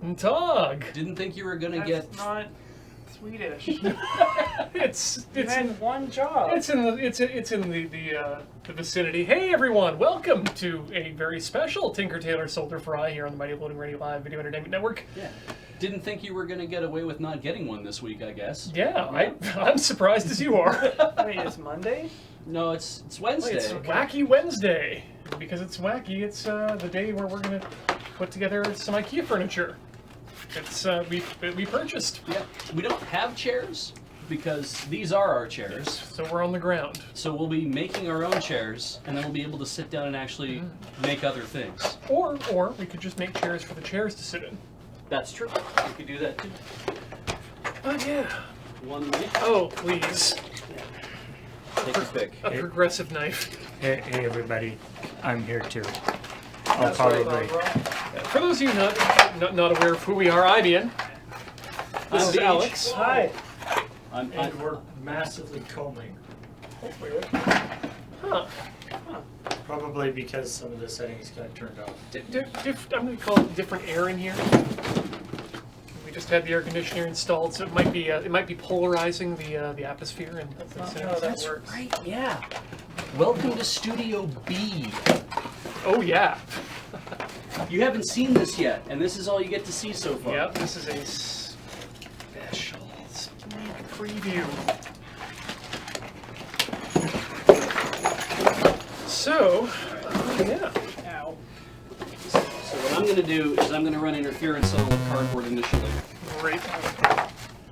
Guten Tag. Didn't think you were gonna That's get. not Swedish. It's You had one job. It's in the vicinity. Hey everyone, welcome to a very special Tinker Tailor Soldier Fry here on the Mighty Loading Radio Live Video Entertainment Network. Yeah. Didn't think you were gonna get away with not getting one this week, I guess. Yeah, I'm surprised as you are. Wait, it's Monday? No, it's Wednesday. It's Wacky Wednesday. Because it's wacky, it's the day where we're gonna put together some IKEA furniture. It's we purchased. Yeah. We don't have chairs because these are our chairs. So we're on the ground. So we'll be making our own chairs, and then we'll be able to sit down and actually make other things. Or we could just make chairs for the chairs to sit in. That's true. We could do that too. Oh yeah. One way. Oh please. Take your pick. A progressive knife. Hey everybody, I'm here too. I'll That's right, probably. For those of you not aware of who we are, I'm Ian. This is Beach. Alex. Hi. I'm And we're massively combing. That's weird. Huh. Probably because some of the settings got turned off. I'm going to call it different air in here. We just had the air conditioner installed, so it might be polarizing the atmosphere. And That's not how that works. right. Yeah. Welcome to Studio B. Oh yeah. You haven't seen this yet, and this is all you get to see so far. Yep. This is a special sneak preview. So, yeah. Ow. So what I'm going to do is I'm going to run interference on all the cardboard initially. Great.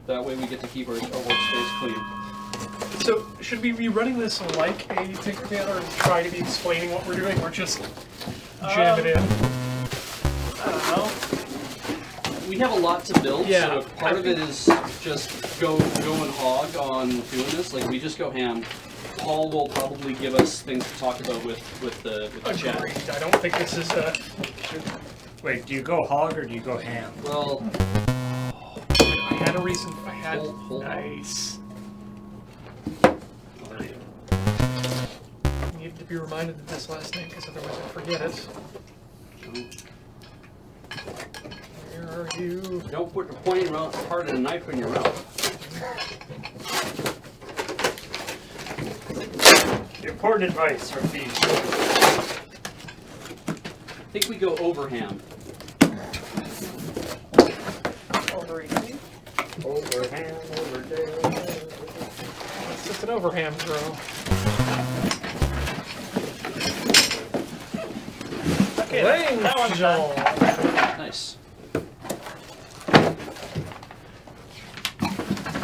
That way we get to keep our workspace clean. So, should we be running this like a Tinker Tailor and try to be explaining what we're doing, or just jam it in? I don't know. We have a lot to build, Yeah, so if part of it is just going hog on doing this, like we just go ham. Paul will probably give us things to talk about with the chat. Agreed. I don't think this is Wait, do you go hog or do you go ham? Well, I had a reason. I had. Hold on. Nice. Needed to be reminded of this last night, because otherwise I'd forget it. Where are you? don't put the pointing part of the knife in your mouth. Important advice from Beach. I think we go over ham. Over easy. Over ham, over there. It's just an overham throw. Okay, Laying that one's done. Nice.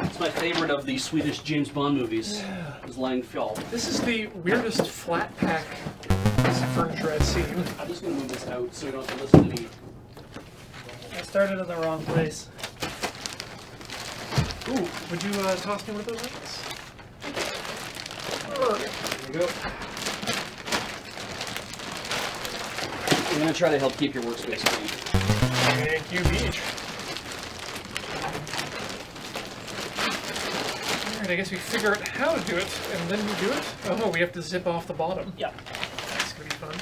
It's my favorite of the Swedish James Bond movies. Is Langfjall. This is the weirdest flat pack piece of furniture I've seen. I'm just gonna move this out so we don't have to listen to me. I started in the wrong place. Ooh, would you toss me one of those things? There we go. I'm gonna try to help keep your workspace clean. Thank you, Beach. Alright, I guess we figure out how to do it, and then we do it. Oh no, we have to zip off the bottom. Yeah. That's gonna be fun.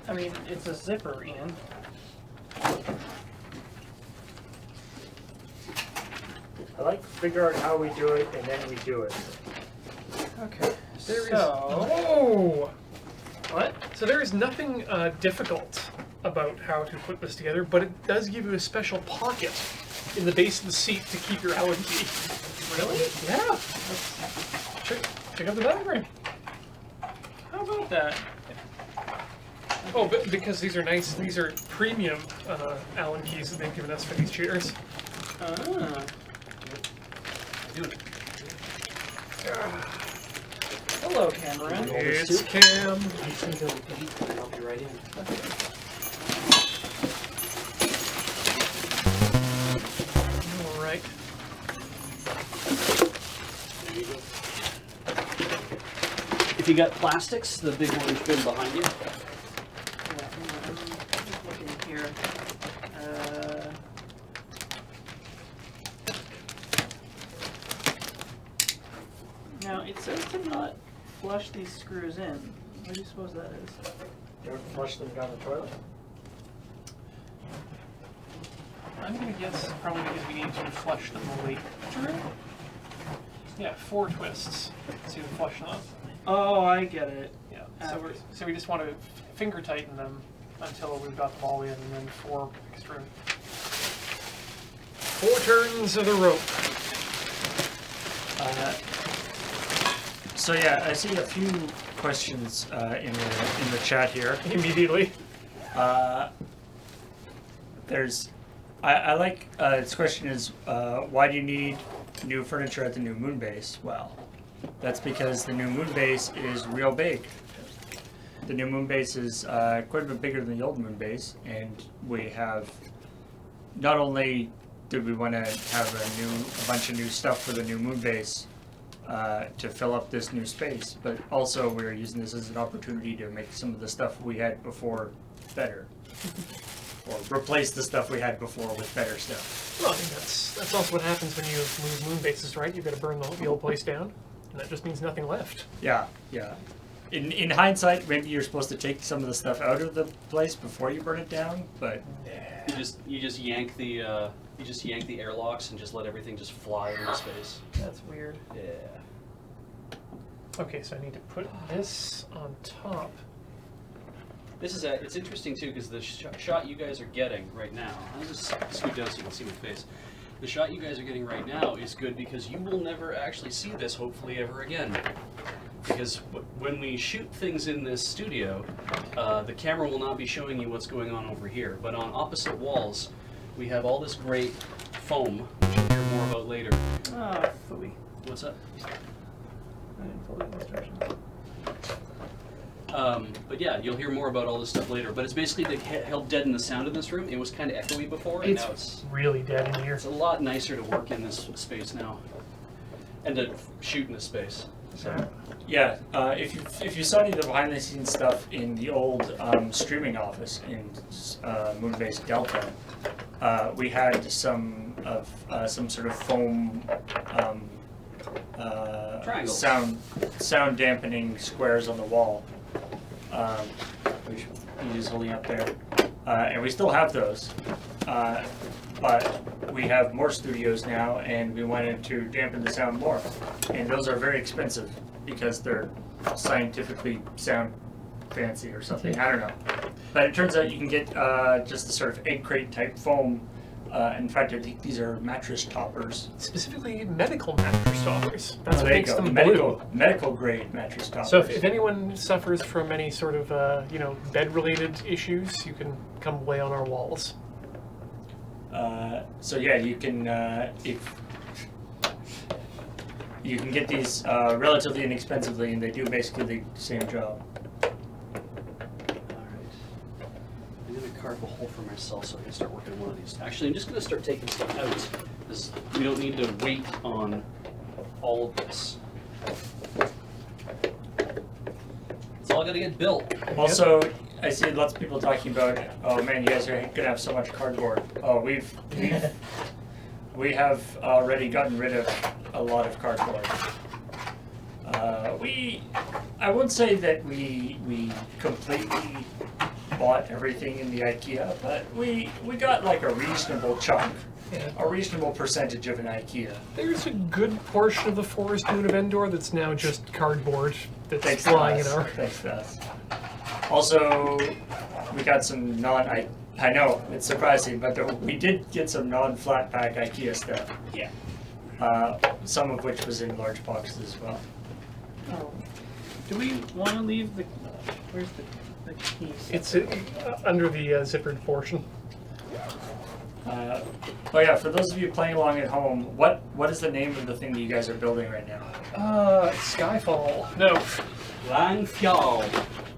I mean, it's a zipper, Ian. I like to figure out how we do it and then we do it. Okay. There is. So, Oh! what? So there is nothing difficult about how to put this together, but it does give you a special pocket in the base of the seat to keep your Allen key. Really? Yeah. Check out the diagram. How about that? Oh, but because these are nice, these are premium Allen keys that they've given us for these chairs. Ah. Hello, Cameron. It's Cam. I'll be right in. All right. There you go. If you got plastics, the big orange bin behind you. Yeah, I'm just looking here. Now, it says to not flush these screws in. What do you suppose that is? You ever flush them down the toilet? I'm gonna guess probably because we need to flush them later. Yeah, 4 twists to flush them up. Oh, I get it. Yeah. After. So we just want to finger tighten them until we've got them all in, and then 4 extra. 4 turns of the rope. So yeah, I see a few questions in the chat here. Immediately. I like this question is why do you need new furniture at the new moon base? Well, that's because the new moon base is real big. The new moon base is quite a bit bigger than the old moon base, and we have not only did we want to have a bunch of new stuff for the new moon base to fill up this new space, but also we're using this as an opportunity to make some of the stuff we had before better. Or replace the stuff we had before with better stuff. Well, I think that's also what happens when you move moon bases, right? You've got to burn the old place down, and that just means nothing left. Yeah. In hindsight, maybe you're supposed to take some of the stuff out of the place before you burn it down, but You just yank the airlocks and just let everything just fly into space. That's weird. Yeah. Okay, so I need to put this on top. This is it's interesting too because the shot you guys are getting right now. I'll just scoot down so you can see my face. The shot you guys are getting right now is good because you will never actually see this hopefully ever again. Because when we shoot things in this studio, the camera will not be showing you what's going on over here. But on opposite walls, we have all this great foam, which you'll hear more about later. Ah, phooey. What's up? I didn't follow the instructions. But yeah, you'll hear more about all this stuff later. But it's basically to help deaden the sound in this room. It was kind of echoey before, and now it's really dead in here. a lot nicer to work in this space now, and to shoot in this space. So. yeah. If you study the behind the scenes stuff in the old streaming office in Moonbase Delta, we had some sort of foam Triangles. sound dampening squares on the wall, which he is holding up there, and we still have those, but we have more studios now, and we wanted to dampen the sound more, and those are very expensive because they're scientifically sound fancy or something. I don't know, but it turns out you can get just the sort of egg crate type foam. In fact, I think these are mattress toppers. Specifically, medical mattress toppers. That's what there you makes go. them Medical grade mattress toppers. So if anyone suffers from any sort of bed-related issues, you can come lay on our walls. So yeah, you can you can get these relatively inexpensively, and they do basically the same job. I'm going to carve a hole for myself so I can start working on one of these. Actually, I'm just going to start taking stuff out because we don't need to wait on all of this. It's all got to get built. Also, I see lots of people talking about, oh man, you guys are going to have so much cardboard. Oh, we have already gotten rid of a lot of cardboard. I wouldn't say that we completely bought everything in the IKEA, but we got like a reasonable chunk, a reasonable percentage of an IKEA. There's a good portion of the Forest Moon of Endor that's now just cardboard that's Thanks to flying in us. our... Thanks to us. Also, we got some I know, it's surprising, but we did get some non-flat pack IKEA stuff. Yeah. Some of which was in large boxes as well. Oh. Do we want to leave the... Where's the key? It's under the zippered portion. Oh yeah, for those of you playing along at home, what is the name of the thing that you guys are building right now? Skyfall. No. Langfjall.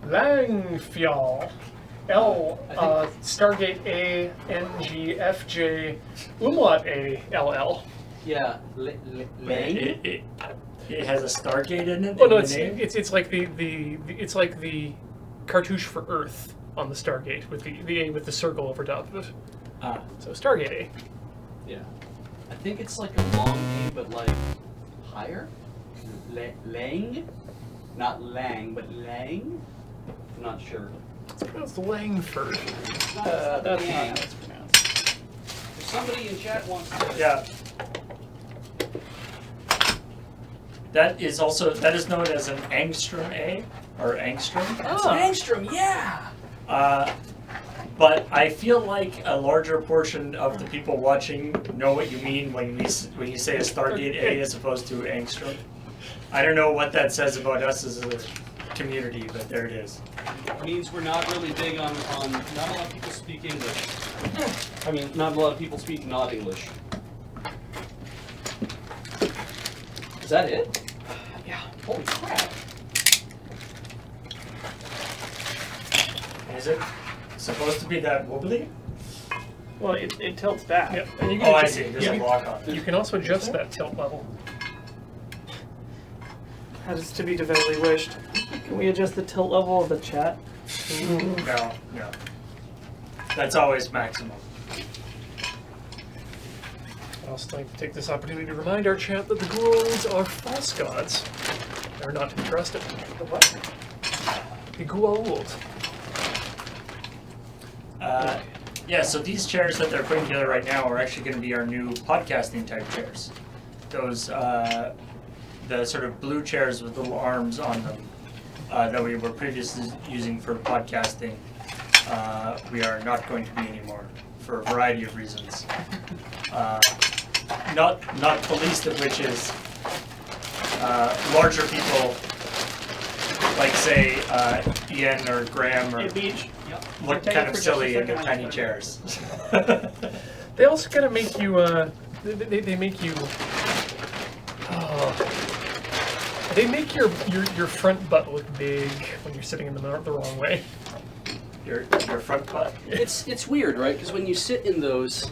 Langfjall. Stargate A, NGFJ, Umlaut A, LL. Yeah, It has a Stargate in it. Well, no, in the name? it's like it's like the cartouche for Earth on the Stargate with the A with the circle over top of it. So Stargate A. Yeah. I think it's like a long A, but like higher. Lang? Not Lang, but Lang? I'm not sure. It's pronounced Langford. That's not how it's pronounced. somebody in chat wants to. Yeah. That is known as an angstrom A or angstrom. Oh, angstrom, yeah. But I feel like a larger portion of the people watching know what you mean when you say a Stargate A as opposed to angstrom. I don't know what that says about us as a community, but there it is. It means we're not really big on not a lot of people speak English. I mean, not a lot of people speak not English. Is that it? Yeah. Holy crap. Is it supposed to be that wobbly? Well, it tilts back. Yep. And you Oh, I can, see. There's a lock on it. you can also adjust that tilt level. That is to be devoutly wished. Can we adjust the tilt level of the chat? No. That's always maximum. I'd also like to take this opportunity to remind our chat that the ghouls are false gods. They're not to be trusted. The what? The ghouls. Yeah, so these chairs that they're putting together right now are actually going to be our new podcasting type chairs. Those, the sort of blue chairs with little arms on them that we were previously using for podcasting, we are not going to be anymore for a variety of reasons. Not the least of which is larger people, like say Ian or Graham or Hey, Beach. look Take kind it of for just a silly in second, their I tiny just- chairs. They also kind of make you, they make you, they make your front butt look big when you're sitting in the wrong way. your front butt. It's weird, right? Because when you sit in those,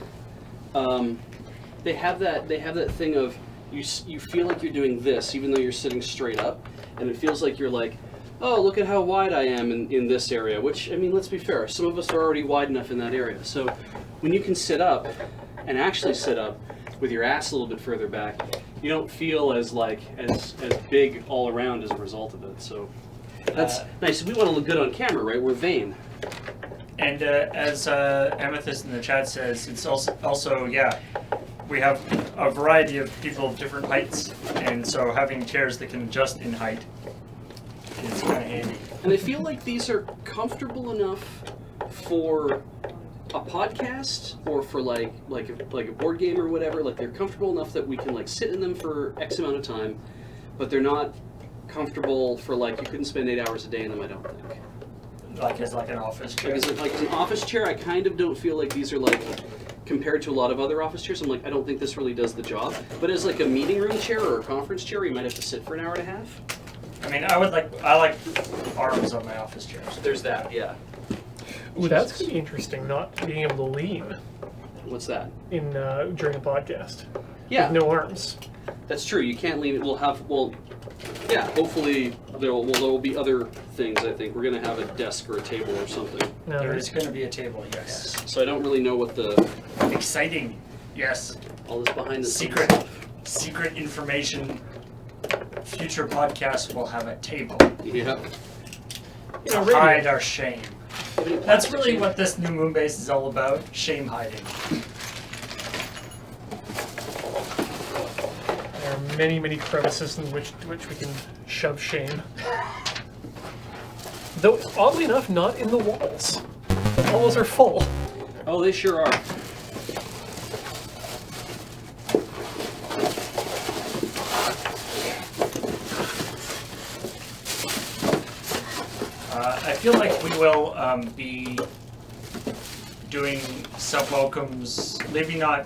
they have that thing of you feel like you're doing this even though you're sitting straight up, and it feels like you're like, oh, look at how wide I am in this area. Which, I mean, let's be fair, some of us are already wide enough in that area. So when you can sit up and actually sit up with your ass a little bit further back, you don't feel as big all around as a result of it. So that's nice. We want to look good on camera, right? We're vain. And as Amethyst in the chat says, it's also yeah, we have a variety of people of different heights, and so having chairs that can adjust in height is kind of handy. And I feel like these are comfortable enough for a podcast or for like a board game or whatever. Like they're comfortable enough that we can like sit in them for X amount of time, but they're not comfortable for like you couldn't spend 8 hours a day in them. I don't think. Like as like an office chair. Like as an office chair, I kind of don't feel like these are like compared to a lot of other office chairs. I'm like, I don't think this really does the job. But as like a meeting room chair or a conference chair, you might have to sit for an hour and a half. I mean, I like arms on my office chairs. There's that, yeah. Ooh, that's gonna be interesting. Not being able to lean What's that? in during a podcast. Yeah, With no arms. that's true. You can't leave it. Yeah. Hopefully there will be other things. I think we're gonna have a desk or a table or something. No, There is going to be a table, yes. So I don't really know what the Exciting, yes. all this behind the scenes Secret. stuff. Secret information. Future podcasts will have a table. Yeah. You know, To hide radio. our shame. That's really what this new moon base is all about. Shame hiding. There are many, many crevices in which we can shove shame. Though, oddly enough, not in the walls. The walls are full. Oh, they sure are. I feel like we will be doing sub-welcomes, maybe not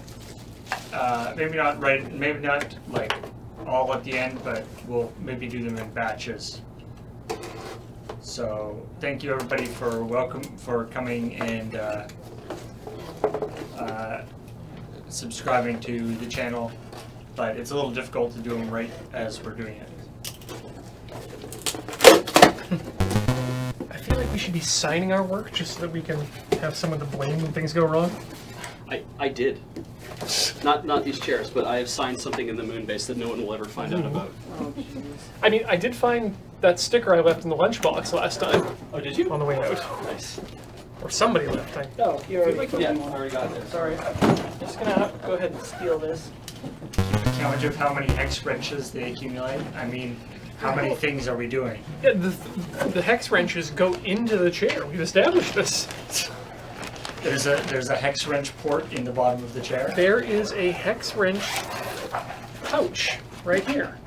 like all at the end, but we'll maybe do them in batches. So thank you everybody for coming and subscribing to the channel, but it's a little difficult to do them right as we're doing it. I feel like we should be signing our work just so that we can have someone to blame when things go wrong. I did. Not these chairs, but I have signed something in the moon base that no one will ever find out about. Oh, jeez. I mean, I did find that sticker I left in the lunchbox last time Oh, did you? on the way out. Nice. Or somebody left. Oh, you already put Yeah, I one. already got this. Sorry, I'm just gonna go ahead and steal this. Count of how many hex wrenches they accumulate. I mean, how many things are we doing? Yeah, the hex wrenches go into the chair. We've established this. There's a hex wrench port in the bottom of the chair. There is a hex wrench pouch right here.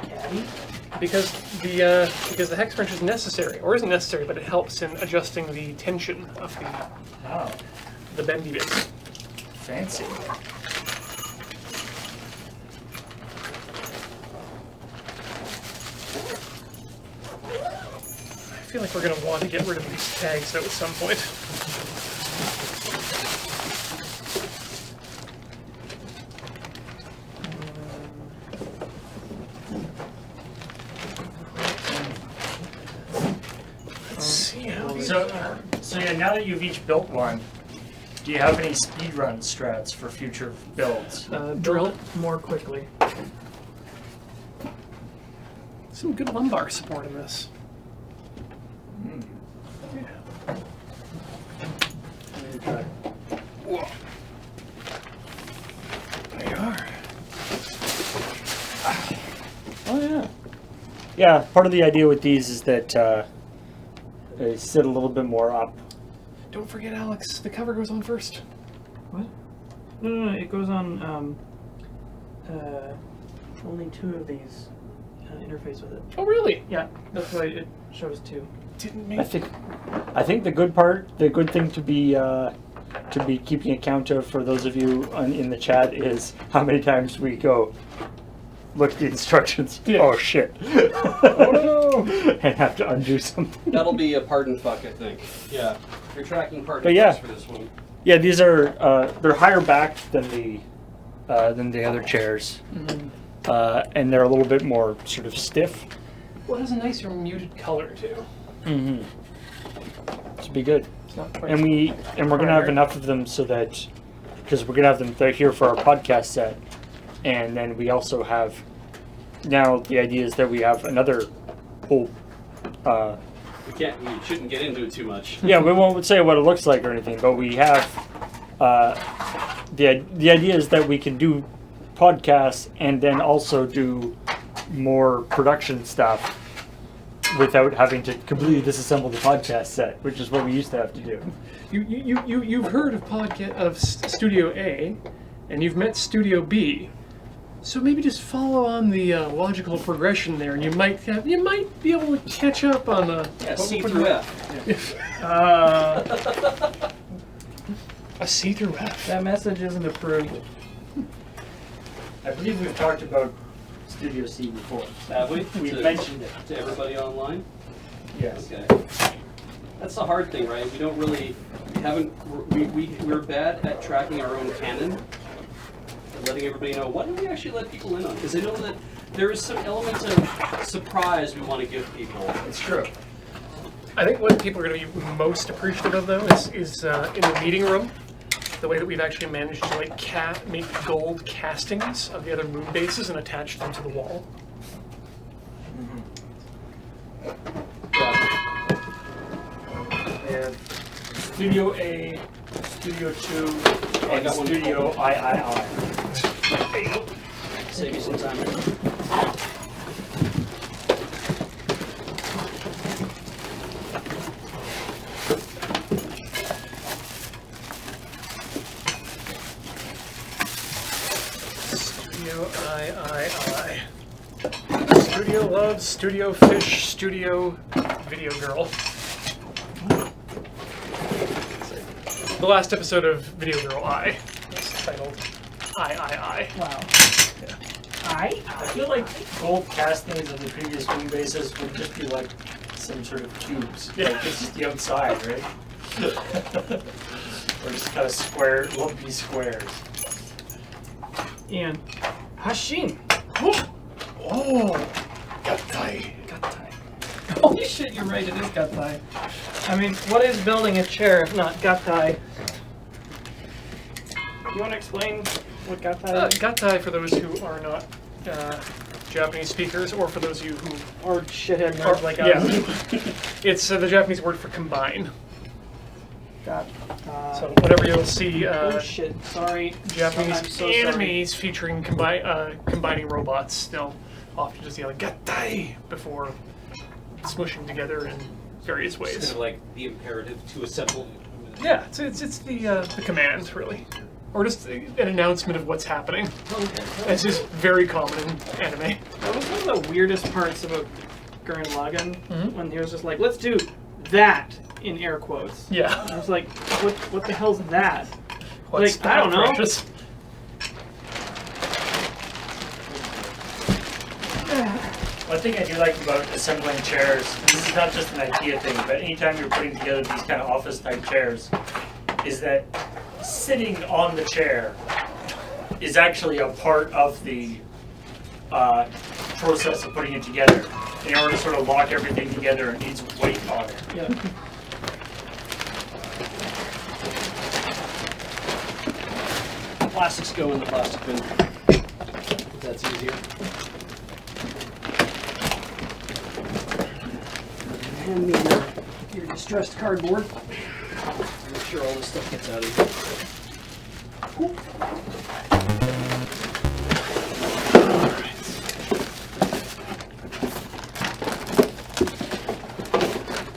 Because the hex wrench is necessary, or isn't necessary, but it helps in adjusting the tension of Oh, the bendy bits. fancy. I feel like we're going to want to get rid of these tags though at some point. Let's see how these are. So yeah, now that you've each built one, do you have any speedrun strats for future builds? Drill. More quickly. Some good lumbar support in this. Whoa. There you are. Oh yeah. Yeah, part of the idea with these is that they sit a little bit more up. Don't forget, Alex, the cover goes on first. What? No, it goes on, only 2 of these interface with it. Oh, really? Yeah, that's why it shows 2. Didn't I make. think the good thing to be keeping account of for those of you in the chat is how many times we go look at the instructions. Yeah. Oh shit! Oh no! And have to undo something. That'll be a pardon fuck, I think. Yeah. You're tracking pardon But yeah. fucks for this one. Yeah, these are they're higher backed than the other chairs, and they're a little bit more sort of stiff. Well, it has a nicer muted color too. Mm-hmm. This would be good. It's not quite. And we're gonna have enough of them so that because we're gonna have them here for our podcast set, and then we also have now the idea is that we have another whole. We shouldn't get into it too much. Yeah, we won't say what it looks like or anything, but we have the idea is that we can do podcasts and then also do more production stuff without having to completely disassemble the podcast set, which is what we used to have to do. You've heard of Studio A, and you've met Studio B. So maybe just follow on the logical progression there, and you might be able to catch up on the C through F. A C through F. That message isn't approved. I believe we've talked about Studio C before. Have we? We've mentioned it. To everybody online? Yes. Okay. That's the hard thing, right? We don't really, we're bad at tracking our own canon. And letting everybody know, what do we actually let people in on? Because I know that there is some element of surprise we want to give people. It's true. I think what people are going to be most appreciative of, though, is in the meeting room, the way that we've actually managed to make gold castings of the other moon bases and attach them to the wall. We have Studio A, Studio 2, I and got one. Studio III. There you go. Save you some time. Studio III. Studio Loves, Studio Fish, Studio Video Girl. The last episode of Video Girl I was titled I. Wow. I feel like gold castings of the previous moon bases would just be like some sort of cubes. Yeah. Like it's just the outside, right? Or just kind of square, lumpy squares. Ian. Hashin. Oh, Gattai. Holy shit, you're right, it is Gattai. I mean, what is building a chair if not Gattai? You want to explain what Gattai is? Gattai, for those who are not Japanese speakers, or for those of you who Or shithead nerds like us. yeah, it's the Japanese word for combine. Got. So whenever you'll see Oh shit! Sorry. Japanese I'm so sorry. animes featuring combining robots, they'll often just yell "Gattai" before smushing together in various It's ways. kind of like the imperative to assemble. Yeah, it's the command really, or just an announcement of what's happening. Okay. This is very common in anime. That was one of the weirdest parts about Gurren Lagann Mhm. when he was just like, "Let's do that" in air quotes. Yeah. I was like, "What the hell's that?" What's Like, I don't that, know. precious? One thing I do like about assembling chairs, and this is not just an IKEA thing, but anytime you're putting together these kind of office type chairs, is that sitting on the chair is actually a part of the process of putting it together. In order to sort of lock everything together, it needs weight on it. Yeah. Plastics go in the plastic bin. That's easier. Hand me your distressed cardboard. Make sure all this stuff gets out of here.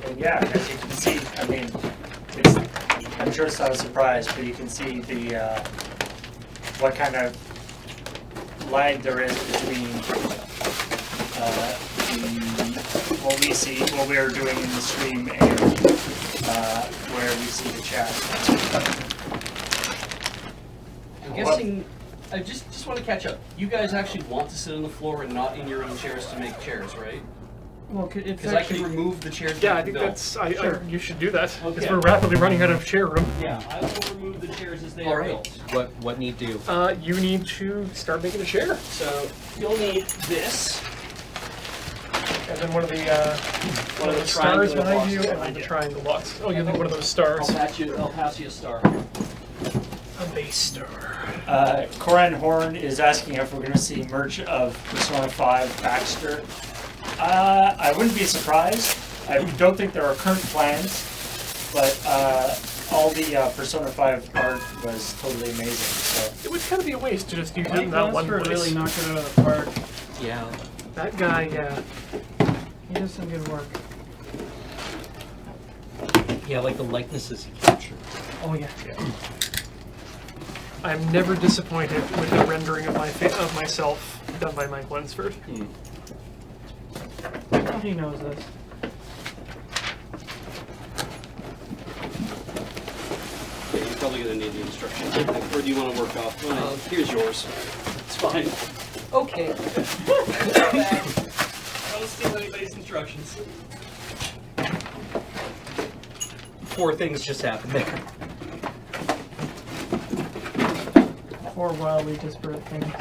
And yeah, as you can see, I mean, it's, I'm sure it's not a surprise, but you can see the what kind of lag there is between what we see, what we are doing in the stream, and where we see the chat. I'm guessing. I just want to catch up. You guys actually want to sit on the floor and not in your own chairs to make chairs, right? Well, it's Because I can remove the chairs. Yeah, we I think built. that's. Sure. You should do that because Okay. we're rapidly running out of chair room. Yeah, I will remove the chairs as they All are right. built. What need do? You need to start making a chair, So you'll need this. and then one of the stars triangular behind you, boxes and then behind the you. triangle box. Oh, you'll need one of those stars. I'll pass you a star. A base star. Coran Horn is asking if we're going to see merch of Persona 5 Baxter. I wouldn't be surprised. I don't think there are current plans, but all the Persona 5 art was totally amazing. So It would kind of be a waste to just use it in Mike that one Lunsford place. really knocked it out of the park. Yeah. That guy, yeah. He does some good work. Yeah, like the likenesses he captured. Oh yeah. I'm never disappointed with the rendering of of myself done by Mike Lunsford. Oh, he knows this. Yeah, you're probably going to need the instructions. Or do you want to work off? Here's yours. It's fine. Okay. I don't steal anybody's instructions. 4 things just happened there. 4 wildly disparate things.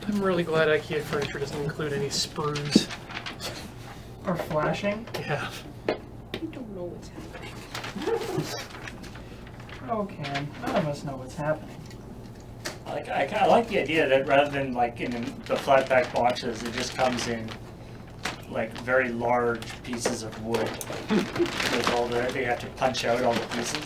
I'm really glad IKEA furniture doesn't include any sprues. Or flashing. Yeah. Oh, Cam. None of us know what's happening. I like the idea that rather than like in the flat pack boxes, it just comes in like very large pieces of wood with all they have to punch out all the pieces.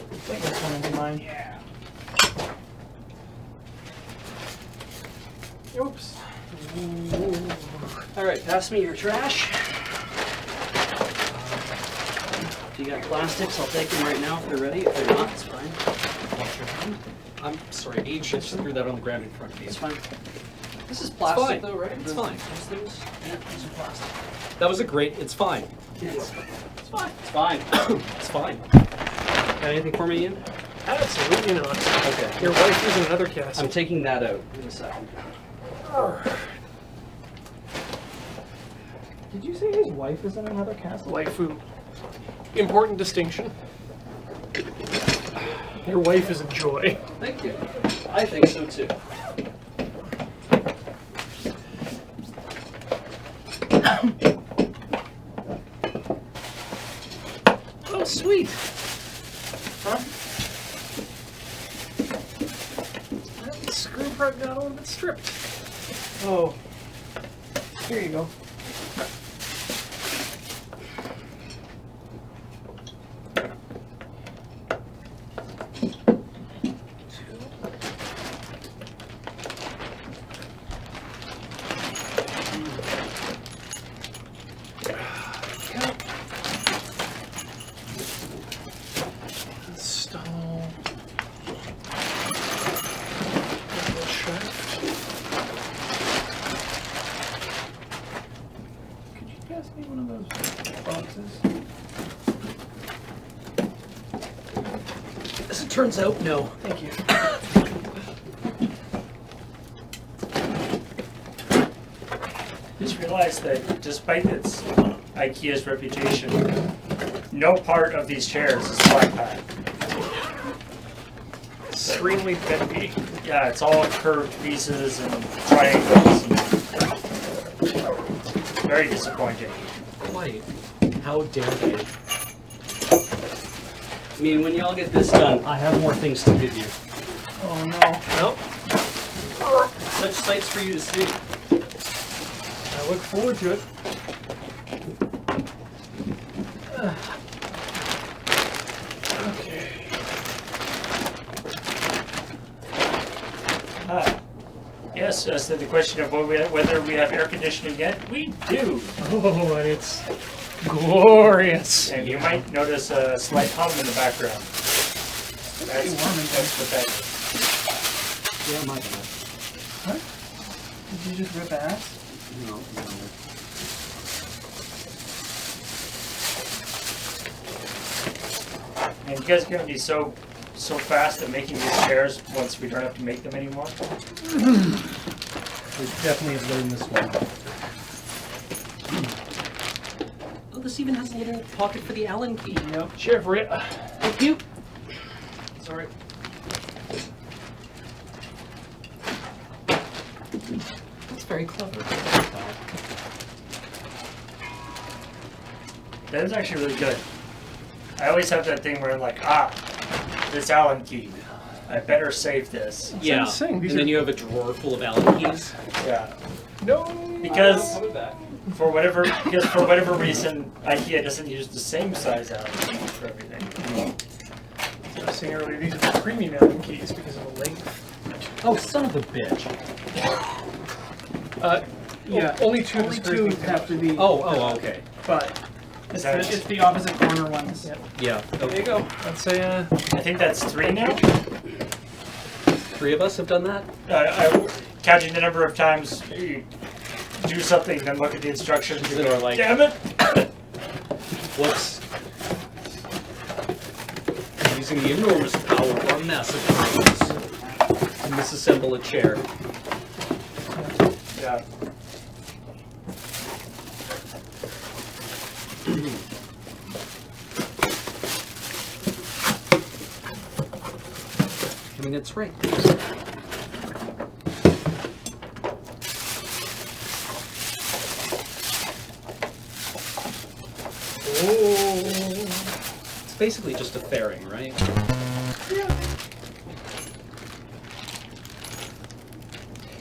I think this one will be mine. Yeah. Oops. All right, pass me your trash. If you got plastics, I'll take them right now if they're ready. If they're not, it's fine. I'm sorry, Age just threw that on the ground in front of me. It's fine. This is plastic fine. though, right? It's fine. Those things, yeah, these are plastic. That was a great. It's fine. It's fine. It's fine. It's fine. Got anything for me, Ian? Absolutely not. Okay. Your wife is in another castle. I'm taking that out in a second. Did you say his wife is in another castle? Waifu. Important distinction. Your wife is a joy. Thank you. I think so too. Oh, sweet. Huh? The screw part got a little bit stripped. Oh. Here you go. Install. Shaft. Could you pass me one of those boxes? As it turns out, no. Thank you. Just realized that despite its IKEA's reputation, no part of these chairs is flat pack. Extremely bendy. Yeah, it's all curved pieces and triangles. And very disappointing. Quite. How dare they? I mean, when y'all get this done, I have more things to give you. Oh no. Well, Such sights for you to see. I look forward to it. Okay. Yes, as to the question of whether we have air conditioning yet, we do. Oh, and it's glorious. And you might notice a slight hum in the background. That's the bed. Yeah, my bad. What? Did you just rip ass? No, no. And you guys are going to be so fast at making these chairs once we don't have to make them anymore. We definitely have learned this one. Oh, this even has a little pocket for the Allen key. Yep. Share for it. Thank you. Sorry. That's very clever. That is actually really good. I always have that thing where I'm like, this Allen key. I better save this. Yeah. insane. And These then are- you have a drawer full of Allen keys. Yeah. No. Because Coming back. for whatever reason, IKEA doesn't use the same size Allen key for everything. I was saying earlier, these are the premium Allen keys because of the length. Oh, son of a bitch. Yeah. Only two. Only two have to be. Oh, okay. But Is that, it's the opposite corner ones. Yep. Yeah. There you go. Let's say, I think that's 3 now. 3 of us have done that? Counting the number of times you do something, then look at the instructions and That go, are like- damn it! Whoops. Using the enormous power of our massive brains to misassemble a chair. Yeah. I mean, it's right. It's basically just a fairing, right?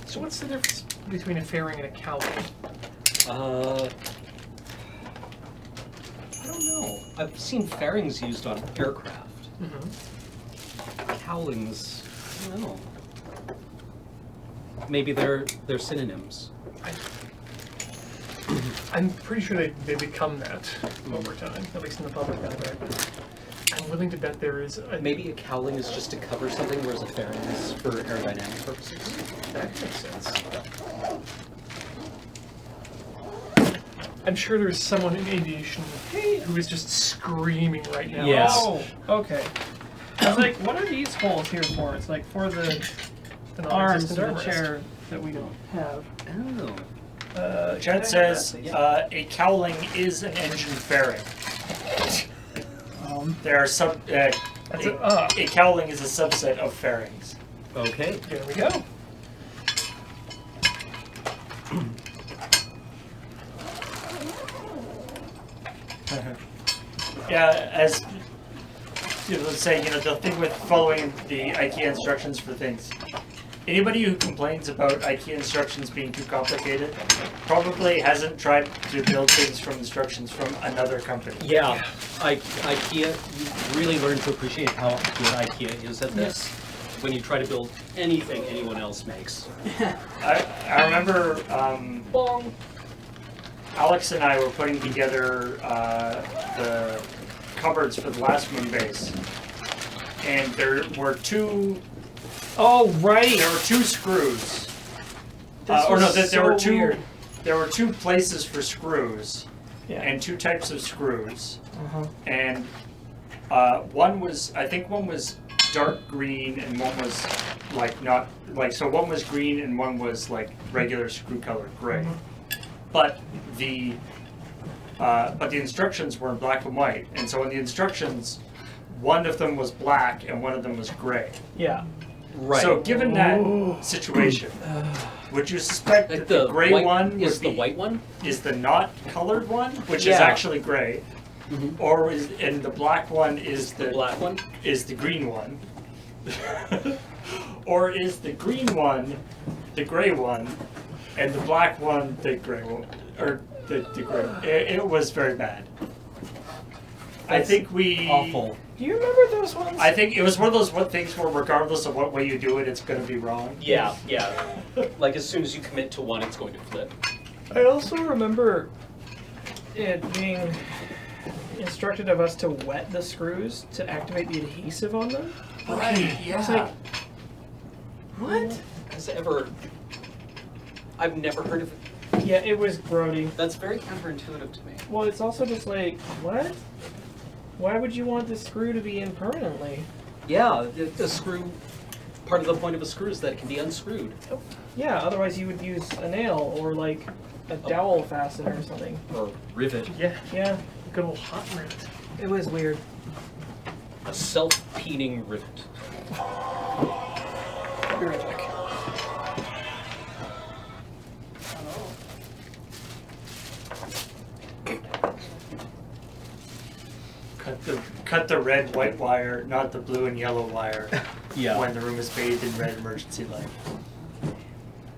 so what's the difference between a fairing and a cowling? I don't know. I've seen fairings used on aircraft. Cowlings, I don't know. Maybe they're synonyms. I'm pretty sure they become that over time, at least in the public eye. I'm I'm willing to bet there is a... Maybe a cowling is just to cover something, whereas a fairing is for aerodynamic purposes. That makes sense. I'm sure there's someone in aviation who is just screaming right now. Yes. Oh, okay. I was like, what are these holes here for? It's like for the An arms of non-existent the armrest. chair that we don't have. Oh. Chet says a cowling is an engine fairing. There are a cowling is a subset of fairings. Okay. There we go. Yeah, as you know, let's say, the thing with following the IKEA instructions for things. Anybody who complains about IKEA instructions being too complicated probably hasn't tried to build things from instructions from another company. Yeah. IKEA, you really learn to appreciate how good IKEA is at this when you try to build anything anyone else makes. I remember Alex and I were putting together the cupboards for the last moon base, and there were two. Oh, right. There were two screws. This Or no, was there were so two. weird. There were two places for screws, Yeah. and two types of screws. Uh-huh. And one was dark green, and one was so one was green and one was like regular screw color gray. But the instructions were in black and white, and so in the instructions, one of them was black and one of them was gray. Yeah. Right. So given that situation, would you suspect that the gray white one is would the be, white one? is the not colored one, which is Yeah. actually gray, or and the black one is The black one? is the green one, or is the green one the gray one, and the black one the gray one, or the gray? It was very bad. I think we Awful. Do you remember those ones? I think it was one of those things where regardless of what way you do it, it's going to be wrong. Yeah, yeah. Like as soon as you commit to one, it's going to flip. I also remember it being instructed of us to wet the screws to activate the adhesive on them. Right, I was like, What? Has it ever... I've never heard of it. yeah, it was grody. That's very counterintuitive to me. Well, it's also just like, what? Why would you want the screw to be in permanently? Yeah, the screw... Part of the point of a screw is that it can be unscrewed. Yeah, otherwise you would use a nail or like a dowel fastener or something. Or rivet. Yeah, Yeah, good old hot rivet. it was weird. A self-peening rivet. Be right back. Cut the red white wire, not the blue and yellow wire. Yeah. When the room is bathed in red emergency light.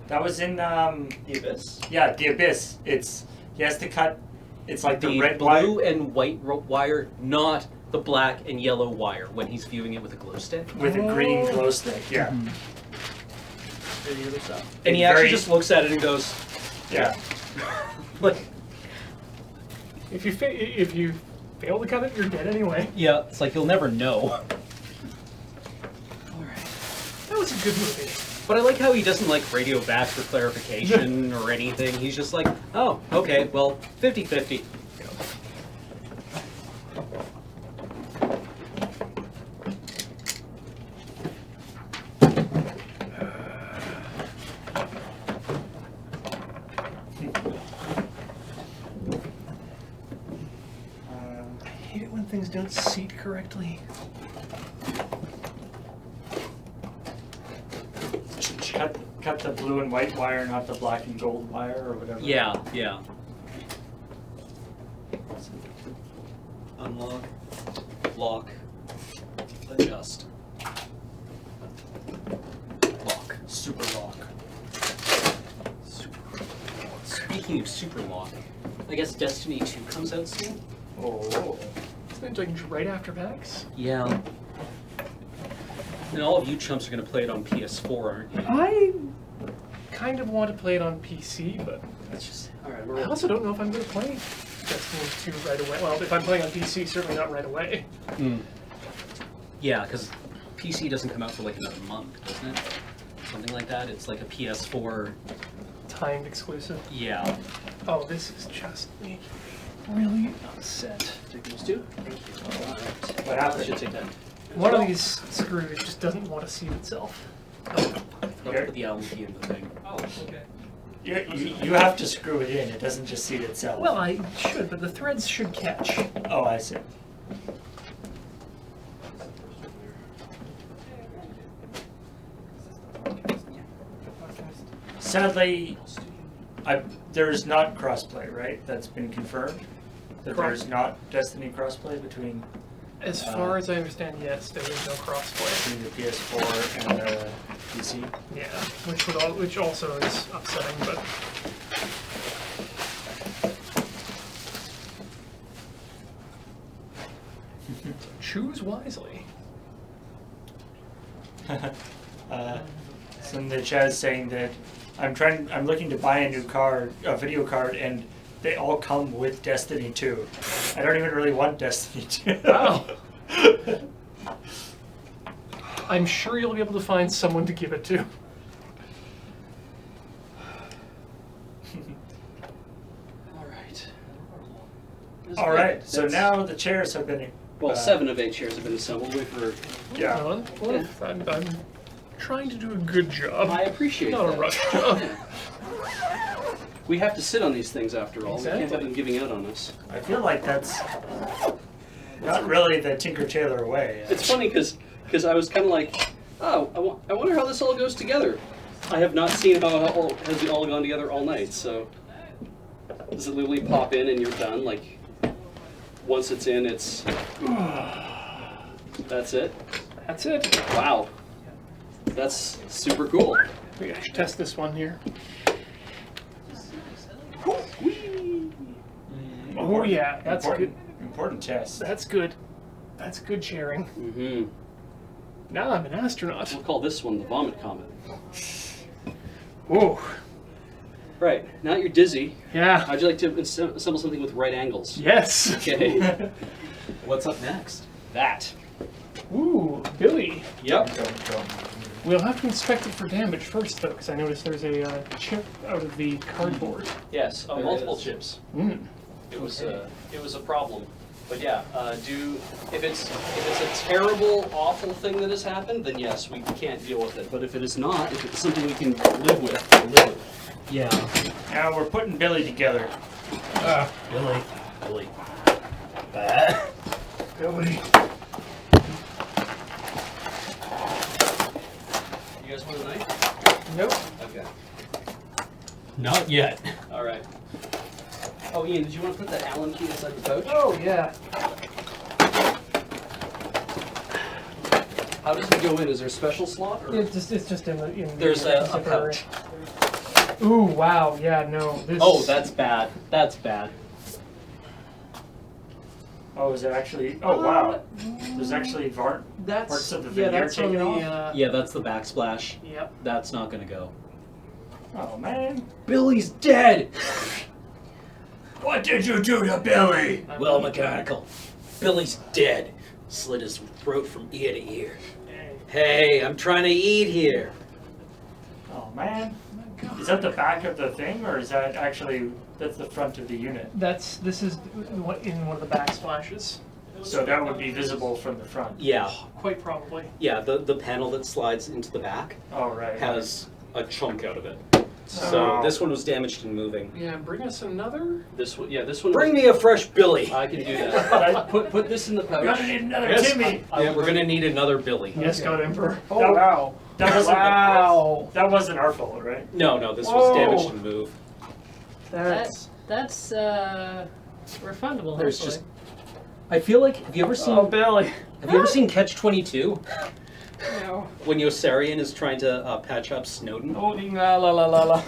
That was in The Abyss? yeah, the Abyss. He has to cut. It's like the red blue wire and white wire, not the black and yellow wire when he's viewing it with a glow stick. with a green glow stick. Yeah, And he Very- actually just looks at it and goes, yeah. like, If you fail to cut it, you're dead anyway. yeah, it's like you'll never know. That was a good movie. But I like how he doesn't like radio back for clarification or anything. He's just like, oh, okay, well, 50-50. I hate it when things don't seat correctly. Cut the blue and white wire, not the black and gold wire, or whatever. Yeah, yeah. Unlock, lock, adjust. Lock. Super lock. Speaking of super lock, I guess Destiny 2 comes out soon? Oh. It's like right after PAX. Yeah. And all of you chumps are going to play it on PS4, aren't you? I kind of want to play it on PC, but that's just. Alright, I also don't know if I'm going to play Destiny 2 right away. Well, if I'm playing on PC, certainly not right away. Yeah, because PC doesn't come out for like another month, doesn't it? Something like that. It's like a PS4. Timed exclusive. Yeah. Oh, this is just making me really upset. Take those two. What happened? Should take that. One of these screws just doesn't want to seat itself. I forgot to put the Allen key in the thing. Oh, okay. You have to screw it in. It doesn't just seat itself. Well, I should, but the threads should catch. Oh, I see. Sadly, there's not crossplay, right? That's been confirmed. That Correct. there's not Destiny crossplay between As far as I understand, yes, there is no crossplay. the PS4 and the PC. Yeah, which also is upsetting, but choose wisely. So in the chat is saying that I'm looking to buy a video card, and they all come with Destiny 2. I don't even really want Destiny 2. Wow. I'm sure you'll be able to find someone to give it to. All right. All right, so now the chairs have been. Well, 7 of 8 chairs have been assembled. Wait for. Yeah. Well, I'm trying to do a good job. I appreciate Not that. a rush job. We have to sit on these things after all. We can't have Exactly. them giving out on us. I feel like that's not really the Tinker Tailor way. It's funny because I was kind of like, oh, I wonder how this all goes together. I have not seen how it has all gone together all night. So does it literally pop in and you're done? Like once it's in, it's that's it. That's it. Wow, that's super cool. We should test this one here. Oh yeah, that's important, good. Important test. That's good. That's good sharing. Mm-hmm. Now I'm an astronaut. We'll call this one the Vomit Comet. Ooh. Right, now that you're dizzy, Yeah. how'd you like to assemble something with right angles? Yes. Okay, What's up next? that. Ooh, Billy. Yep. We'll have to inspect it for damage first, though, because I noticed there's a chip out of the cardboard. Yes, There multiple is. chips. Mm. It was a problem. But yeah, if it's a terrible, awful thing that has happened, then yes, we can't deal with it. But if it is not, if it's something we can live with, we'll live with. Yeah. Now we're putting Billy together. Billy. Billy. Billy. You guys want a knife? Nope. Okay. Not yet. All right. Oh, Ian, did you want to put that Allen key inside the pouch? Oh yeah. How does it go in? Is there a special slot? Or? It's just in the. There's a zipper. pouch. Ooh, wow. Yeah, no. This. Oh, that's bad. That's bad. Oh, is it actually? Oh, wow. There's actually parts That's of the yeah. veneer That's on taken the. off? Yeah, that's the backsplash. Yep. That's not gonna go. Oh man. Billy's dead! What did you do to Billy? Well, mechanical. Billy's dead. Slit his throat from ear to ear. Hey, I'm trying to eat here. Oh man. Is that the back of the thing, or is that actually that's the front of the unit? This is what in one of the backsplashes. So that would be visible from the front. Yeah, Quite probably. yeah. The panel that slides into the back Oh right. has a chunk out of it. Oh. So this one was damaged and moving. Yeah, bring us another. This one, yeah, this one. Bring me a fresh Billy. I can do that. Put this in the pouch. We're gonna need another Yes. Timmy. Yeah, we're gonna need another Billy. Yes, God Emperor. Oh That- wow! That wasn't Wow! that wasn't our fault, right? No, this Whoa. was damaged and moved. That's. That's refundable. There's hopefully. I feel like have you ever seen Oh Billy! Catch-22? No. When Yossarian is trying to patch up Snowden? Oh la la la la la.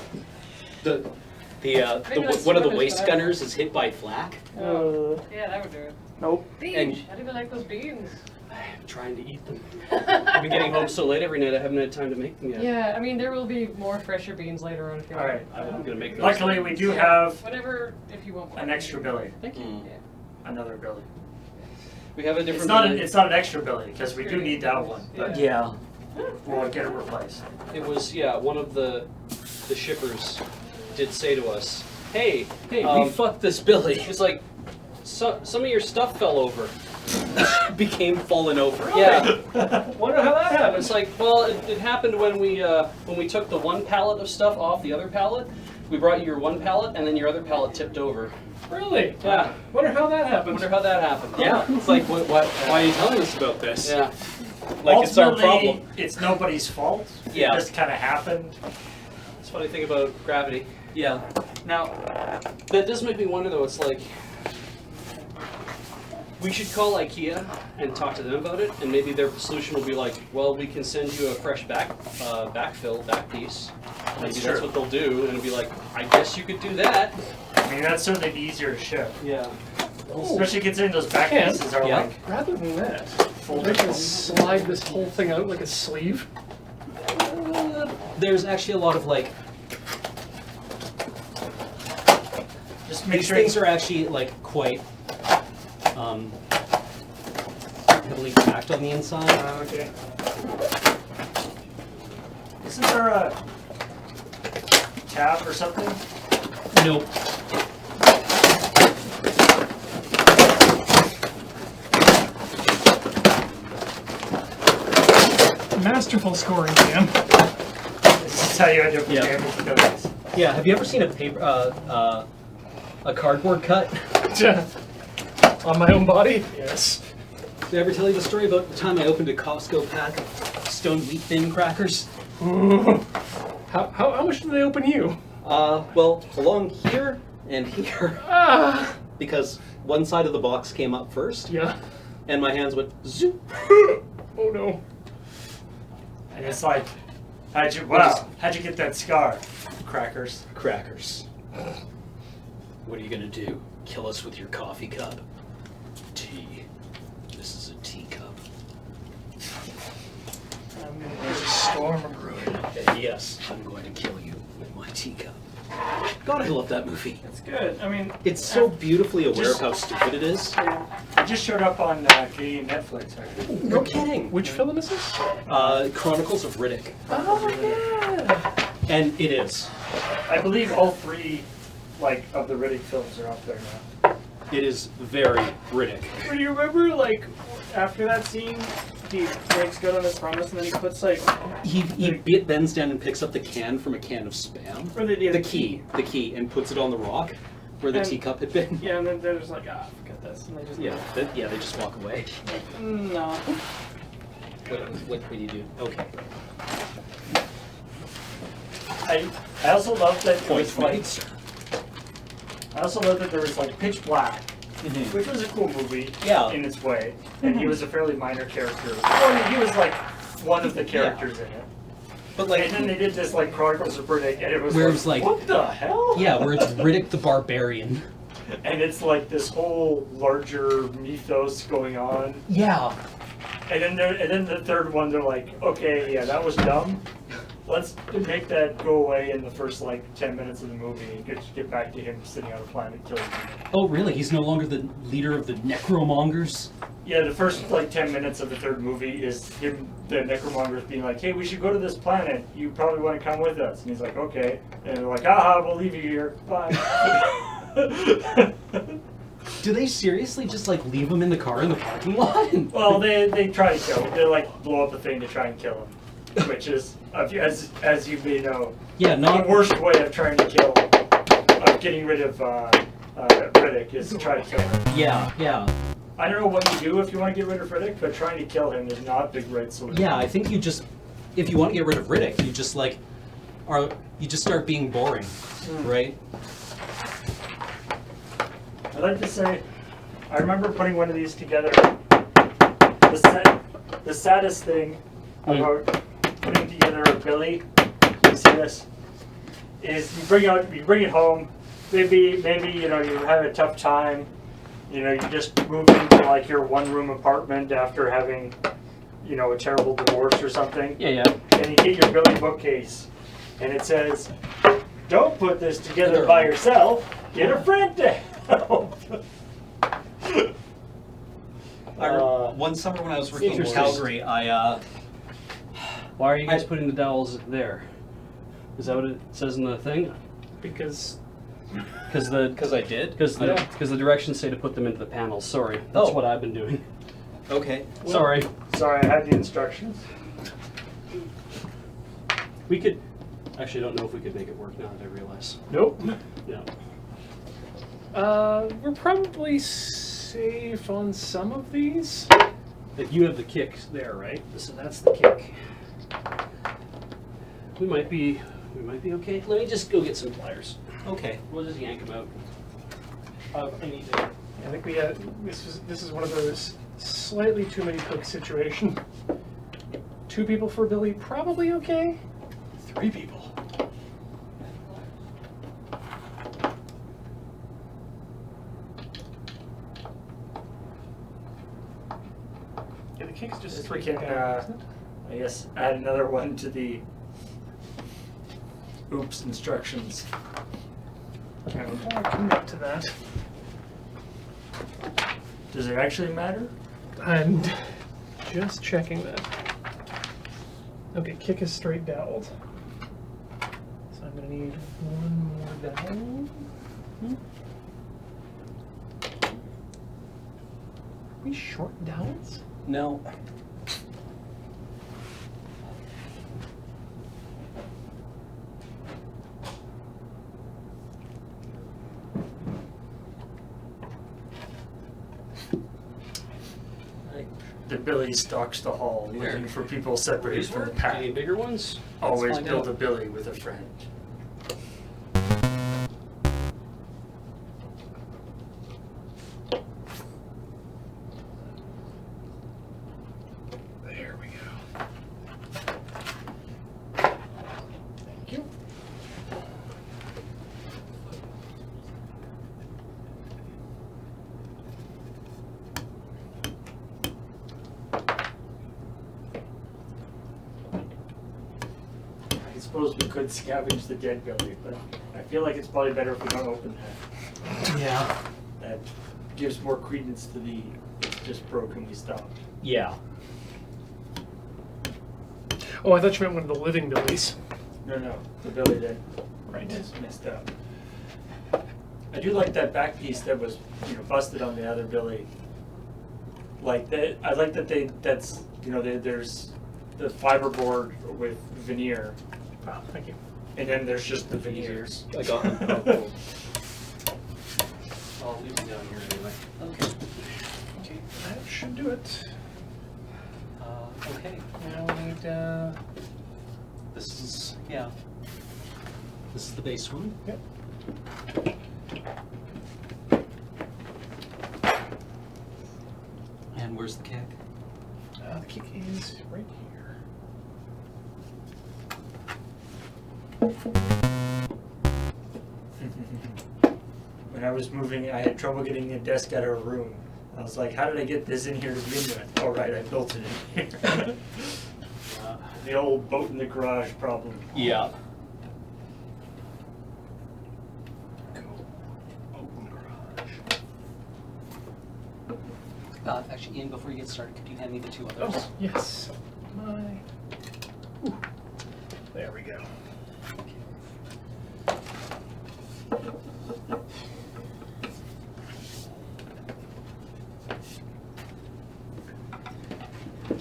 The Maybe one of the that's waste what I- gunners is hit by flak. Yeah, that would do it. Nope. Beans. And- I didn't like those beans. I'm trying to eat them. I've been getting home so late every night I haven't had time to make them yet. Yeah, I mean there will be more fresher beans later on if you All want. right. I'm gonna make those. Luckily, we do Yeah, have whatever if you want. an extra Billy, Thank you. Mm. Yeah. another Billy. We have a different. It's not an extra ability because we do need that one, but Yeah. we'll get it replaced. It was one of the shippers did say to us, "Hey, Hey, we fucked this Billy. It's like some of your stuff fell over." Became fallen over. Yeah. Wonder how that happened. It's like, well, it happened when we took the one pallet of stuff off the other pallet. We brought you your one pallet, and then your other pallet tipped over. Really? Yeah. Wonder how that I happened. wonder how that happened. Yeah. It's like, why are you telling us about this? Yeah. Like it's our Ultimately, problem. it's nobody's fault. Yeah. It just kind of happened. It's a funny thing about gravity. Yeah. Now, that does make me wonder, though. It's like we should call IKEA and talk to them about it, and maybe their solution will be like, well, we can send you a fresh back piece. Maybe that's true. what they'll do, and it'll be like, I guess you could do that. I mean, that's certainly be easier to ship. Yeah. Especially considering those back Ken? pieces are Yeah. like Rather than that, they can slide this whole thing out like a sleeve. There's actually a lot of like just make these sure things are actually like quite heavily packed on the inside. Okay. Isn't there a tab or something? Nope. Masterful scoring, Cam. This is how you end up with Yeah. damage abilities. Yeah. Have you ever seen a paper a cardboard cut? On my own body? Yes. Did I ever tell you the story about the time I opened a Costco pack of stone wheat thin crackers? Ooh. How much did they open you? Well, along here and here, Ah. because one side of the box came up first, Yeah. and my hands went zoop. Oh no. And it's like, how'd you get that scar? Crackers. Crackers. What are you gonna do? Kill us with your coffee cup? Tea. This is a teacup. There's a storm brewing. Yes, I'm going to kill you with my teacup. God, I love that movie. That's good. I mean, It's so beautifully aware Just- of how stupid it is. It just showed up on Canadian Netflix, actually. No kidding. Which film is this? Chronicles of Riddick. Oh yeah. And it is. I believe all three, like, of the Riddick films are up there now. It is very Riddick. do you remember, like, after that scene, he breaks good on his promise and then he puts, like, He bends down and picks up the can from a can of Spam. or the The key, and puts it on the rock where the And- teacup had been. Yeah, and then they're just like, forget this. And they just, They just walk away. No. What do you do? Okay. I also love that it Points was like, made, sir. I also love that there was like Pitch Black, Mhm. which was a cool movie Yeah. in its way, and he was a fairly minor character. Well, I mean, he was like one of the characters in it. But like, And then they did this like Chronicles of Riddick, and it was Where like, it was like- what the hell? yeah, where it's Riddick the Barbarian. And it's like this whole larger mythos going on. Yeah. And then the third one, they're like, okay, yeah, that was dumb. Let's make that go away in the first like 10 minutes of the movie and get back to him sitting on a planet killing people. Oh, really? He's no longer the leader of the Necromongers? Yeah, the first like 10 minutes of the third movie is him, the Necromongers being like, hey, we should go to this planet. You probably want to come with us. And he's like, okay. And they're like, we'll leave you here. Bye. Do they seriously just like leave him in the car in the parking lot? Well, they try to kill him. They like blow up the thing to try and kill him, which is, as you may know, Yeah, not the worst way of trying to kill, of getting rid of Riddick is to try to kill him. Yeah. I don't know what you do if you want to get rid of Riddick, but trying to kill him is not the great solution. Yeah, I think you just, if you want to get rid of Riddick, you just like, you just start being boring, right? I'd like to say, I remember putting one of these together. The saddest thing about putting together a Billy, you see this, is you bring it home. Maybe you know you have a tough time. You know you just moved into like your one-room apartment after having, you know, a terrible divorce or something. Yeah. And you get your Billy bookcase, and it says, "Don't put this together by yourself. Get a friend to help." One summer when I was working in Interesting. Calgary, Why are you guys putting the dowels there? Is that what it says in the thing? Because Because I did. the directions say to put them into the panels. Sorry, that's Oh. what I've been doing. Okay. Sorry. Sorry, I had the instructions. We could. Actually, I don't know if we could make it work now that I realize. nope. Yeah. We're probably safe on some of these. If you have the kick there, right? So that's the kick. We might be okay. Let me just go get some pliers. Okay. We'll just yank them out. I need to. I think we had this is one of those slightly too many cooks situation. 2 people for Billy, probably okay. 3 people. Yeah, the kick's just If we straight can, down, isn't it? I guess, add another one to the oops instructions. I'll commit to that. Does it actually matter? I'm just checking that. Okay, kick is straight doweled. So I'm gonna need 1 more dowel. Are we short dowels? No. The Billy stalks the hall, looking for people separated from the pack. Any bigger ones? Let's Always find build out. a Billy with a friend. There we go. Thank you. I suppose we could scavenge the dead Billy, but I feel like it's probably better if we don't open that. Yeah. That gives more credence to the it's just broken, we stopped. Yeah. Oh, I thought you meant one of the living Billies. No, the Billy that Right. was messed up. I do like that back piece that was, busted on the other Billy. Like that, I like that that's there's the fiberboard with veneer, Oh, thank you. and then there's just the veneers. I got them. I'll leave them down here anyway. Okay. Okay, that should do it. Okay. Now we need, This is This is the base one. yep. And where's the kick? The kick is right here. When I was moving, I had trouble getting a desk out of a room. I was like, how did I get this in here to begin with? Oh, right, I built it in here. The old boat in the garage problem. Yeah. Go. Open garage. Actually, Ian, before you get started, could you hand me the 2 others? Oh, yes. Ooh. There we go.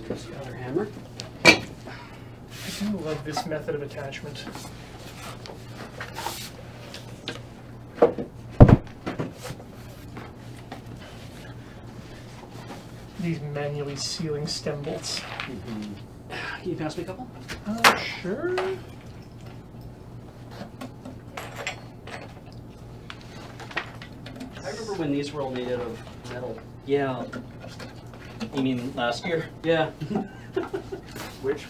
Here's the other hammer. I do love this method of attachment. These manually sealing stem bolts. Can you pass me a couple? Sure. I remember when these were all made out of metal. Yeah. You mean last year? Yeah. Which?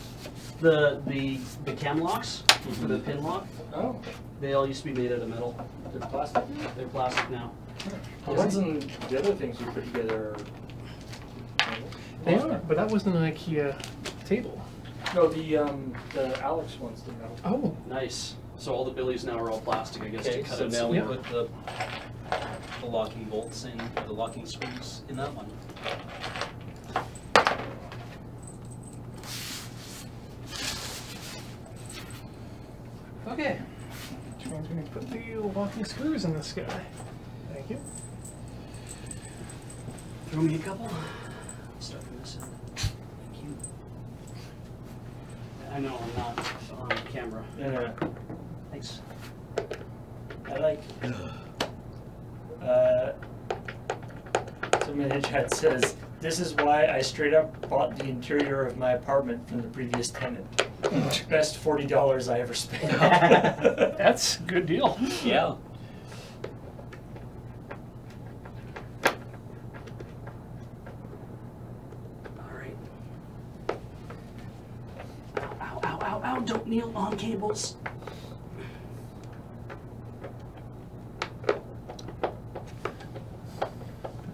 the cam locks for the pin lock, Oh, they all used to be made out of metal. they're plastic. They're plastic now. The ones and the other things you put together are... They are, but that wasn't an IKEA table. No, the Alex ones, the metal. Oh, Nice. So all the billies now are all plastic, I guess, Okay, to cut so it. now we yeah. put the locking bolts in, the locking screws in that one. Okay. Which means we need to put the locking screws in this guy. Thank you. Throw me a couple. Start from this end. Thank you. I know I'm not on camera. No. Thanks. I like. Someone in the chat says, "This is why I straight up bought the interior of my apartment from the previous tenant. Best $40 I ever spent." That's a good deal. Yeah. All right. Ow, ow, ow, ow. Don't kneel on cables.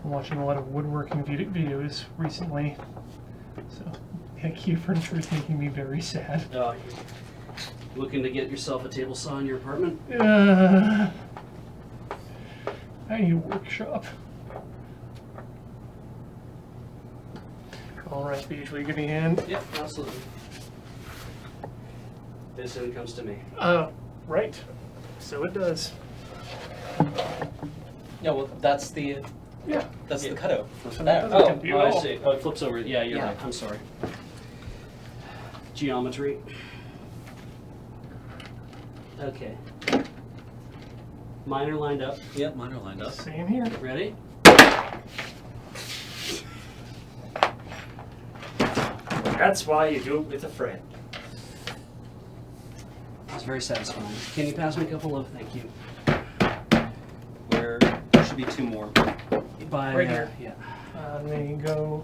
I'm watching a lot of woodworking videos recently, so IKEA furniture is making me very sad. Looking to get yourself a table saw in your apartment? I need a workshop. All right, Beach, will you give me a hand? Yep, absolutely. This end comes to me. Right. So it does. Yeah, well, that's the Yeah. the cutout for So that. that doesn't Oh, tempt you I at all. see. Oh, it flips over. Yeah, you're Yeah. right. I'm sorry. Geometry. Okay. Mine are lined up. Yep, mine are lined up. Same here. Ready? That's why you do it with a friend. That's very satisfying. Can you pass me a couple of? Thank you. There should be two more. By, Right here. Yeah. There you go.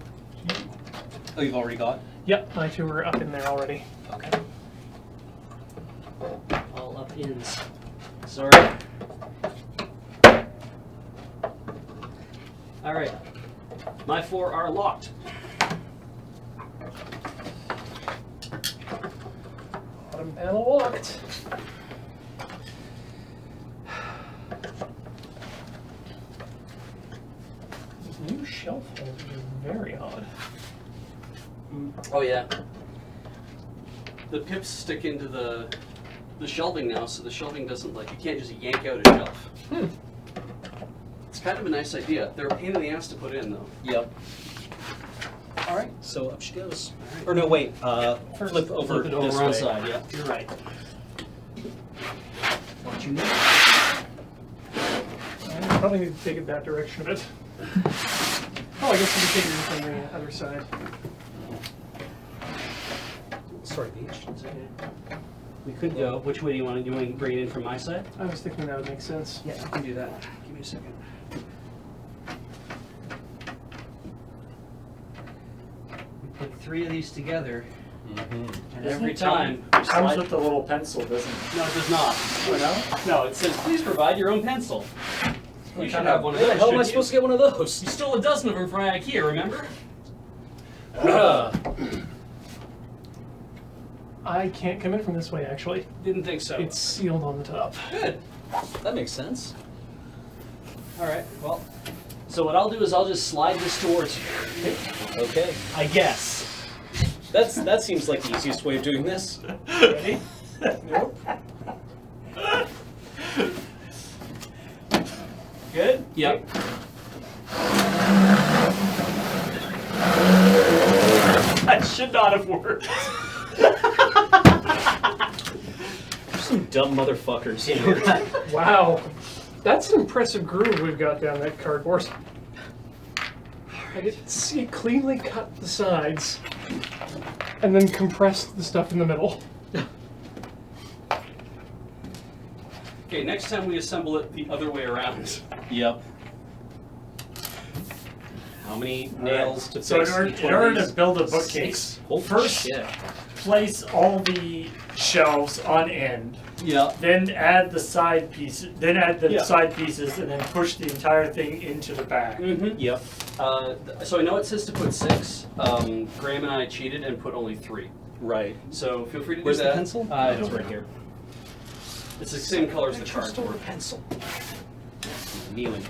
Oh, you've already got? Yep, my two are up in there already. Okay. All up ins. Sorry. All right. My four are locked. Bottom panel locked. These new shelf holders are very odd. Oh yeah. The pips stick into the shelving now, so the shelving doesn't you can't just yank out a shelf. It's kind of a nice idea. They're a pain in the ass to put in though. Yep. All right, so up she goes. Or no, wait. Flip over Flip it over this one way. side. Yeah, you're right. What you need? I probably need to take it that direction a bit. Oh, I guess we can take it from the other side. Sorry, Beach. It's okay. We could go. Which way do you want to? Do you want to bring it in from my side? I was thinking that would make sense. Yeah, I can do that. Give me a second. We put three of these together, and every time we It comes slide. with a little pencil, doesn't it? No, it does not. Oh, No, it says please provide your own pencil. You should have one of Where those. the hell am I shouldn't supposed to you? get one of those? You stole a dozen of them from IKEA, remember? I can't come in from this way, actually. Didn't think so. It's sealed on the top. Good. That makes sense. All right. Well, so what I'll do is I'll just slide this towards you. Okay. I guess. That seems like the easiest way of doing this. Ready? Nope. Good. Yep. That should not have worked. Some dumb motherfuckers. Wow. That's an impressive groove we've got down that cardboard. I didn't see it cleanly cut the sides and then compress the stuff in the middle. Okay. Next time we assemble it the other way around. Yep. How many nails to So fix in order, each in one of order these? to build a bookcase, Six. Holy first shit. place all the shelves on end, Yeah. then add the side pieces, Yeah. side pieces, and then push the entire thing into the back. Mm-hmm. Yep. So I know it says to put 6. Graham and I cheated and put only 3. Right. So feel free to Where's do the that. pencil? It's right here. It's the same color as the cardboard. pencil. Kneeling.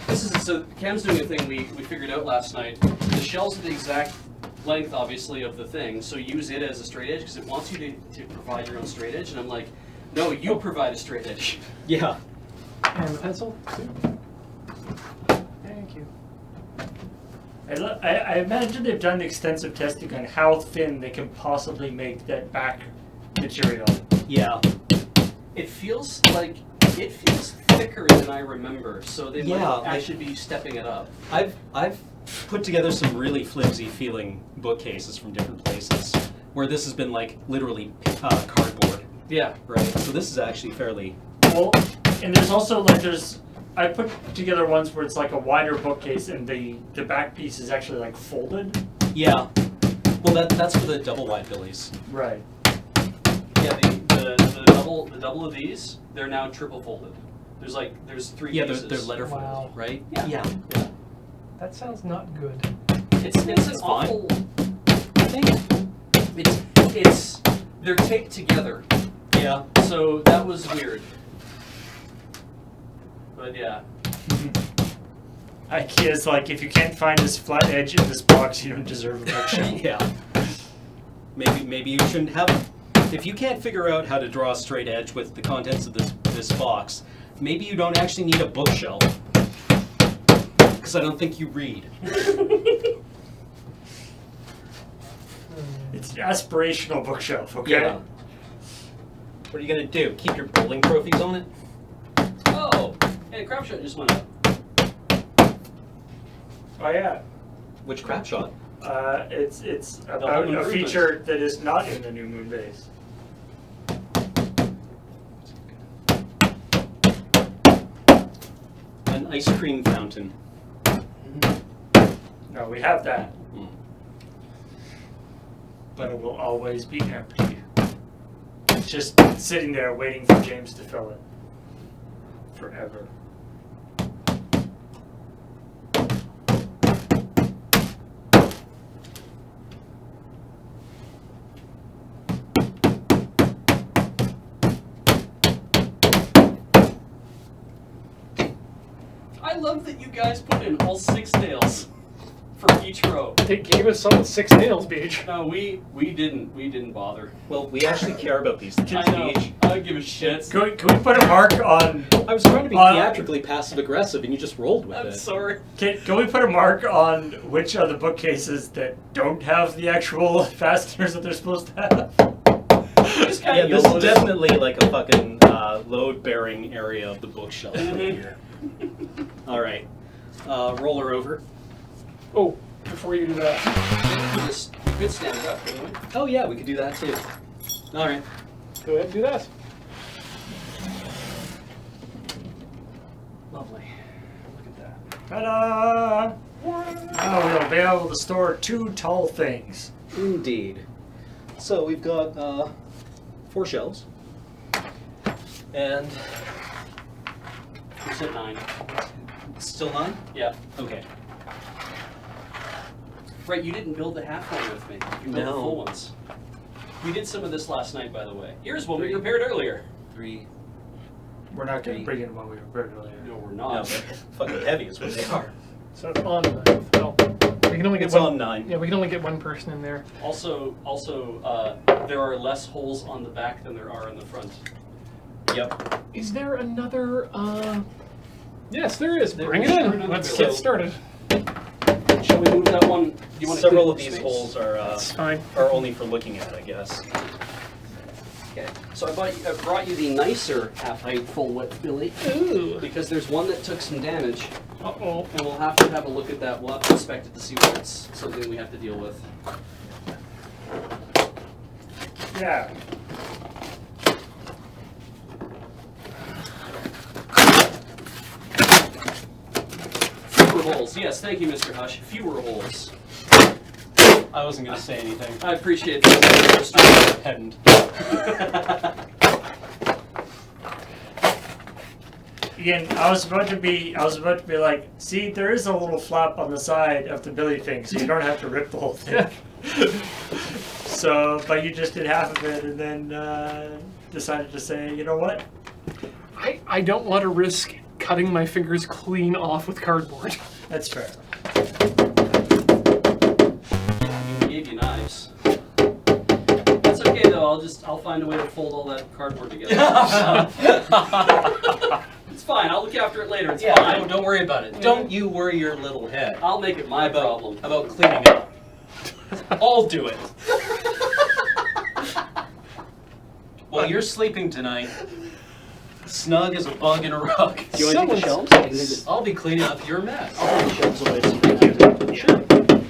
This is so Cam's doing a thing we figured out last night. The shelves are the exact length, obviously, of the thing. So use it as a straight edge because it wants you to provide your own straight edge. And I'm like, no, you provide a straight edge. Yeah. And the pencil. Thank you. I imagine they've done extensive testing on how thin they can possibly make that back material. Yeah. It feels thicker than I remember. So they Yeah, might like- actually be stepping it up. I've put together some really flimsy feeling bookcases from different places where this has been like literally cardboard. Yeah. Right. So this is actually fairly. Well, and there's also like I put together ones where it's like a wider bookcase and the back piece is actually like folded. Yeah. Well, that's for the double wide billies. Right. Yeah. The double of these, they're now triple folded. There's 3 Yeah, pieces. they're letter fold, Wow. right? Yeah. That sounds not good. It's an fine. awful thing. They're taped together. Yeah. So that was weird. But yeah. IKEA's like, if you can't find this flat edge in this box, you don't deserve a bookshelf. Yeah. Maybe you shouldn't have. If you can't figure out how to draw a straight edge with the contents of this box, maybe you don't actually need a bookshelf. Because I don't think you read. It's an aspirational bookshelf, okay? Yeah. What are you gonna do? Keep your bowling trophies on it? Oh, hey, crop shot just went up. Oh yeah. Which crap shot? It's about home a improvement. feature that is not in the new moon base. An ice cream fountain. No, we have that, Hmm. but it will always be empty. It's just sitting there waiting for James to fill it. Forever. I love that you guys put in all 6 nails for each row. They gave us some with 6 nails, Beach. No, we didn't bother. Well, we actually care about these things. I know. I don't give a shit. Can we put a mark on? I was trying to be Uh, theatrically passive aggressive, and you just rolled with I'm it. sorry. Can we put a mark on which are the bookcases that don't have the actual fasteners that they're supposed to have? Just kind Yeah, of this is definitely like a fucking load-bearing area of the bookshelf right here. All right, roll her over. Oh, before you do that, You could stand it up, couldn't we? Oh yeah, we could do that too. All right. go ahead and do that. Lovely. Look at that. Ta-da! Now we'll be able to store 2 tall things. Indeed. So we've got 4 shelves, and You said 9. still 9. Yeah. Okay. Right, you didn't build the half one with me. You built the No. full ones. We did some of this last night, by the way. Here's one we prepared earlier. 3. We're not going to bring in what we prepared earlier. No, we're No, not. fucking heavy is what they are. So it's on 9. No, we can only get It's one. on 9. Yeah, we can only get one person in there. Also, there are less holes on the back than there are in the front. Yep. Is there another? Yes, there is. There Bring it is in. another Let's bill. get started. Shall we move that one? Do you want to Several clear of these space? holes are It's fine. only for looking at, I guess. Okay. So I brought you the nicer half-height full width Billy Ooh. because there's one that took some damage, Uh-oh. and we'll have to have a look at that. We'll have to inspect it to see what it's something we have to deal with. Yeah. Fewer holes. Yes, thank you, Mr. Hush. Fewer holes. I wasn't going to say anything. I appreciate that. Hadn't. Again, I was about to be like, see, there is a little flap on the side of the Billy thing, so you don't have to rip the whole thing. So, but you just did half of it, and then decided to say, you know what? I don't want to risk cutting my fingers clean off with cardboard. That's fair. You gave I'll find a way to fold all that cardboard together. It's fine. I'll look after it later. It's Yeah, fine. don't worry about it. Don't you worry your little head. I'll make it my problem. How about cleaning it up? I'll do it. Well, you're sleeping tonight. Snug as a bug in a rug. Do you want to take the shelves? Someone's- I can take the- I'll be cleaning up your mess. I'll take the shelves away. So thank you. Sure. The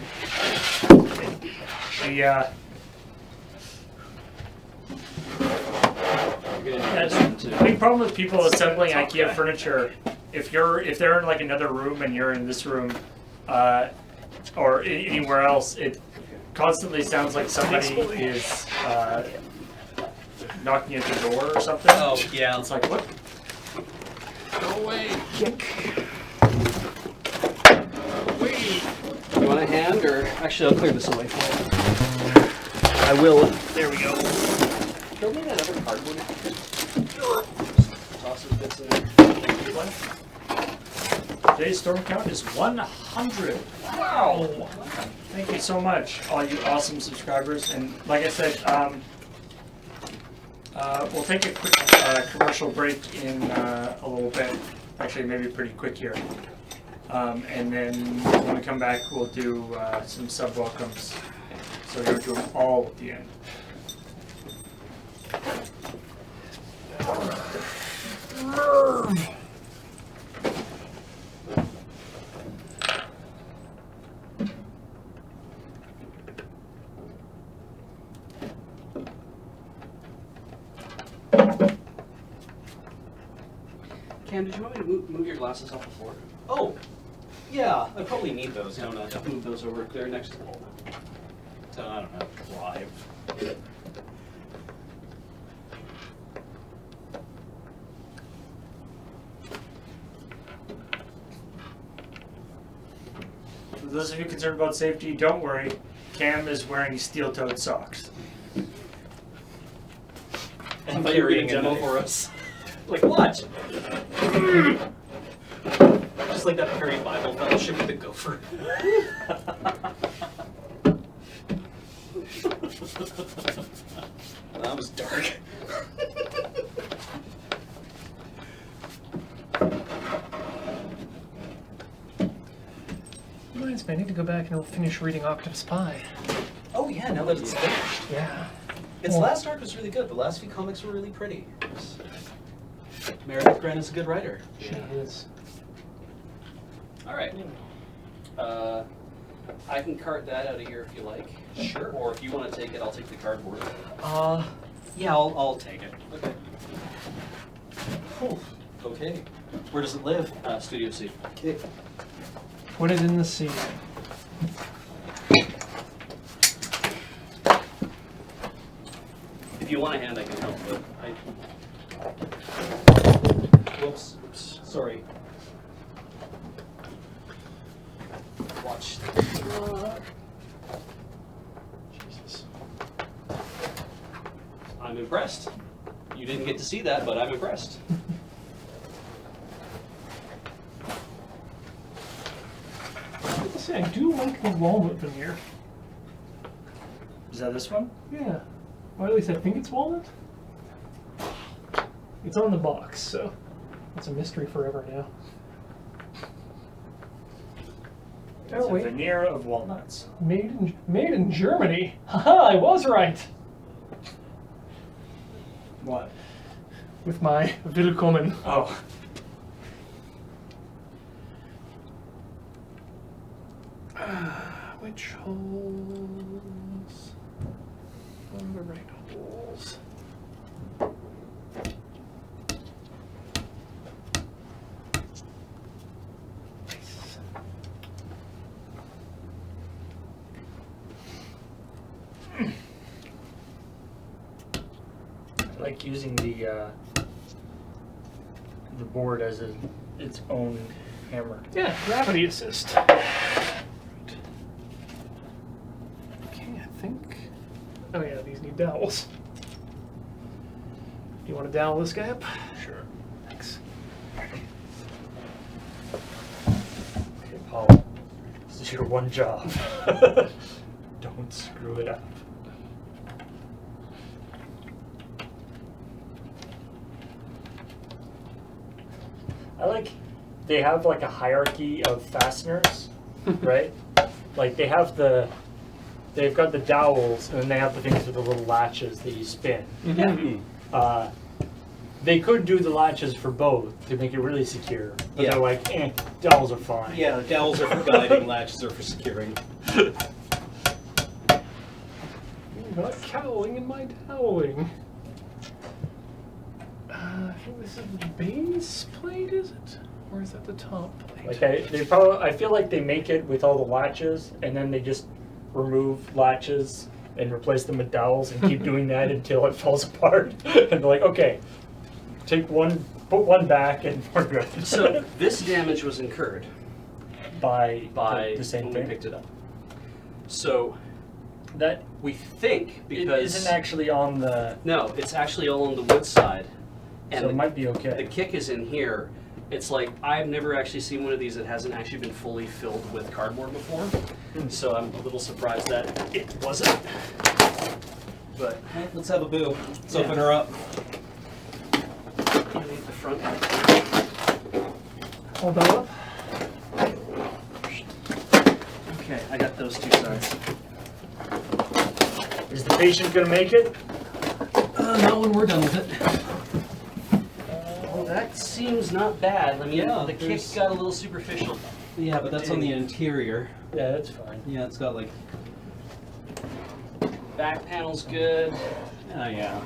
You're gonna Yeah, need this one too. the big problem with people assembling IKEA furniture, if they're in like another room and you're in this room, or anywhere else, it constantly sounds like somebody is knocking at the door or something. Oh, yeah. It's like, what? Go away. You want a hand, or actually, I'll clear this away for you. I will. There we go. Throw me that other cardboard. Toss those bits in there. Today's storm count is 100. Wow! Thank you so much, all you awesome subscribers. And like I said, we'll take a quick commercial break in a little bit. Actually, maybe pretty quick here. And then when we come back, we'll do some sub welcomes. So we're going to do them all at the end. Cam, did you want me to move your glasses off the floor? Oh, yeah. I probably need those, No, don't I? no, move those over. They're next to the wall. So I don't have to drive. For those of you concerned about safety, don't worry. Cam is wearing steel-toed socks. And I thought you were carrying gonna a demo knife. for us. Like what? Just like that Perry Bible Fellowship with the gopher. That was dark. Reminds me, I need to go back and finish reading Octopus Pie. Oh yeah, now that it's finished. Yeah. Its Well- last arc was really good. The last few comics were really pretty. Meredith Grant is a good writer. She is. All right. I can cart that out of here if you like. Sure. Or if you want to take it, I'll take the cardboard. Yeah, I'll take it. Okay. Whew. Okay. Where does it live? Studio C. Okay. Put it in the sea. If you want a hand, I can help, but Whoops. Oops. Sorry. watch. Jesus. I'm impressed. You didn't get to see that, but I'm impressed. I have to say, I do like the walnut veneer. Is that this one? Yeah. Or at least I think it's walnut. It's on the box, so it's a mystery forever now. It's Oh, a wait. veneer of walnuts. Made in Germany. Haha, I was right. What? With my Willkommen. Oh. Which holes? What are the right holes? Nice. I like using the board as its own hammer. Yeah, gravity assist. Okay, I think. Oh yeah, these need dowels. Do you want to dowel this gap? Sure. Thanks. Okay, Paul. This is your one job. Don't screw it up. they have like a hierarchy of fasteners, right? Like they've got the dowels, and then they have the things with the little latches that you spin. Mm-hmm. They could do the latches for both to make it really secure, but Yeah. they're like, dowels are fine. Yeah, dowels are for guiding, latches are for securing. Not cowling in my toweling. I think this is the base plate, is it? Or is that the top plate? Like I feel like they make it with all the latches, and then they just remove latches and replace them with dowels, and keep doing that until it falls apart. And they're like, okay, take one, put one back, and we're good. So this damage was incurred by by the same when thing. we picked it up. So That we think it because isn't actually on the, no, it's actually all on the wood side, and so it the, might be the okay. kick is in here. It's like I've never actually seen one of these that hasn't actually been fully filled with cardboard before, so I'm a little surprised that it wasn't. But Right, let's have a boo. Let's Yeah. open her up. I need the front. Hold that up. Okay, I got those two sides. Is the patient gonna make it? Not when we're done with it. Well, that seems not bad. I mean, Yeah, the kick there's- got a little superficial. Yeah, but that's on the interior. Yeah, that's fine. Yeah, it's got like, Back panel's good. oh yeah.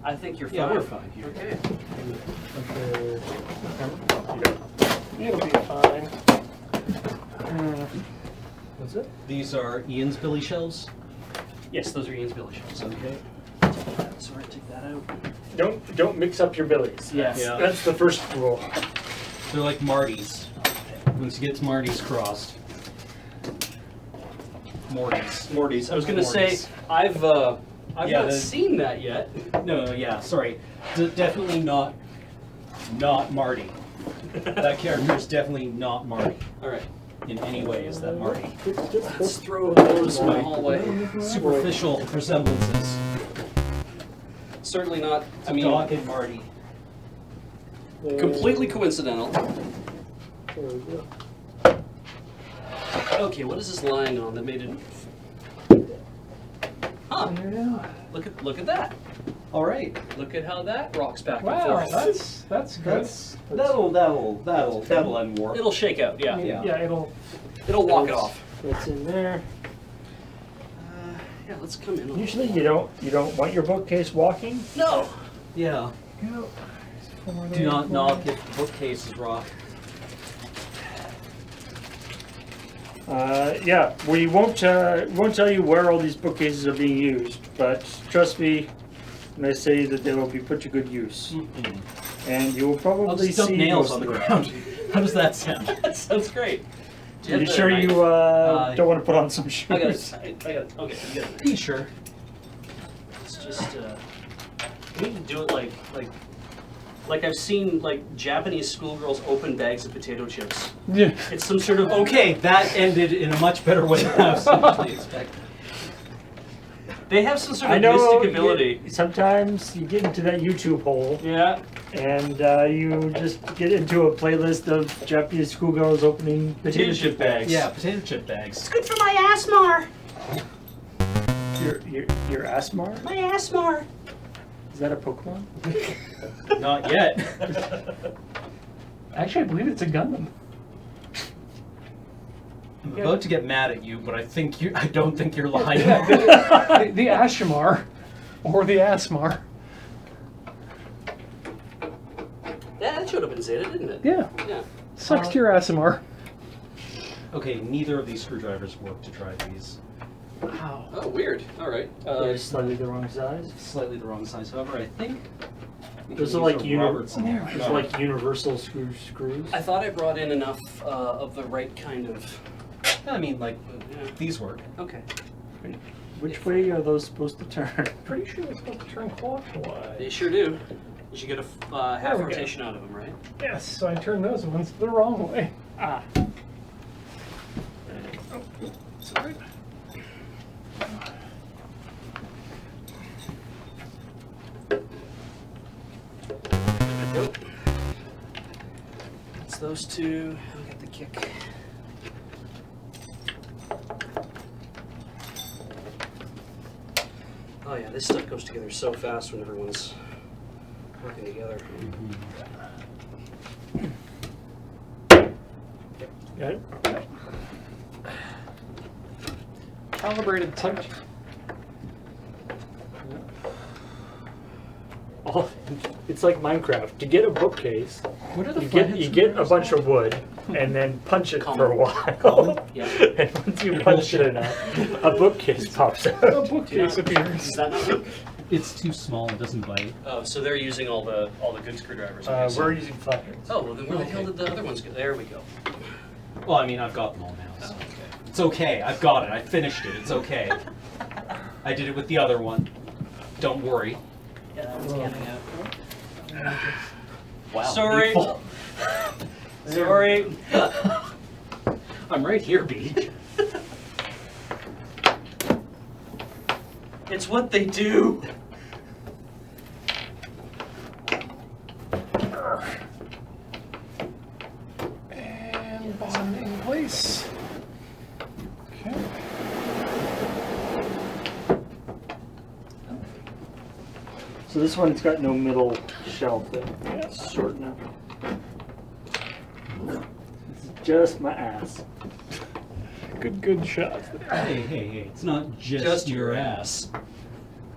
I think you're fine. Yeah, we're fine here. Okay. It'll be fine. What's it? These are Ian's billy shells. Yes, those are Ian's billy shells. Okay. Sorry, take that out. Don't mix up your billies. Yes. Yeah. That's the first rule. They're like Marty's. Once you get to Marty's crossed. Morty's. I was gonna say I've Yeah, not the- seen that yet. No, yeah, sorry. definitely not Marty. That character is definitely not Marty. All right, In any way is that Marty. let's throw those in the hallway. Superficial resemblances. Certainly not. I I mean, Doc and Marty. completely coincidental. Okay, what is this lying on that made it? Huh? Look at that. All right. Look at how that rocks back and Wow, forth. that's good. That'll unwarp. It'll shake out. Yeah. Yeah. Yeah, it'll. It'll walk it off. That's in there. Yeah, let's come in. Usually you don't want your bookcase walking. No. Yeah. Go. Do not knock if the bookcase is rock. Yeah, we won't tell you where all these bookcases are being used, but trust me when I say that they will be put to good use. And you will I'll probably just dump see nails most on the of them. ground. How does that sound? That sounds great. Are you sure you don't want to put on some I got shoes? it. I got it. Okay, you got it. Be sure. It's just we need to do it like I've seen like Japanese schoolgirls open bags of potato chips. Yeah. It's some sort of Okay, that ended in a much better way than I was actually expecting. They have some sort I of know. mystic ability. Sometimes you get into that YouTube hole, Yeah. and you just get into a playlist of Japanese schoolgirls opening potato chip bags. Yeah, potato chip bags. Good for my asthma. Your Asmar? My asthma. Is that a Pokemon? Not yet. Actually, I believe it's a Gundam. I'm about to get mad at you, but I don't think you're lying. The Ashimar, or the Asmar. Yeah, that should have been Zeta, didn't it? Yeah. Yeah. Sucks to your Asimar. Okay, neither of these screwdrivers work to try these. Wow. Oh, weird. All right. They're slightly the wrong size. Slightly the wrong size, however, I think. Those are like Robertson. Those are like universal screws. I thought I brought in enough of the right kind of. I mean, like, Yeah. these work. Okay. Which way are those supposed to turn? Pretty sure it's supposed to turn clockwise. They sure do. You should get a half There we go. rotation out of them, right? Yes, so I turned those ones the wrong way. Ah. It's alright. those two. I'll get the kick. Oh yeah, this stuff goes together so fast when everyone's working together. Got it? Calibrated touch. Oh, it's like Minecraft. To get a bookcase, What are the you get a bunch of wood and then punch it for a while. Yeah. And once you punch it enough, a bookcase pops A out. bookcase appears. Does that not work? It's too small. It doesn't bite. Oh, so they're using all the good screwdrivers. We're using flatheads. Oh well, then where the hell did the other ones go? There we go. Well, I mean, I've got them all now. Oh, So. okay. It's okay. I've got it. I finished it. It's okay. I did it with the other one. Don't worry. Yeah, that one's canning out. Wow. Sorry. people. Sorry. I'm right here, B. It's what they do. And bottom in place. Okay. So this one's got no middle shelf that it's short enough. This is just my ass. Good shot. Hey. It's not just, Just your your ass.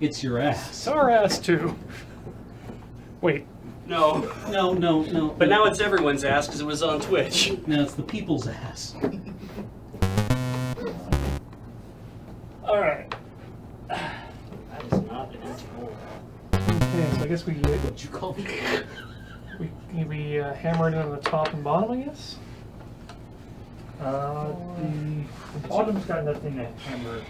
It's your ass. It's our ass too. Wait. No. No. But now it's everyone's ass because it was on Twitch. Now it's the people's ass. Alright. That is not an empty hole. Okay, so I guess What'd you call me? we hammer it on the top and bottom, I guess. The bottom's got nothing to hammer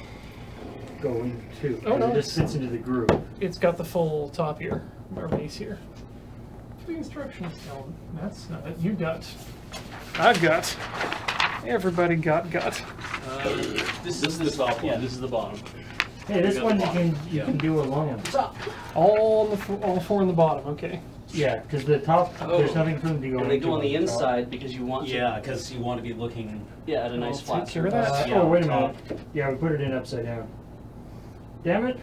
going to. Oh, no. It just fits into the groove. It's got the full top here, or base here. The instructions tell them. That's not it. You got. I've got. Everybody got. This is the top one. Yeah, this is the bottom. Hey, this got one the you bottom. can do alone. All four in the bottom. Okay. Yeah, because the top, there's nothing for them to go And they into go on the top. inside because you want to. Yeah, because you want to be looking. Yeah, at a nice I'll flat take care of surface. that. Yeah, Oh, wait a top. minute. Yeah, we put it in upside down. Damn it.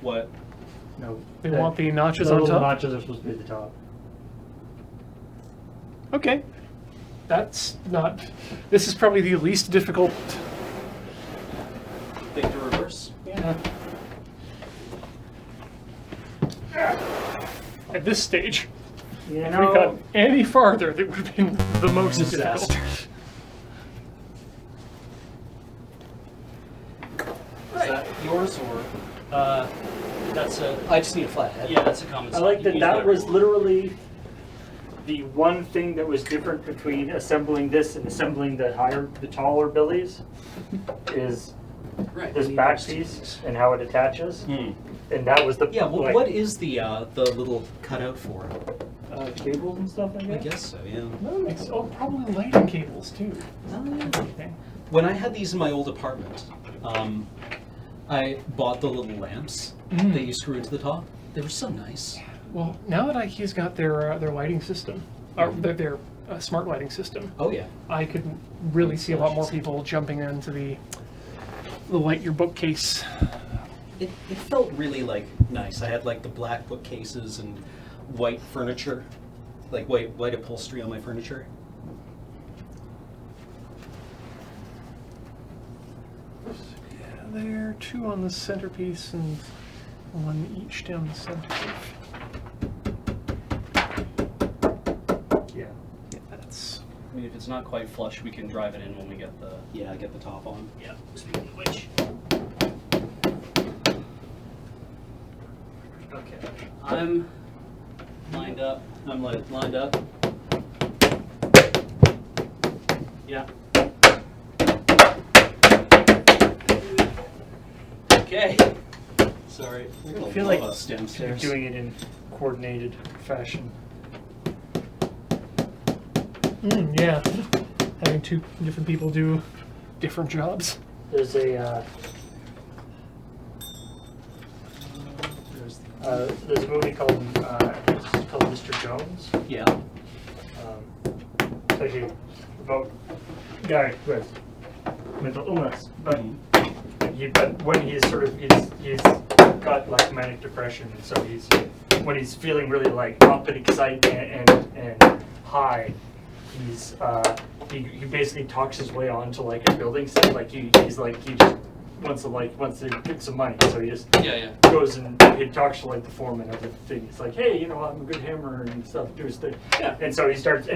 What? No. They want the notches the on little top. notches are supposed to be at the top. Okay. That's not. This is probably the least difficult. Thing to reverse. Yeah. At this stage, You if we got any farther, that would have been the most Disaster. difficult. Is that yours or? That's a. I just need a flat head. Yeah, that's a common. I like You that can use that whatever was you want. literally the one thing that was different between assembling this and assembling the taller billies is Right. this back piece and how it attaches. Hmm. And that was the Yeah. Well, like, what is the little cutout for? cables and stuff, I I guess. guess so. Yeah. No, it's probably lighting cables too. Okay. When I had these in my old apartment, I bought the little lamps Mm. that you screw into the top. They were so nice. Well, now that IKEA's got their lighting system, or their smart lighting system, Oh yeah. I could really see a lot more people jumping into the light your bookcase. It felt really like nice. I had like the black bookcases and white furniture, like white upholstery on my furniture. Yeah, there, two on the centerpiece and one each down the center. Yeah. Yeah, that's. I mean, if it's not quite flush, we can drive it in when we get the. Yeah, I get the top on. Yeah. Speaking of which. Okay. I'm lined up. I'm lined up. Yeah. Okay. Sorry. I feel like us you're downstairs. doing it in coordinated fashion. Yeah. Having two different people do different jobs. There's a there's a movie called I think it's called Mr. Jones. Yeah. especially about a guy who has mental illness. But when he's sort of he's got like manic depression, and so when he's feeling really like up and excited and high, he basically talks his way onto like a building site. Like he just wants to get some money, so he just goes and he talks to like the foreman of the thing. He's like, hey, I'm a good hammerer and stuff, do his thing. Yeah. And so he starts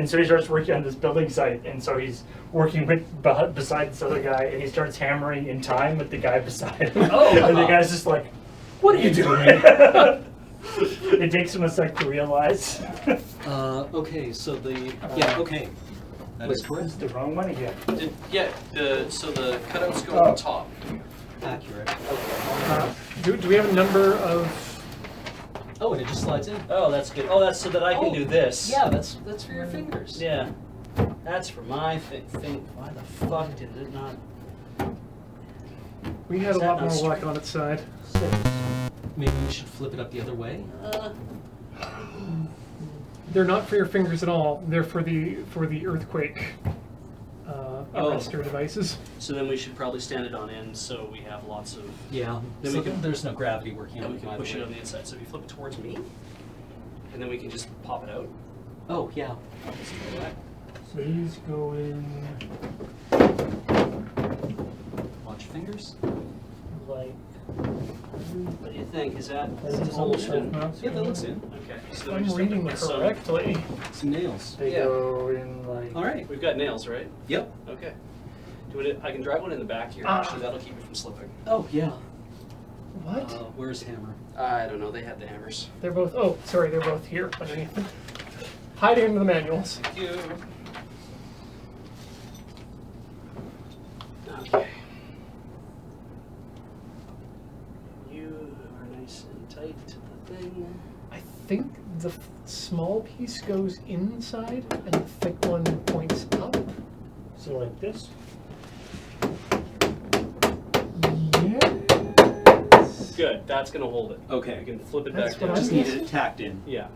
working on this building site, and so he's working beside this other guy, and he starts hammering in time with the guy beside him. Oh. And the guy's just like, what are you doing? It takes him a sec to realize. Okay, so okay. That is correct. It's the wrong one again. So the cutouts go on top. Accurate. Do we have a number of? Oh, and it just slides in. Oh, that's good. Oh, that's so that I can do this. Yeah, that's for your fingers. Yeah. That's for my thing. Why the fuck did it not? We had Is a that lot not more work straight? on its side. Maybe we should flip it up the other way. They're not for your fingers at all. They're for the earthquake arrestor devices. So then we should probably stand it on end so we have lots of. Yeah. Then So we can- there's no gravity working And on we it. can push it on the inside. So if you flip it towards me, and then we can just pop it out. Oh yeah. Just go back. So he's going Watch your fingers. like. What do you think? Is that Is this almost on the in? shelf now? Yeah, that looks in. Okay. So then we I'm just have to reading put some- correctly. Some nails. They Yeah. go in like. All right. We've got nails, right? Yep. Okay. I can drive one in the back here. Actually, that'll keep it from slipping. Oh yeah. What? Where's hammer? I don't know. They had the hammers. They're both. Oh, sorry. They're both here underneath. Hiding under the manuals. Thank you. Okay. You are nice and tight to the thing. I think the small piece goes inside and the thick one points up. So like this. Yes. Good. That's gonna hold it. Okay. You can flip it That's back what down. I'm Just needed it tacked in. Yeah.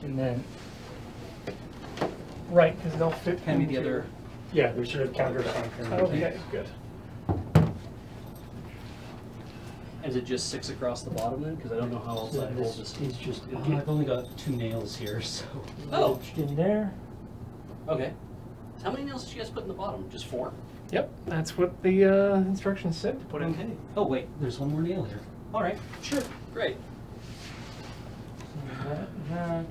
And then. Right, because they'll fit. Hand me the into- other. Yeah, there's sort of countersunk. Okay, good. Is it just 6 across the bottom then? Because I don't know how else I hold this. He's just I've only got 2 nails here, so. Oh. in there. Okay. How many nails did you guys put in the bottom? Just 4? Yep, that's what the instructions said to put in. Okay. Oh wait, there's one more nail here. All right. Sure. Great. That.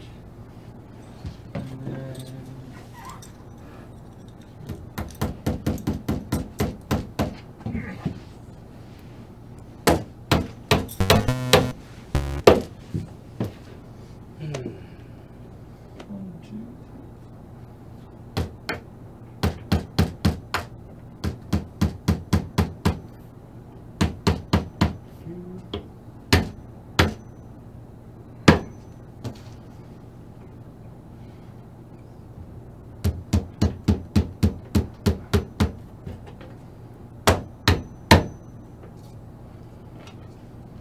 And then. One, two.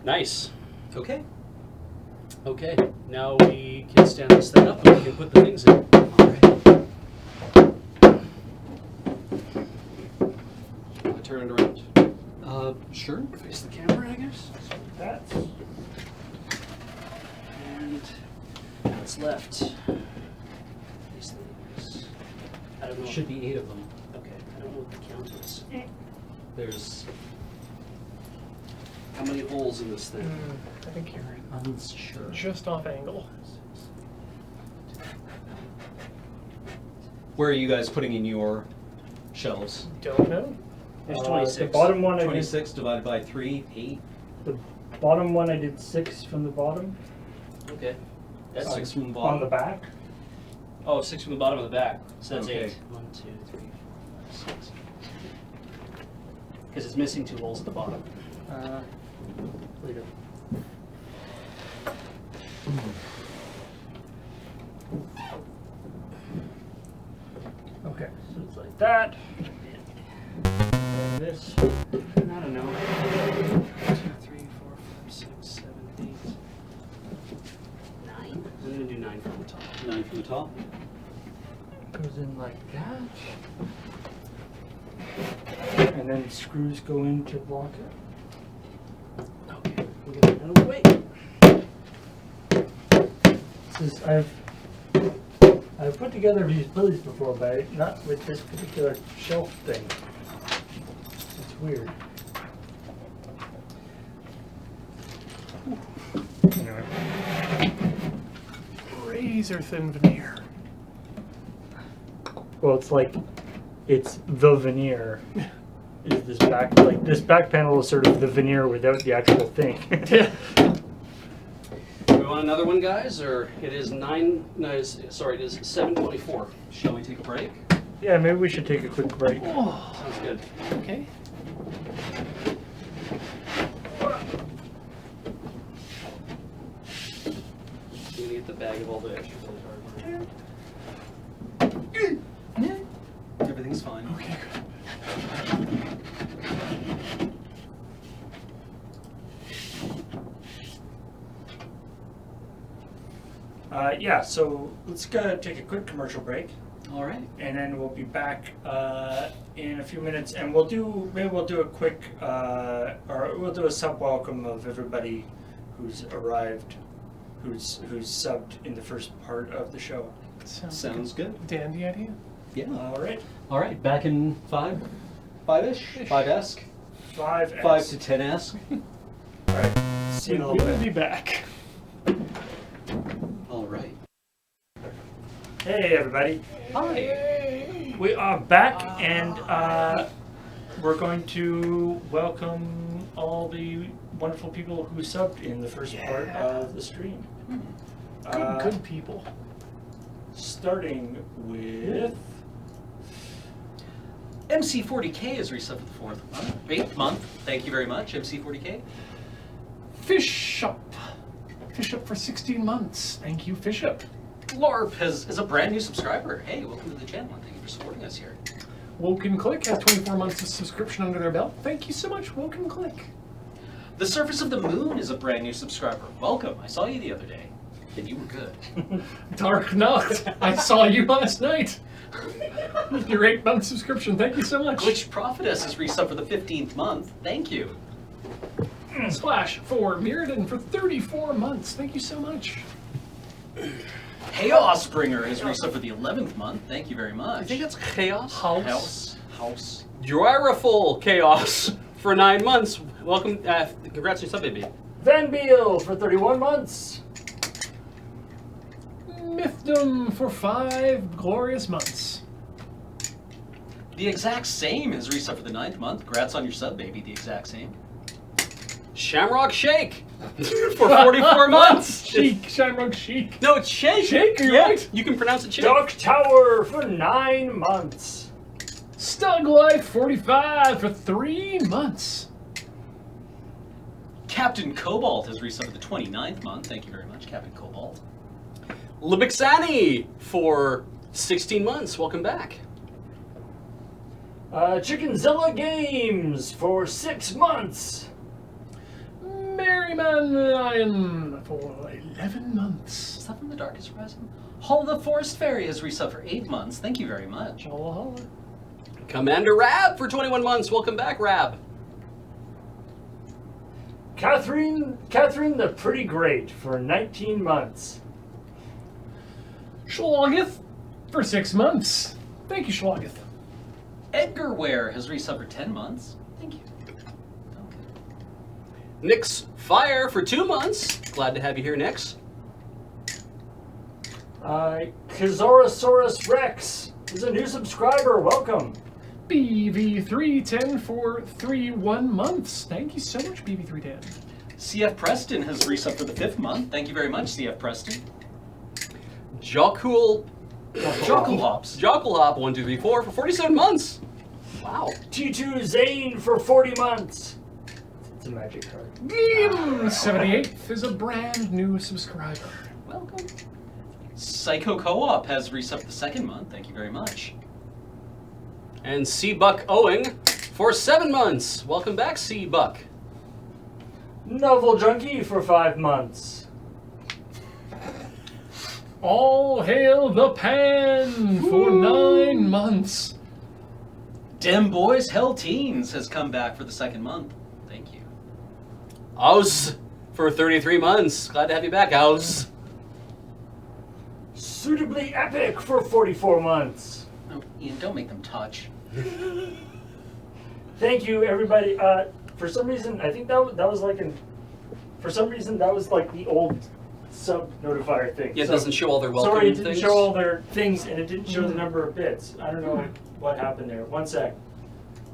Nice. Okay. Okay. Now we can stand this thing up and we can put the things in. All right. I turn it around. Sure. Face the camera, I guess. That's. And what's left? These things. I don't know. Should be 8 of them. Okay. I don't know what the count is. There's. How many holes in this thing? I think you're Unsure. just off angle. Where are you guys putting in your shelves? Don't know. There's 26. The bottom one I did. 26 divided by 3, 8. The bottom one I did 6 from the bottom. Okay. That's 6 from the On bottom. the back. Oh, 6 from the bottom of the back. So that's Okay. 8. 1, 2, 3, 4, 5, 6. Because it's missing 2 holes at the bottom. Later. Okay. So it's like that. And this. I don't know. 1, 2, 3, 4, 5, 6, 7, 8. 9. I'm going to do 9 from the top. 9 from the top. goes in like that. And then screws go in to block it. Okay, we'll get it out of the way. This is, I've put together these pulleys before, but not with this particular shelf thing. It's weird. Anyway. Razor thin veneer. Well, it's the veneer. Is this back, like, this back panel is sort of the veneer without the actual thing. Yeah. We want another one, guys, or it is it is 7:24. Shall we take a break? Yeah, maybe we should take a quick break. Oh, Sounds good. okay. You gonna get the bag of all the extra hardware. Everything's fine. Okay, good. Yeah, so let's go take a quick commercial break, All right. and then we'll be back in a few minutes, and we'll do a quick or we'll do a sub welcome of everybody who's arrived, who's subbed in the first part of the show. Sounds good. Dandy idea. Yeah. All right, All right. Back in five-ish, 5-esque, 5 5 to 10-esque. All right, see you in a We little will bit. be back. All right. Hey everybody, Hi. we are back, and we're going to welcome all the wonderful people who subbed in the first part of the stream. Good people. Starting with MC40K is reset for the 8th month. Thank you very much, MC40K. Fish Up. Fish Up for 16 months. Thank you, Fish Up. LARP is a brand new subscriber. Hey, welcome to the channel, and thank you for supporting us here. Woken Click has 24 months of subscription under their belt. Thank you so much, Woken Click. The Surface of the Moon is a brand new subscriber. Welcome. I saw you the other day, and you were good. Dark Nacht. I saw you last night. Your 8-month subscription. Thank you so much. Glitch Prophetess is reset for the 15th month. Thank you. Splash for Mirrodin for 34 months. Thank you so much. Chaos Bringer is reset for the 11th month. Thank you very much. I think that's Chaos. House. Dryerful Chaos for 9 months. Welcome, congrats on your sub, baby. Van Beal for 31 months. Mythdom for 5 glorious months. The Exact Same is reset for the 9th month. Congrats on your sub, baby. The Exact Same. Shamrock Shake for 44 months. Chic. Shamrock Chic. No, it's Shake. Shake, you're yeah, right. You can pronounce it Shake. Dark Tower for 9 months. Stug Life 45 for 3 months. Captain Cobalt has reset for the 29th month. Thank you very much, Captain Cobalt. Libixani for 16 months. Welcome back. Chickenzilla Games for 6 months. Merryman Lion for 11 months. Is that from the Darkest Horizon? Hall of the Forest Fairy has reset for 8 months. Thank you very much. Holla holla. Commander Rab for 21 months. Welcome back, Rab. Catherine the Pretty Great for 19 months. Schlogeth for 6 months. Thank you, Schlogeth. Edgar Ware has reset for 10 months. Thank you. Nyx Fire for 2 months. Glad to have you here, Nyx. Kazorosaurus Rex is a new subscriber. Welcome. BV310 for 1 months. Thank you so much, BV310. CF Preston has reset for the 5th month. Thank you very much, CF Preston. Jockul Jocklehops. Jockelhop 1, 2, 3, 4 for 47 months. Wow. T2 Zane for 40 months. It's a magic card. Gim78 is a brand new subscriber. Welcome. Psycho Co-op has reset for the 2nd month. Thank you very much. And C-Buck Owing for 7 months. Welcome back, C-Buck. Novel Junkie for 5 months. All hail the pan for 9 months. Dem Boys Hell Teens has come back for the second month. Thank you. Oz for 33 months. Glad to have you back, Oz. Suitably epic for 44 months. Oh, Ian, don't make them touch. Thank you, everybody. For some reason, I think that was like for some reason, that was like the old sub notifier thing. Yeah, it So- doesn't show all their welcome Sorry, it didn't things. show all their things, and it didn't show the number of bits. I don't know what happened there. One sec.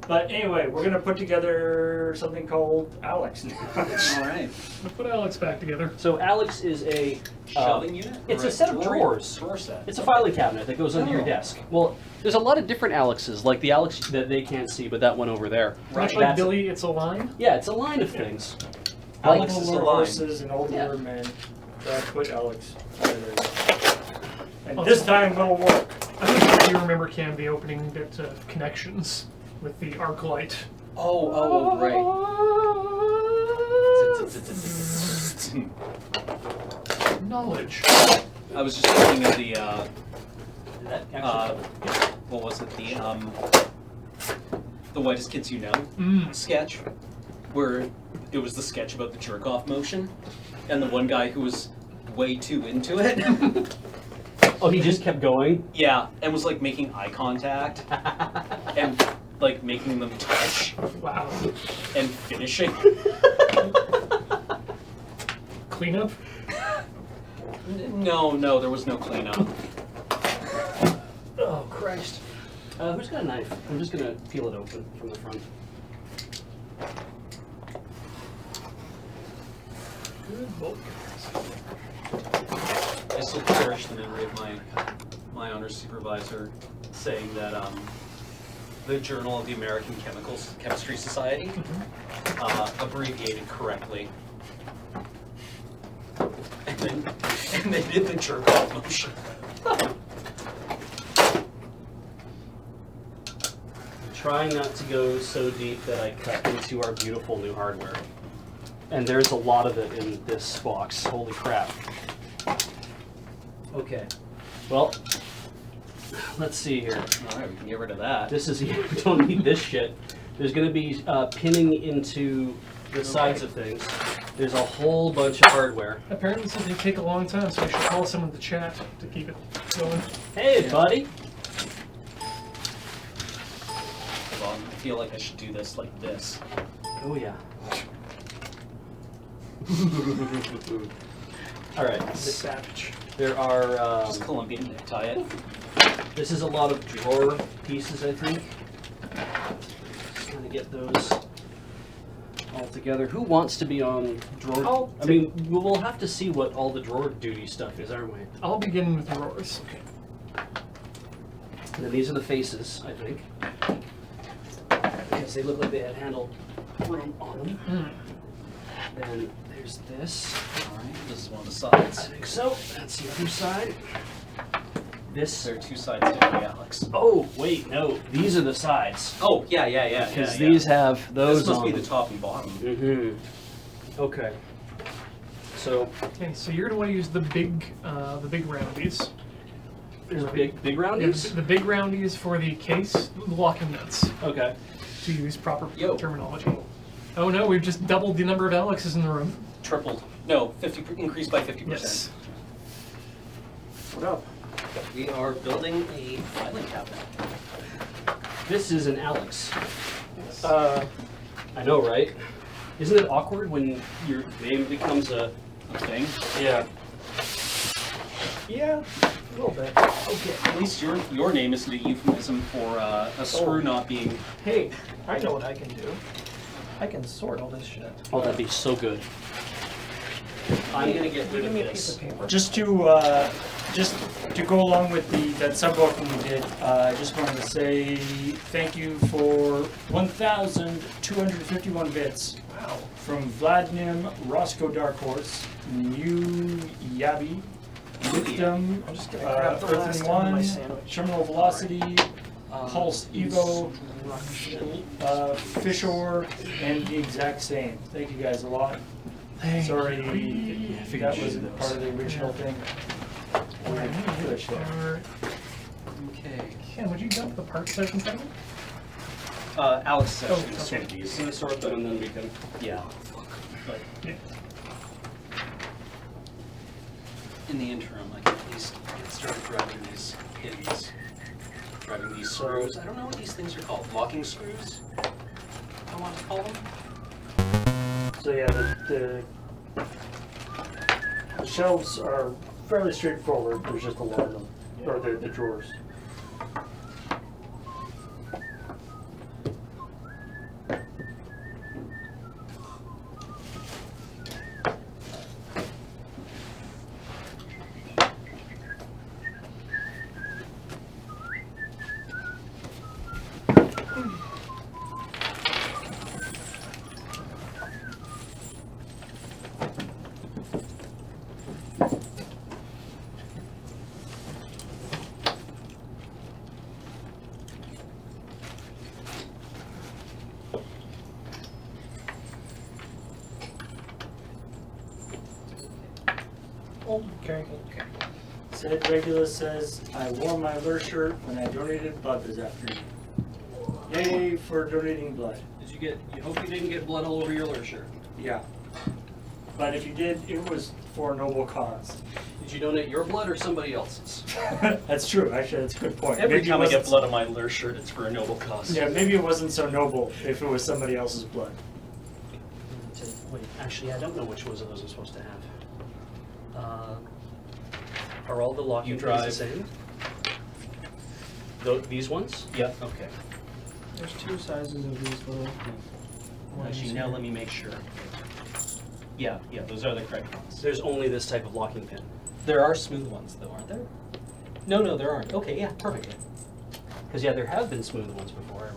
But anyway, we're gonna put together something called Alex now. All right. We'll put Alex back together. So Alex is a Shelving unit? it's Or a set of drawer? drawers. Drawer set. It's a filing cabinet that goes under your Oh. desk. Well, there's a lot of different Alexes, like the Alex that they can't see, but that one over there. Much like That's- Billy, it's a line. Yeah, it's a line of things. Alex Like- is a Older line. horses and older Yeah. men. So I put Alex together. And this time will work. I don't know if you remember, Cam, the opening bit of Connections with the arc light. Oh, right. Knowledge. I was just thinking of the, Did that what was it? The Whitest Kids You Know sketch, where it was the sketch about the jerk-off motion, and the one guy who was way too into it. Oh, he just kept going. Yeah, and was like making eye contact and like making them touch Wow. and finishing. Cleanup. No, there was no cleanup. Oh, Christ. Who's got a knife? I'm just gonna peel it open from the front. Good boy. I still cherish the memory of my honors supervisor saying that the Journal of the American Chemistry Society abbreviated correctly. And they did the jerk off motion. Trying not to go so deep that I cut into our beautiful new hardware. And there's a lot of it in this box. Holy crap. Okay. Well, let's see here. All right, we can get rid of that. This is, we don't need this shit. There's going to be pinning into the sides of things. There's a whole bunch of hardware. Apparently, this they take a long time, so we should call someone to chat to keep it going. Hey, buddy. Hold on, I feel like I should do this like this. Oh, yeah. All right. Savage. There are. Just Colombian necktie it. This is a lot of drawer pieces, I think. Just trying to get those all together. Who wants to be on drawer? I mean, we'll have to see what all the drawer duty stuff is, aren't we? I'll begin with drawers. Okay. And then these are the faces, I think. Because they look like they had handle room on them. Then there's this. All right, this is one of the I sides. think so. That's the other side. This. There are two sides to every Alex. Oh, wait, no. These are the sides. Oh, yeah. Because these have those This must on be them. the top and bottom. Mm-hmm. Okay. So Okay, so you're gonna want to use the big roundies. there's big Yeah, roundies. the big roundies for the case, the locking nuts, Okay. to use proper Yo. terminology. Oh no, we've just doubled the number of Alexes in the room. Tripled. No, 50 increased by 50%. Yes. What up? We are building a filing cabinet. This is an Alex. Uh, I know, right? Isn't it awkward when your name becomes a Thing. yeah? Yeah, a little bit. Okay. At least your name isn't a euphemism for a screw not being. Hey, I know what I can do. I can sort all this shit. Oh, that'd be so good. I'm gonna get rid Give of me a piece this. of paper. Just to go along with that sub welcome we did, I just wanted to say thank you for 1,251 bits. Wow. From Vladnim, Roscoe Dark Horse, New Yabi, Victim, I'm just gonna grab the last Earthen end of my One, sandwich. Terminal Velocity, Pulse Evo, Fishore, and the exact same. Thank you guys a lot. Sorry that wasn't part of the original thing. What I need are... Okay. Ken, would you dump the parts that are inside? Alex is actually Oh, going to sort okay. these. Going to sort them, and then we can. Yeah. But Yeah. in the interim, I can at least get started driving these pins, driving these screws. I don't know what these things are called. Locking screws? I want to call them. So yeah, the shelves are fairly straightforward. There's just a lot of them, or the drawers. Okay. Said Regulus says, I wore my lure shirt when I donated blood this afternoon. Yay for donating blood. Did you get? You hope you didn't get blood all over your lure shirt. Yeah. But if you did, it was for a noble cause. Did you donate your blood or somebody else's? That's true. Actually, that's a good point. Every Maybe it time I get wasn't- blood on my lure shirt, it's for a noble cause. Yeah, maybe it wasn't so noble if it was somebody else's blood. Wait, actually, I don't know which ones of those I'm supposed to have. Are all the locking You pins drive. the same? These ones? Yep. Okay. There's two sizes of these little. Actually, now let me make sure. Yeah, those are the correct ones. There's only this type of locking pin. There are smooth ones though, aren't there? No, there aren't. Okay, yeah, perfect. Because yeah, there have been smooth ones before.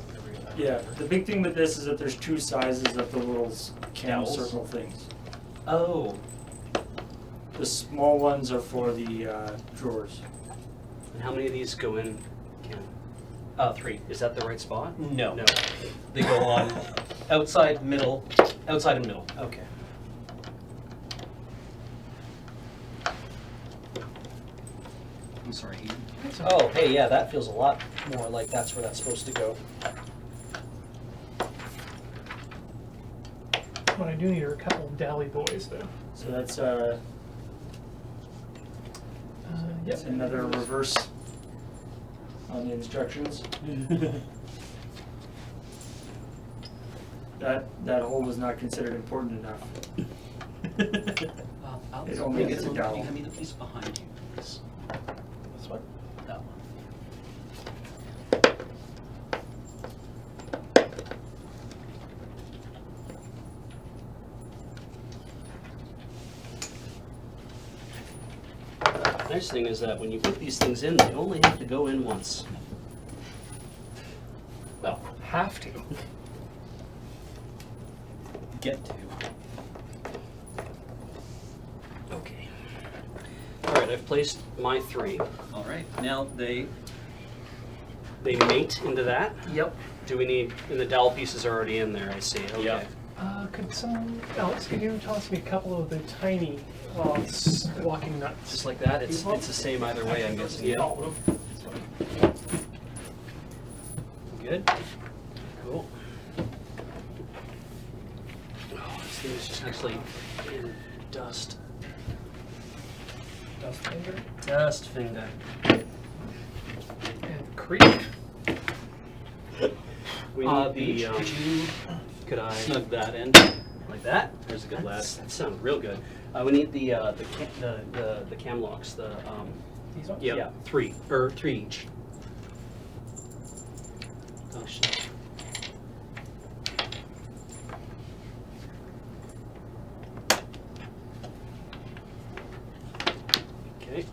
Yeah, the big thing with this is that there's two sizes of the little cam Dowels? circle things. Oh, The small ones are for the drawers. And how many of these go in? Ken? 3. Is that the right spot? No. No. They go on outside, middle, outside and middle. Okay. I'm sorry. Oh, hey, yeah, that feels a lot more like that's where that's supposed to go. What I do need are a couple of dally boys, though. So that's Yep. another reverse on the instructions. That hole was not considered important enough. Alex, It only can you gets a hand me- dowel. Can you hand me the piece behind you, please? This one? That one. Nice thing is that when you put these things in, they only have to go in once. Well, Have to. Get to. okay. All right, I've placed my 3. All right, now they. They mate into that. Yep. Do we need, and the dowel pieces are already in there, I see. Okay. Yep. Alex, could you toss me a couple of the tiny locking nuts? Just like that? It's the same either way, I'm guessing. Yeah. Good. Cool. Oh, this thing is just actually in dust. Dust finger. Dust finger. And creep. We need Beach, the, could you could I, snug that in? like that? There's a good lad. That sounds real good. We need the cam locks, These ones? yeah, 3 each. Oh shit. Okay.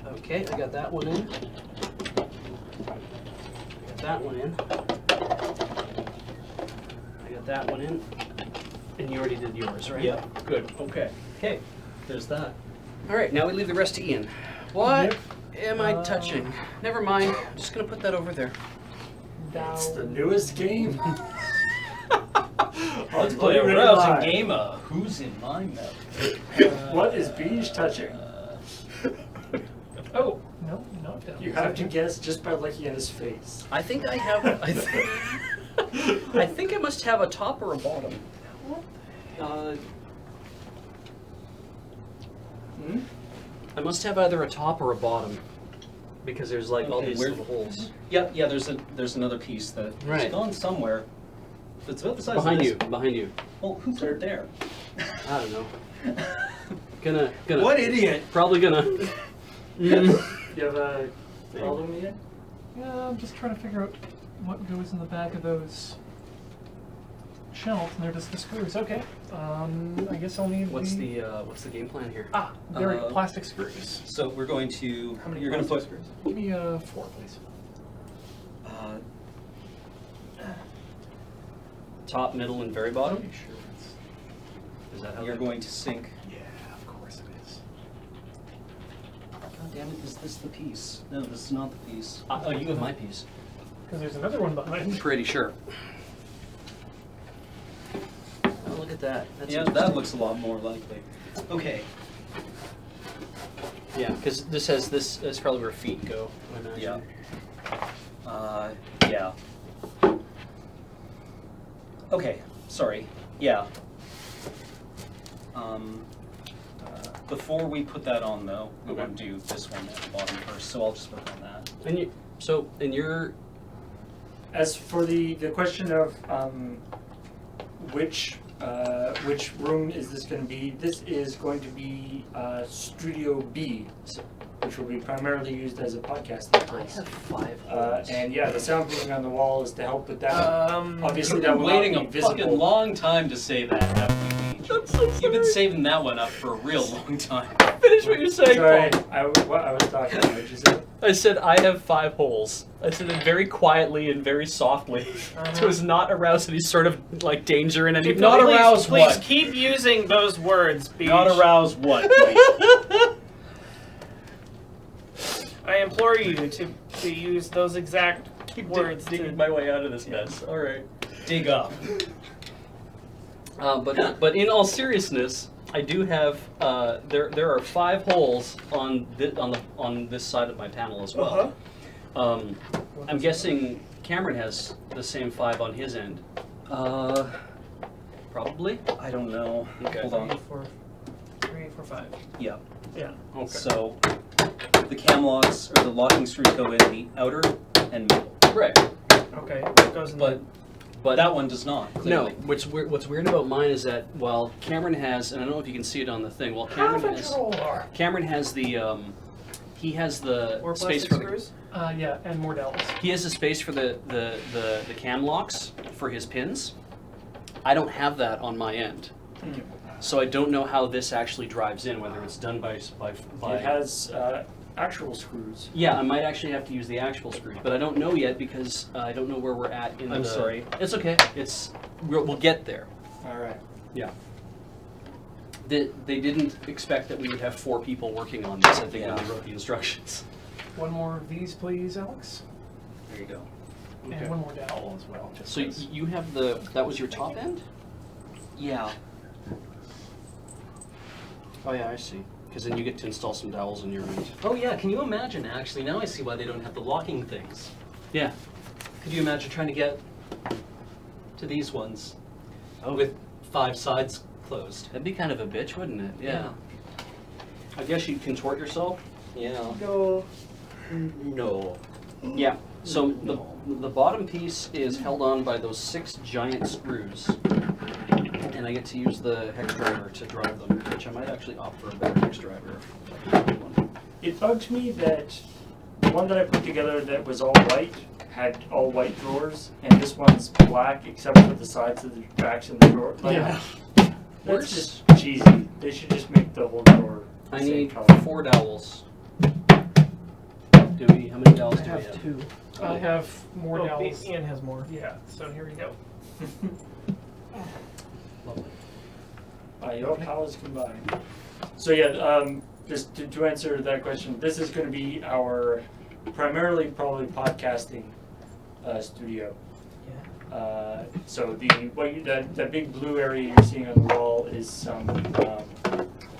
Okay, I got that one in. I got that one in. I got that one in. And you already did yours, right? Yeah. Good, okay. Okay, there's that. All right, now we leave the rest to Ian. What am I touching? Never mind, I'm just gonna put that over there. It's the newest game. Let's play play a Ready rousing Live. game of Who's in My Mouth. What is Beige touching? Oh, no, not down. You have to guess just by looking at his face. I think I have. I think I must have a top or a bottom. I must have either a top or a bottom, because there's like all Okay, these where- little holes Yeah, yeah. There's another piece that Right. has gone somewhere. It's about the size behind of you. this. Behind you. Well, who put it there? I don't know. Gonna. What idiot? Probably gonna. You have a problem yet? Yeah, I'm just trying to figure out what goes in the back of those shelves, and they're just the screws. Okay. I guess I'll need What's the game plan here? Ah, they're plastic screws. So we're going to. How many You're going to put. plastic screws? Give me 4, please. Top, middle, and very bottom. Okay, sure. Is that how You're that- going to sink. Yeah, of course it is. God damn it! Is this the piece? No, this is not the piece. Oh, you have my piece. Because there's another one behind. Pretty sure. Oh, look at that. That's Yeah, that interesting. looks a lot more likely. Okay. Yeah, because this has this. That's probably where feet go. I imagine. Yeah. Okay, sorry. Yeah. Before we put that on, though, we Okay. want to do this one at the bottom first, so I'll just work on that. And you. So, and you're. As for the question of which room is this going to be, this is going to be Studio B, which will be primarily used as a podcasting I place. have 5 holes. And yeah, the soundproofing on the wall is to help with that. Obviously, You've that been will waiting not a be fucking visible. long time to say that, haven't you, Beach? You've been saving that one up for a real long time. Finish what you're saying, Sorry, Paul. I was talking. What did you say? I said I have 5 holes. I said it very quietly and very softly, so as not arouse any sort of like danger in any. Not arouse Please what? keep using those words, Beach. Not arouse what? I implore you to use those exact words. digging my way out of this mess. All right. Dig up. But in all seriousness, I do have there are 5 holes on this side of my panel as well. I'm guessing Cameron has the same 5 on his end. Probably. I don't know. Okay. Hold on. 3, 4, 5. Yeah. Yeah. Okay. So the cam locks or the locking screws go in the outer and middle. Right. Okay. It goes in But that one does not. no. Clearly. What's weird about mine is that while Cameron has, and I don't know if you can see it on the thing. While Cameron has the he has the Or space plastic for screws. Yeah, and more dowels. he has the space for the cam locks for his pins. I don't have that on my end, so I don't know how this actually drives in. Whether it's done by It has actual screws. Yeah, I might actually have to use the actual screws, but I don't know yet because I don't know where we're at in I'm the. sorry. It's okay. We'll get there. All right. Yeah. They didn't expect that we would have 4 people working on this. I think when they wrote the instructions. One more of these, please, Alex. There you go. And one more dowel as well. Just So 'cause. you have that was your top end? Yeah. Oh yeah, I see. Because then you get to install some dowels on your end. Oh yeah, can you imagine actually? Now I see why they don't have the locking things. Yeah. Could you imagine trying to get to these ones with 5 sides closed? That'd be kind of a bitch, wouldn't it? Yeah. I guess you'd contort yourself. Yeah. Go. No. Yeah. So the bottom piece is held on by those 6 giant screws, and I get to use the hex driver to drive them, which I might actually opt for a better hex driver. It bugs me that the one that I put together that was all white had all white drawers, and this one's black except for the sides of the backs of the drawer. Like, Yeah. That's just cheesy. They should just make the whole drawer the I same need color. 4 dowels. How many dowels I do we have have? 2. I have more Oh, dowels. Ian has more. Yeah, so here we go. Lovely. Your powers combined. So yeah, just to answer that question, this is going to be our primarily probably podcasting studio. So that big blue area you're seeing on the wall is some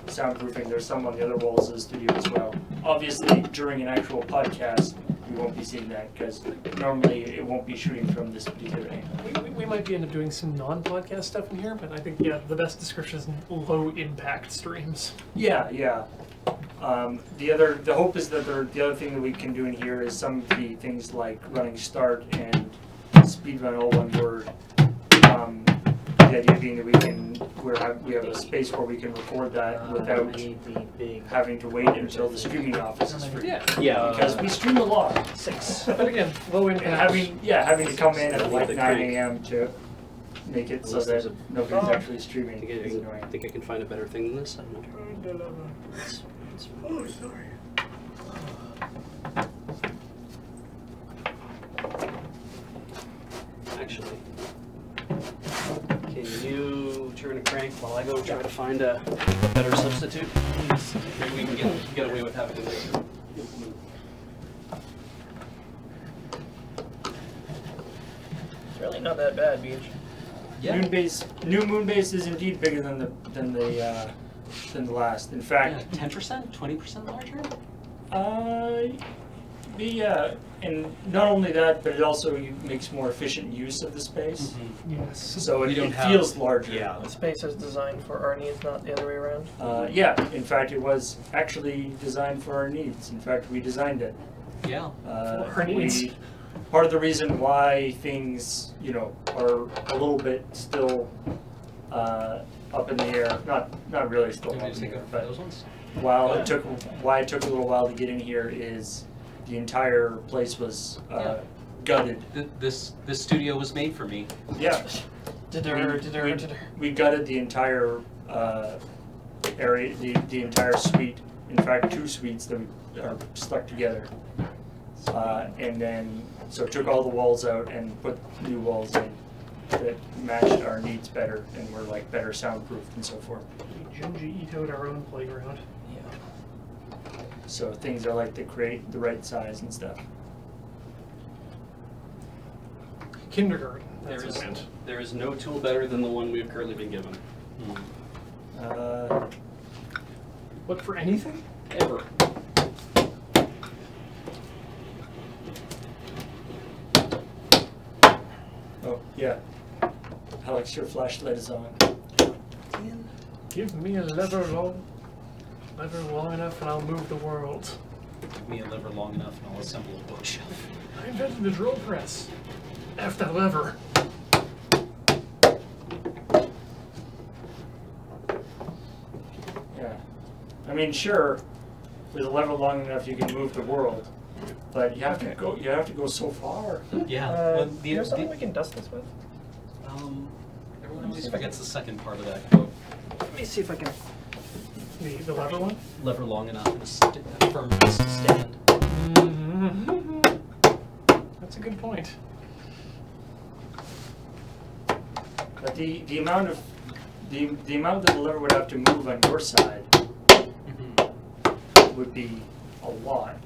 soundproofing. There's some on the other walls of the studio as well. Obviously, during an actual podcast, you won't be seeing that because normally it won't be shooting from this particular angle. We might be end up doing some non-podcast stuff in here, but I think the best description is low impact streams. Yeah. The hope is that the other thing that we can do in here is some of the things like running start and speed run all one word. The idea being that we have a space where we can record that without having to wait until the streaming office is free. Yeah. Because we stream a lot. 6. But again, low And impact. having to come in at like The 9 crank. a.m. to make it so Unless there's that a- nobody's actually streaming I think is annoying. I think I can find a better thing than this. I don't know. Oh, sorry. Actually, can you turn a crank while I go try to find a better substitute? Maybe we can get away with having it. It's really not that bad, Beach. New Moonbase is indeed bigger than the last. In fact, 10%, 20% larger. And not only that, but it also makes more efficient use of the space. Yes. So We it don't have- feels larger. Yeah. The space is designed for our needs, not the other way around. In fact, it was actually designed for our needs. In fact, we designed it. Yeah. For our needs. Part of the reason why things, are a little bit still up in the air, not really still up in the air, but those ones. why it took a little while to get in here is the entire place was gutted. This studio was made for me. Yeah. We gutted the entire area, the entire suite. In fact, 2 suites that are stuck together. And then, so took all the walls out and put new walls in that matched our needs better and were like better soundproofed and so forth. We Junji Ito'd our own playground. So things are like to create the right size and stuff. Kindergarten. That's There is what I meant. there is no tool better than the one we've currently been given. Look for anything? Ever. Oh, yeah. Alex, your flashlight is on. Give me a lever long enough and I'll move the world. Give me a lever long enough and I'll assemble a bookshelf. I invented the drill press. F that lever. Yeah. I mean, sure, with a lever long enough you can move the world, but you have to go so far. Yeah. Do you have something we can dust this with? Everyone always forgets the second part of that quote. Let me see if I can. The lever one? Lever long enough and a firm place to stand. That's a good point. But the amount of the amount that the lever would have to move on your side would be a lot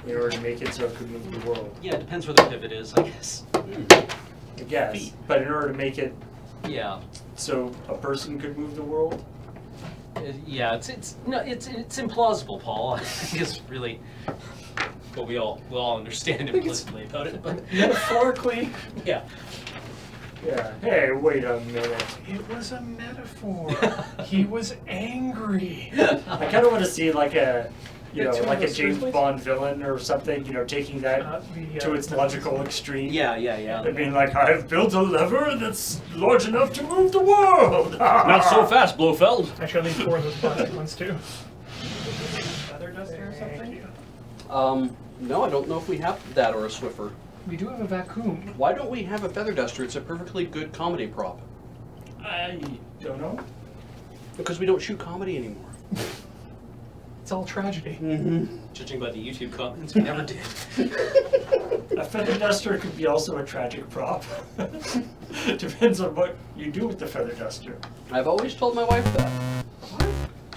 in order to make it so it could move the world. Yeah, it depends where the pivot is, I guess. I guess. But in order to make it Yeah. so a person could move the world, Yeah, it's implausible, Paul. I think it's really, but we'll all understand implicitly about it. But Metaphorically, yeah, yeah. Hey, wait a minute. it was a metaphor. He was angry. I kind of want to see like a, Yeah, two of like a those James screws, please. Bond villain or something, taking that to its logical extreme. yeah. I mean, like, I've built a lever that's large enough to move the world. Not so fast, Blofeld. Actually, I need 4 of those plastic ones too. Feather duster or Thank something? you. No, I don't know if we have that or a Swiffer. We do have a vacuum. Why don't we have a feather duster? It's a perfectly good comedy prop. I don't know. Because we don't shoot comedy anymore. It's all tragedy. Judging by the YouTube comments, we never did. A feather duster could be also a tragic prop. Depends on what you do with the feather duster. I've always told my wife that.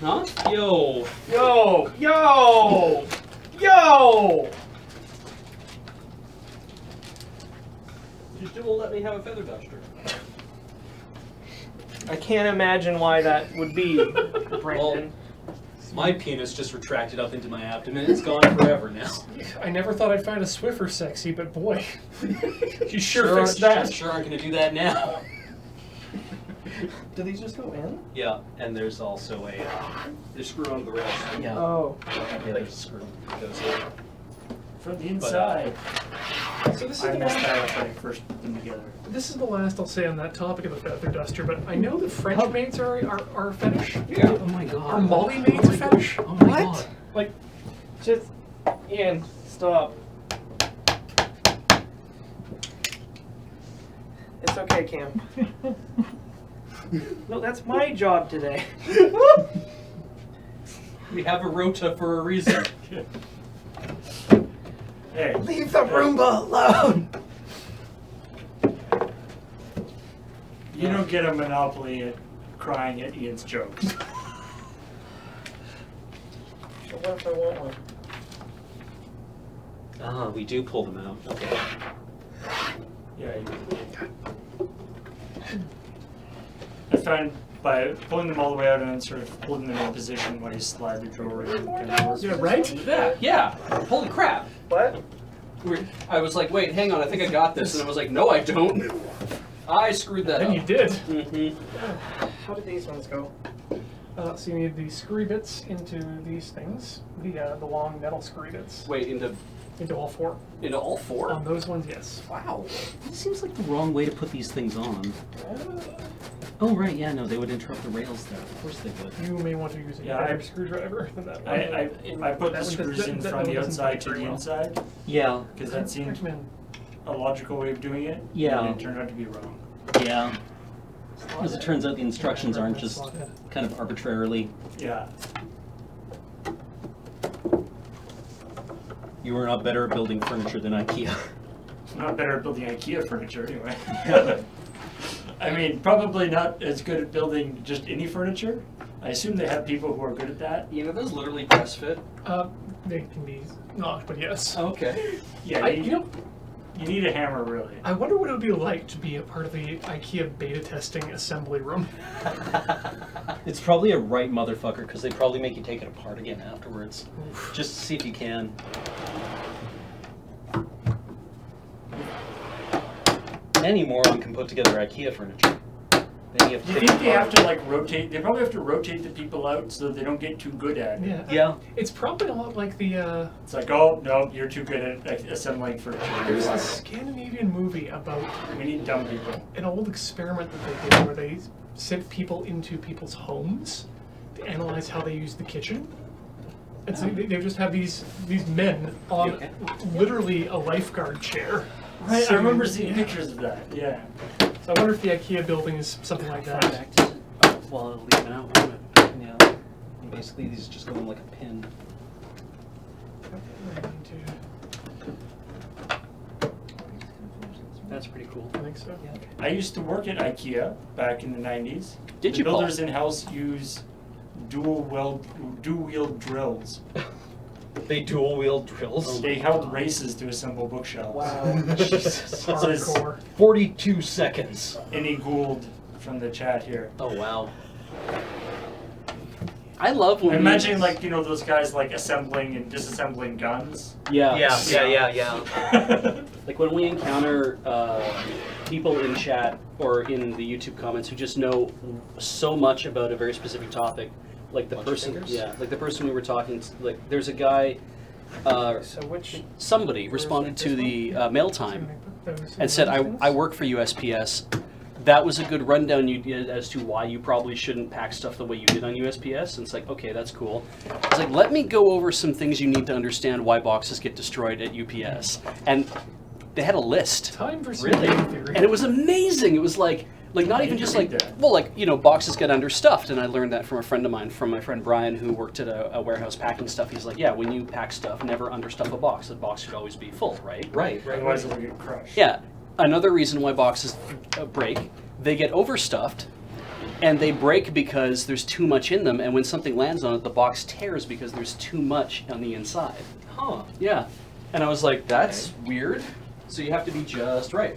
What? Huh? Yo. Yo! Just won't let me have a feather duster. I can't imagine why that would be, Brandon. My penis just retracted up into my abdomen. It's gone forever now. I never thought I'd find a Swiffer sexy, but boy, you sure fixed that. Sure aren't going to do that now. Do these just go in? Yeah, and there's also a They screw onto the rails. yeah. Oh. Yeah, there's a screw that goes in. From the inside. So this is I the messed last. that up when I first put them together. This is the last I'll say on that topic of the feather duster. But I know that French maids are a fetish. Yeah. Oh my god. Are Molly maids a fetish? Oh my What? god. Like, Just, Ian, stop. It's okay, Cam. No, that's my job today. We have a rota for a reason. Hey, Leave the Roomba alone! you don't get a monopoly at crying at Ian's jokes. So what if I want one? Ah, we do pull them out. Okay. Yeah. I found by pulling them all the way out and then sort of holding them in position when you slide the drawer in. Kind of works. yeah, right? Yeah. Holy crap. What? I was like, wait, hang on, I think I got this. And I was like, no, I don't. I screwed that And up. you did. Mm-hmm. How did these ones go? So you need the screw bits into these things, the long metal screw bits, Wait, into all four. all four? On those ones, yes. Wow. This seems like the wrong way to put these things on. Oh, right, yeah, no, they would interrupt the rails there. Of course they would. You may want to use a Yeah, better I- screwdriver than that one. I put the That one screws does- in that from one the doesn't outside fit to very the well. inside Yeah, because that seemed Recommend. a logical way of doing it. Yeah. And it turned out to be wrong. yeah. As it turns out, the instructions aren't just kind of arbitrarily. Yeah. You are not better at building furniture than IKEA. Not better at building IKEA furniture anyway. I mean, probably not as good at building just any furniture. I assume they have people who are good at that. You know, those literally press fit. They can be not, but yes. Okay. Yeah, you need a hammer really. I wonder what it would be like to be a part of the IKEA beta testing assembly room. It's probably a right motherfucker because they probably make you take it apart again afterwards. Just to see if you can. Any moron can put together IKEA furniture. Then you have Do to you take think it they have apart. to like rotate? They probably have to rotate the people out so that they don't get too good at it. Yeah. Yeah. It's probably a lot like the. It's like, oh no, you're too good at like, assembling furniture. There's a Scandinavian movie about We need dumb people. an old experiment that they did where they sent people into people's homes to analyze how they use the kitchen. And so they just have these men on Okay. literally a lifeguard chair. Right, So I remember you- seeing yeah. pictures of that. Yeah. So I wonder if the IKEA building is something like that. Back to oh, well, it'll even out, won't it? Yeah. And basically, these just go in like a pin. That's pretty cool. I think so. I used to work at IKEA back in the 90s. Did the you, Paul? builders in-house use dual-wheel drills. They dual wheel drills. They held races to assemble bookshelves. Wow. Jesus. Hardcore. 42 seconds. Any Gould from the chat here. Oh wow. I love when I'm imagining like, you know, those guys like assembling and disassembling guns. Yeah. Yeah. Like when we encounter people in chat or in the YouTube comments who just know so much about a very specific topic, like the person, like the person we were talking to, like there's a guy, So which... somebody responded to the mail time and said, I work for USPS. That was a good rundown you did as to why you probably shouldn't pack stuff the way you did on USPS. And it's like, okay, that's cool. It's like, let me go over some things you need to understand why boxes get destroyed at UPS. And they had a list. Time for some Really? game theory. And it was amazing. It was like not even just like, well, like, you know, boxes get understuffed. And I learned that from a friend of mine, from my friend Brian, who worked at a warehouse packing stuff. He's like, yeah, when you pack stuff, never understuff a box. The box should always be full, right? Right. Otherwise it'll get crushed. Yeah. Another reason why boxes break, they get overstuffed, and they break because there's too much in them, and when something lands on it, the box tears because there's too much on the inside. Huh. Yeah. And I was like, that's weird. So you have to be just right.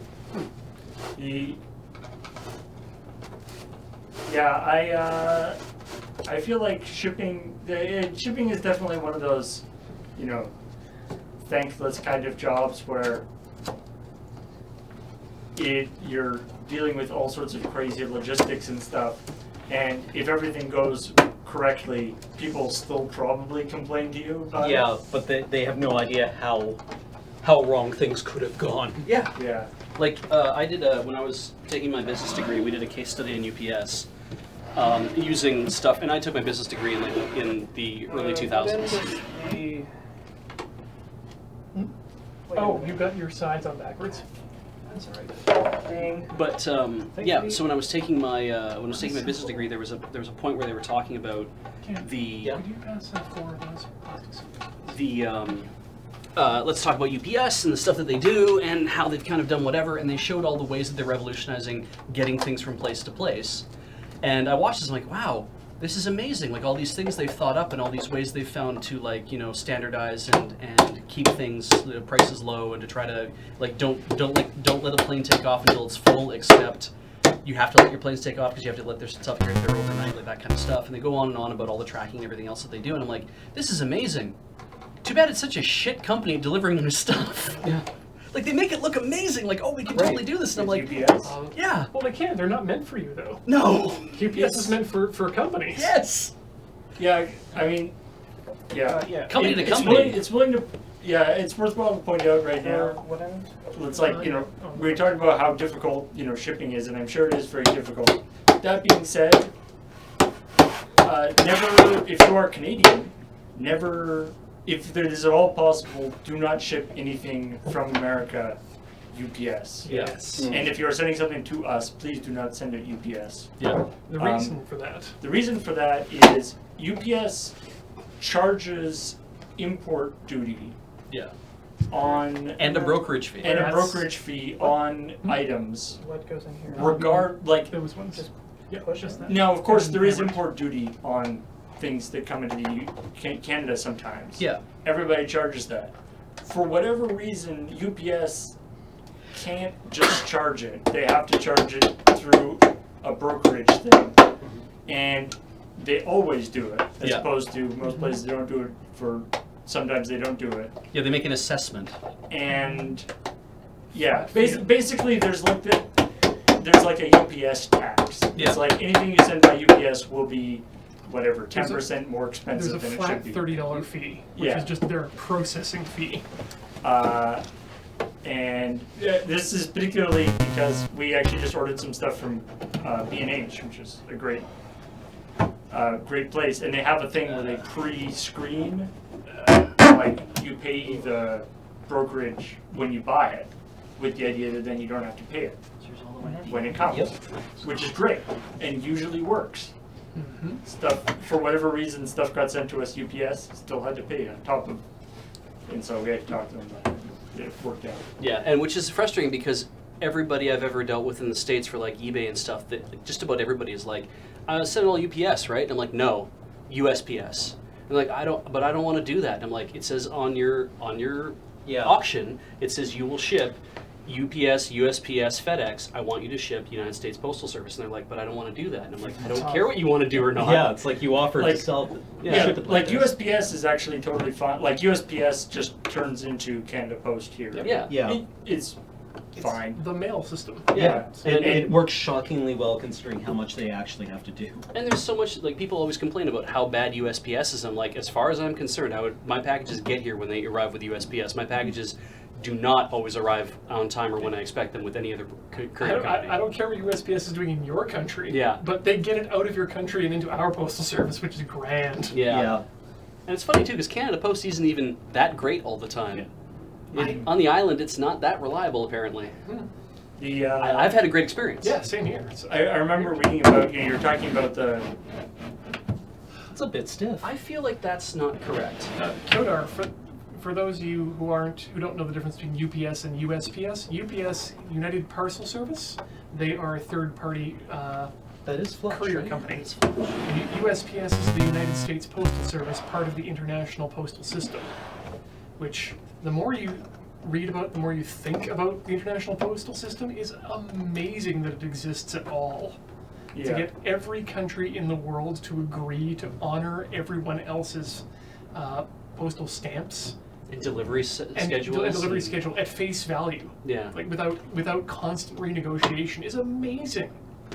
I feel like shipping is definitely one of those, thankless kind of jobs where you're dealing with all sorts of crazy logistics and stuff, and if everything goes correctly, people still probably complain to you about it. Yeah, but they have no idea how wrong things could have gone. Yeah. Yeah. Like I did when I was taking my business degree, we did a case study in UPS using stuff, and I took my business degree in the early 2000s. Oh, you got your sides on backwards. That's all right. Dang. But yeah, so when I was taking my business degree, there was a point where they were talking about the Could you pass that forward, those plastics? let's talk about UPS and the stuff that they do and how they've kind of done whatever, and they showed all the ways that they're revolutionizing getting things from place to place. And I watched this, I'm like, wow, this is amazing. Like all these things they've thought up and all these ways they've found to standardize and keep things, the prices low, and to try to don't let a plane take off until it's full, except you have to let your planes take off because you have to let their stuff here there overnight, like that kind of stuff. And they go on and on about all the tracking and everything else that they do. And I'm like, this is amazing. Too bad it's such a shit company delivering their stuff. Yeah. Like, they make it look amazing. Like, oh, we can totally do this. And I'm like, UPS? yeah. Well, they can. They're not meant for you, though. No. UPS is meant for companies. Yes. Yeah, I mean, yeah. Yeah. Company to It's company. willing to, yeah, it's worthwhile to point out right now. What happened? It's like, we were talking about how difficult, shipping is, and I'm sure it is very difficult. That being said, never, if you are Canadian, never, if it is at all possible, do not ship anything from America UPS. Yes. And if you are sending something to us, please do not send it UPS. Yeah. The reason for that. The reason for that is UPS charges import duty Yeah. on And a brokerage fee. and a That's- brokerage fee on items. What goes in here? There was one. Just Yeah, push just that. Now, of course, there is import duty on things that come into Canada sometimes. Yeah. Everybody charges that. For whatever reason, UPS can't just charge it. They have to charge it through a brokerage thing. And they always do it, as Yeah. opposed to most places they don't do it sometimes they don't do it. Yeah, they make an assessment. And yeah, basically there's like a UPS tax. Yeah. It's like anything you send by UPS will be whatever, 10% more There's expensive a than it flat should be. $30 fee, which Yeah. is just their processing fee. And this is particularly because we actually just ordered some stuff from B&H, which is a great place, and they have a thing where they pre-screen, like you pay the brokerage when you buy it, with the idea that then you don't have to pay it when it comes, which is great and usually works. Stuff, for whatever reason, stuff got sent to us UPS, still had to pay on top of, and so we had to talk to them about it. It worked out. Yeah, and which is frustrating because everybody I've ever dealt with in the States for like eBay and stuff, that just about everybody is like, I send it all UPS, right? And I'm like, no, USPS. And like, I don't want to do that. And I'm like, it says on your auction, it says you will ship UPS, USPS, FedEx. I want you to ship United States Postal Service. And they're like, but I don't want to do that. And I'm like, I don't care what you want to do or not. Yeah, it's like you offered Like- to sell. Yeah, ship it like this. USPS is actually totally fine. Like USPS just turns into Canada Post here. Yeah. Yeah. It's fine. The mail system. Yeah. And it works shockingly well considering how much they actually have to do. And there's so much, like, people always complain about how bad USPS is. I'm like, as far as I'm concerned, my packages get here when they arrive with USPS. My packages do not always arrive on time or when I expect them with any other courier company. I don't care what USPS is doing in your country. Yeah. But they get it out of your country and into our postal service, which is grand. Yeah. And it's funny, too, because Canada Post isn't even that great all the time. On the island, it's not that reliable, apparently. The I've had a great experience. Yeah, same here. I remember reading about you're talking about the It's a bit stiff. I feel like that's not correct. Kodar, for those of you who don't know the difference between UPS and USPS, UPS, United Parcel Service, they are a third-party That is flush, courier right? company. USPS is the United States Postal Service, part of the International Postal System, which the more you read about, the more you think about the international postal system. Is amazing that it exists at all. Yeah. To get every country in the world to agree to honor everyone else's postal stamps And delivery and schedules. delivery schedule at face value, Yeah. like without constant renegotiation, is amazing.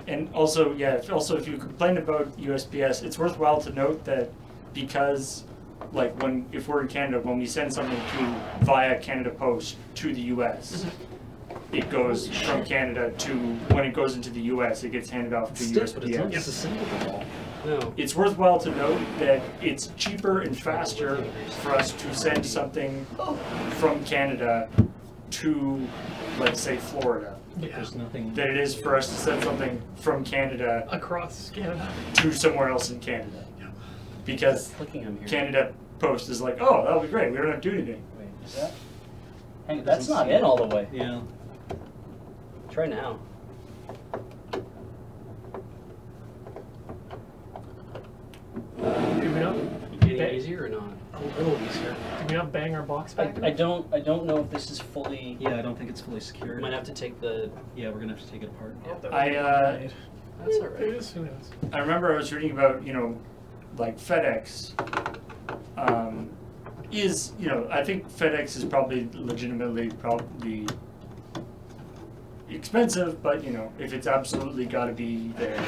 And also, if you complain about USPS, it's worthwhile to note that because, like, if we're in Canada, when we send something via Canada Post to the US, it goes from Canada to, when it goes into the US, it gets handed off to Stiff, but it's not USPS. sustainable. No. It's worthwhile to note that it's cheaper and faster for us to send something from Canada to, let's say, Florida, Yeah. There's nothing. than it is for us to send something from Canada Across Canada. to somewhere else in Canada. Because Clicking on here. Canada Post is like, oh, that'll be great, we don't have to do anything. Wait, is that? Hey, that's not in all the way. Yeah. Try now. Do we not? Getting easier or not? A little easier. Do we not bang our box back? I don't know if this is fully. Yeah, I don't think it's fully secured. We might have to take the. Yeah, we're gonna have to take it apart. Oh, That's all It right. is. Who knows? I remember I was reading about, like FedEx is, I think FedEx is probably legitimately probably expensive, but, if it's absolutely got to be there,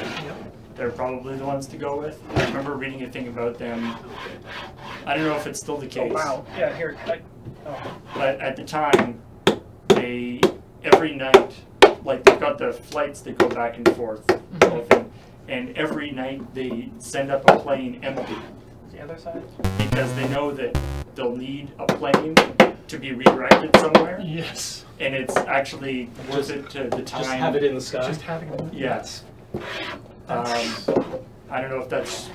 they're probably the ones to go with. I remember reading a thing about them. I don't know if it's still the Oh, case. wow. Yeah, here. But at the time, every night, like they've got the flights that go back and forth, whole thing, and every night they send up a plane empty The other side. because they know that they'll need a plane to be redirected somewhere, Yes. and it's actually worth it to the time. Just have it in the sky. Just having it. Yes. I don't know if that's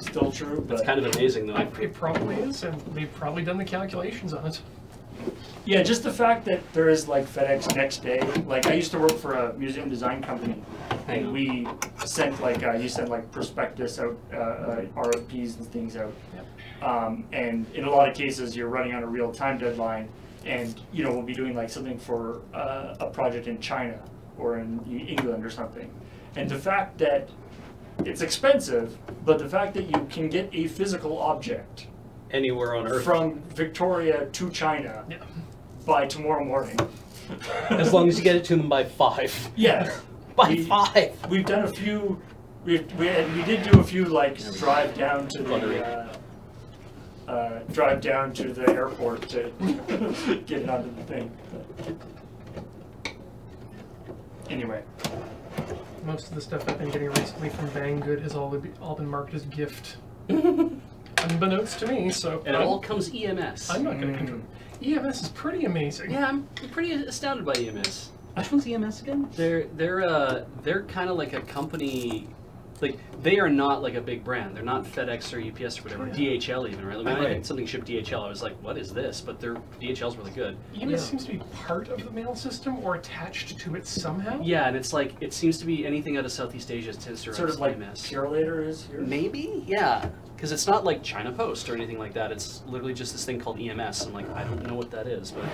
still true, but It's kind of amazing though. It probably is, and they've probably done the calculations on it. yeah, just the fact that there is like FedEx next day. Like I used to work for a museum design company, Hang and on. we sent you sent like prospectus out, RFPs and things out. And in a lot of cases, you're running on a real time deadline, and we'll be doing like something for a project in China or in England or something. And the fact that it's expensive, but the fact that you can get a physical object Anywhere on Earth. from Victoria to China Yeah. by tomorrow morning. As long as you get it to them by 5. Yes. By We- 5. We've done a few. We did do a few like drive down to the airport to get it onto the thing. Anyway, Most of the stuff I've been getting recently from Banggood has all been marked as gift. Unbeknownst to me, so And it all comes EMS. I'm not going to control. EMS is pretty amazing. Yeah, I'm pretty astounded by EMS. Which one's EMS again? They're kind of like a company, like they are not like a big brand. They're not FedEx or UPS or whatever. Yeah. DHL even, right? Like, when I Right. had something shipped DHL, I was like, what is this? But their DHL's really good. EMS Yeah. seems to be part of the mail system or attached to it somehow. Yeah, and it's like it seems to be anything out of Southeast Asia tends to run sort of like EMS. Purelator is here. Maybe, yeah, because it's not like China Post or anything like that. It's literally just this thing called EMS. I'm like, I don't know what that is, but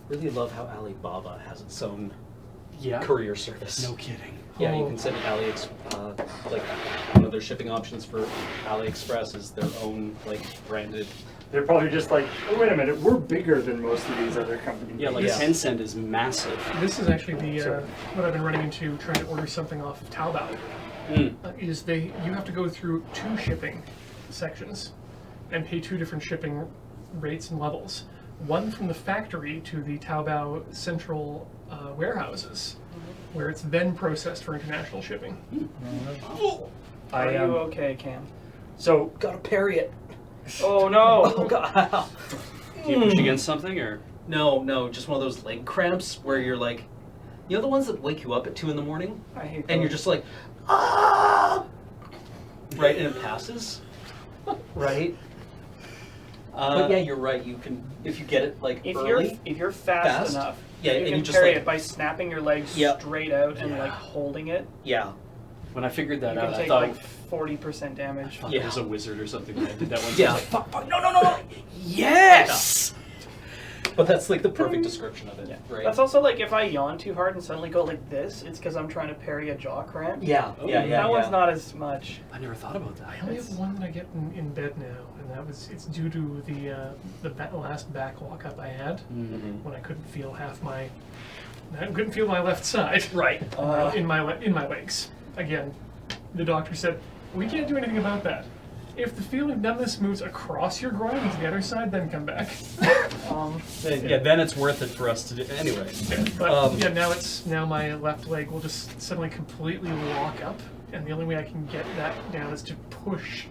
Really love how Alibaba has its own yeah, courier service. no kidding. Yeah, you Oh. can send like one of their shipping options for AliExpress is their own like branded. They're probably just like, oh wait a minute, we're bigger than most of these other companies. Yeah, like Yeah. Tencent is massive. This is actually the Sorry. what I've been running into trying to order something off of Taobao. Is you have to go through 2 shipping sections and pay 2 different shipping rates and levels. One from the factory to the Taobao central warehouses, where it's then processed for international shipping. Are I you okay, Cam? So Gotta parry it. Oh no! Oh god. Do you push against something or? No, just one of those leg cramps where you're like, the ones that wake you up at 2 in the morning, I hate. and you're those. just like, ah, right, and it passes, right. But yeah, you're right. You can if you get it like If early. you're fast enough, Yeah, you and can you just parry like it by snapping your legs Yep. straight out and Yeah. like holding it. yeah. When I figured that You out, can I take thought, like 40% damage. fuck, Yeah. there's a wizard or something when I did that one. Yeah. I was like, fuck, No. Yes. But that's like the perfect description of it, Yeah. right? That's also like if I yawn too hard and suddenly go like this, it's because I'm trying to parry a jaw cramp. yeah, Oh, yeah, yeah. That one's not as much. I never thought about that. I only have one that I get in bed now, and it's due to the last back lockup I had when I couldn't feel my left side. Right. In my legs. Again, the doctor said we can't do anything about that. If the feeling numbness moves across your groin to the other side, then come back. Yeah, then it's worth it for us to do. Anyway. But now my left leg will just suddenly completely lock up, and the only way I can get that down is to push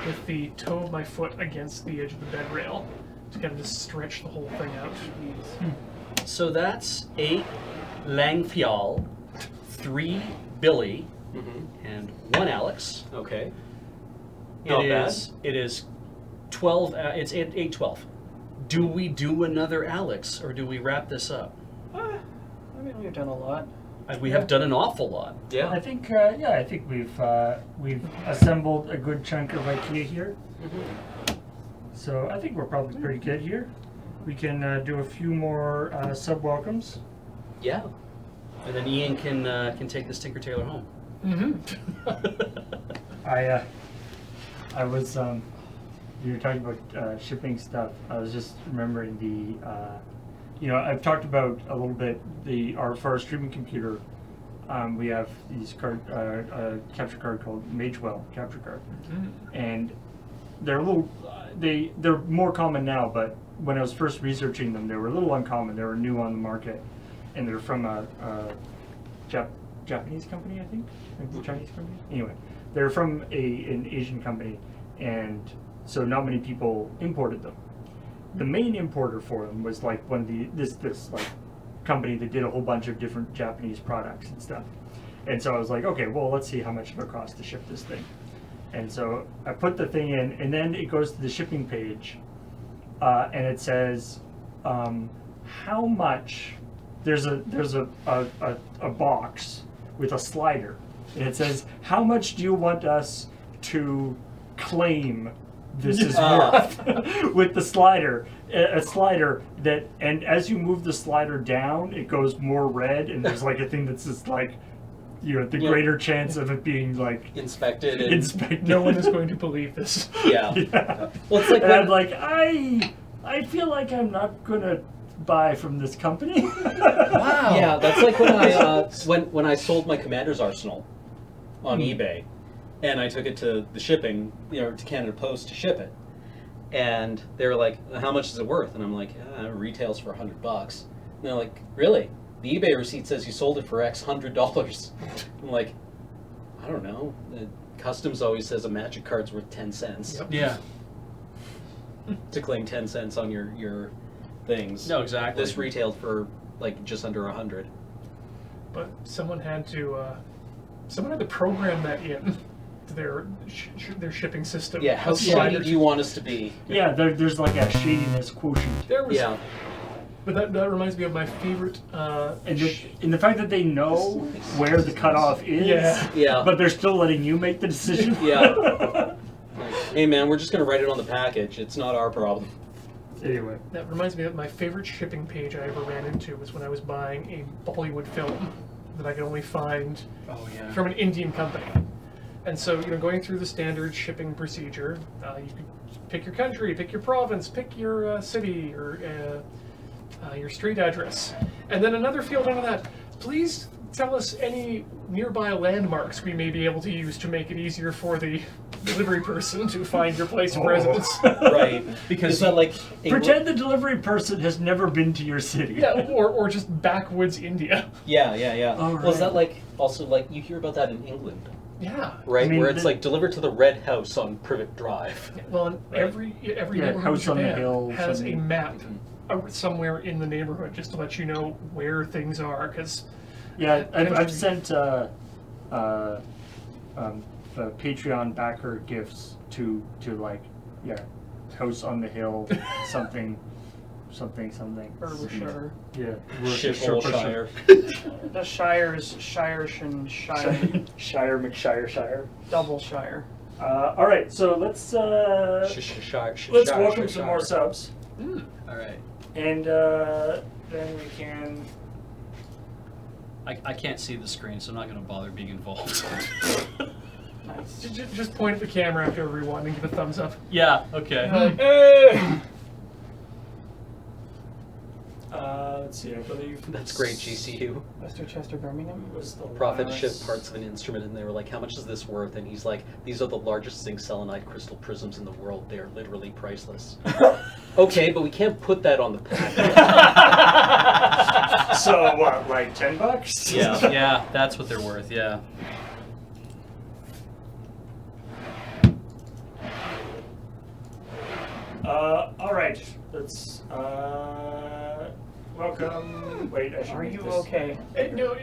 with the toe of my foot against the edge of the bed rail to kind of just stretch the whole thing out. So that's 8 Langfial, 3 Billy, and 1 Alex. Okay. It is 12. It's 8-12. Do we do another Alex, or do we wrap this up? I mean, we've done a lot. We have done an awful lot. Yeah. I think we've assembled a good chunk of IKEA here. So I think we're probably pretty good here. We can do a few more sub welcomes. Yeah. And then Ian can take this Tinker Tailor home. I was you were talking about shipping stuff. I was just remembering I've talked about a little bit for our streaming computer. We have these capture card called Magewell capture card, and they're they're more common now. But when I was first researching them, they were a little uncommon. They were new on the market, and they're from a Japanese company, I think, maybe Chinese company. Anyway, they're from an Asian company, and so not many people imported them. The main importer for them was like this like company that did a whole bunch of different Japanese products and stuff. And so I was like, okay, well, let's see how much it'll cost to ship this thing. And so I put the thing in, and then it goes to the shipping page, and it says how much. There's a box with a slider, and it says, how much do you want us to claim this is worth? With the slider, a slider that, and as you move the slider down, it goes more red, and there's like a thing that's just like, the greater chance of it being like Inspected. No one is going to believe this. Yeah. Yeah. Well, it's like And I'm like, I feel like I'm not gonna buy from this company. Wow. Yeah, that's like when I when I sold my Commander's Arsenal on eBay, and I took it to the shipping, to Canada Post to ship it, and they were like, "How much is it worth?" And I'm like, "It retails for $100." And they're like, "Really? The eBay receipt says you sold it for X $100." I'm like, "I don't know. The customs always says a magic card's worth 10 cents Yep. Yeah. to claim 10 cents on your things." No, exactly. This retailed for like just under 100. But someone had to program that in to their shipping system. Yeah, how shady do you want us to be? Yeah, there's like a shadiness quotient. There was, Yeah. but that reminds me of my favorite. And the fact that they know where the cutoff is, Yeah. but they're still letting you make the decision. Yeah. Like, hey man, we're just gonna write it on the package. It's not our problem. Anyway. That reminds me of my favorite shipping page I ever ran into was when I was buying a Bollywood film that I could only find from an Indian company. And so, going through the standard shipping procedure, you could pick your country, pick your province, pick your city, or your street address. And then another field under that, please tell us any nearby landmarks we may be able to use to make it easier for the delivery person to find your place of residence. Right. Because it's not like Pretend the delivery person has never been to your city. Yeah, or just backwoods India. Yeah. Oh, Well, is that right. like also like you hear about that in England, Yeah. right? I mean, where it's like delivered to the red house on Privet Drive. Well, and every neighborhood in House on the Japan Hill, has a something. map somewhere in the neighborhood just to let you know where things are. Because Yeah, I've sent Patreon backer gifts to like, House on the Hill, something. Hertfordshire. Yeah. Shithole The Shires, Shire, Shire McShire. double Shire. All right, so let's welcome some more subs. All right. And then we can. I can't see the screen, so I'm not going to bother being involved. Nice. Just point at the camera after every one and give a thumbs up. Yeah, okay. Let's see, I believe. That's great, GCU. Western Chester, Birmingham. Was the Prophet last- shipped parts of an instrument, and they were like, "How much is this worth?" And he's like, "These are the largest zinc selenide crystal prisms in the world. They are literally priceless." Okay, but we can't put that on the package. So what, like $10? Yeah, that's what they're worth, yeah. All right. Let's welcome. Wait, I should. Are make you this. okay? No,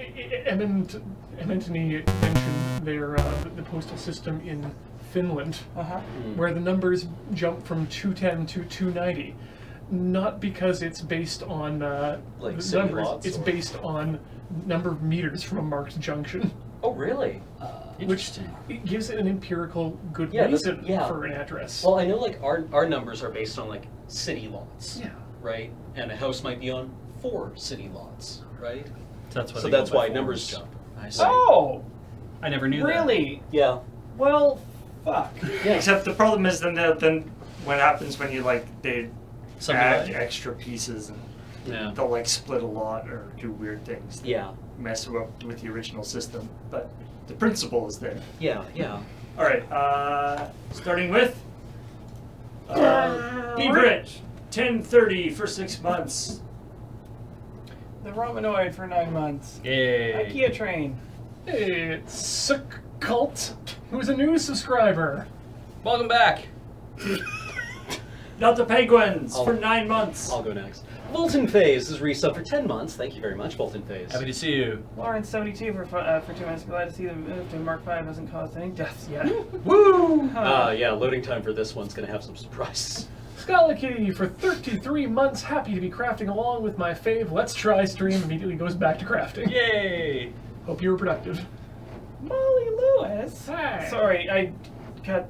Anthony mentioned their the postal system in Finland, Uh-huh. where the numbers jump from 210 to 290. Not because it's based on Like the city numbers, lots, it's or- based on number of meters from a marked junction, Oh, really? which Interesting. it gives it an empirical good Yeah, that's- reason yeah. for an address. Well, I know like our numbers are based on like city lots, yeah. right? And a house might be on 4 city lots, right? That's why So they go that's by why forwards. numbers jump. I see. Oh, I never knew that. really? Yeah. Well, fuck. Yeah. Except the problem is then what happens when you they add Subdivide? extra pieces and Yeah. they'll like split a lot or do weird things. that Yeah. Mess up with the original system, but the principle is there. Yeah. Yeah. All right. Starting with B-Bridge, 1030 for 6 months. The Romanoid for 9 months. Yay. IKEA train. Hey, it's Cult, who's a new subscriber. Welcome back. Not the Penguins I'll- for 9 months. I'll go next. Volton Phase is resub for 10 months. Thank you very much, Volton Phase. Happy to see you. Lawrence 72 for 2 minutes. Glad to see the move to Mark 5 hasn't caused any deaths yet. Woo! Yeah, loading time for this one's gonna have some surprises. Skaliki for 33 months, happy to be crafting along with my fave Let's Try stream, immediately goes back to crafting. Yay. Hope you were productive. Molly Lewis. Hi. Sorry, I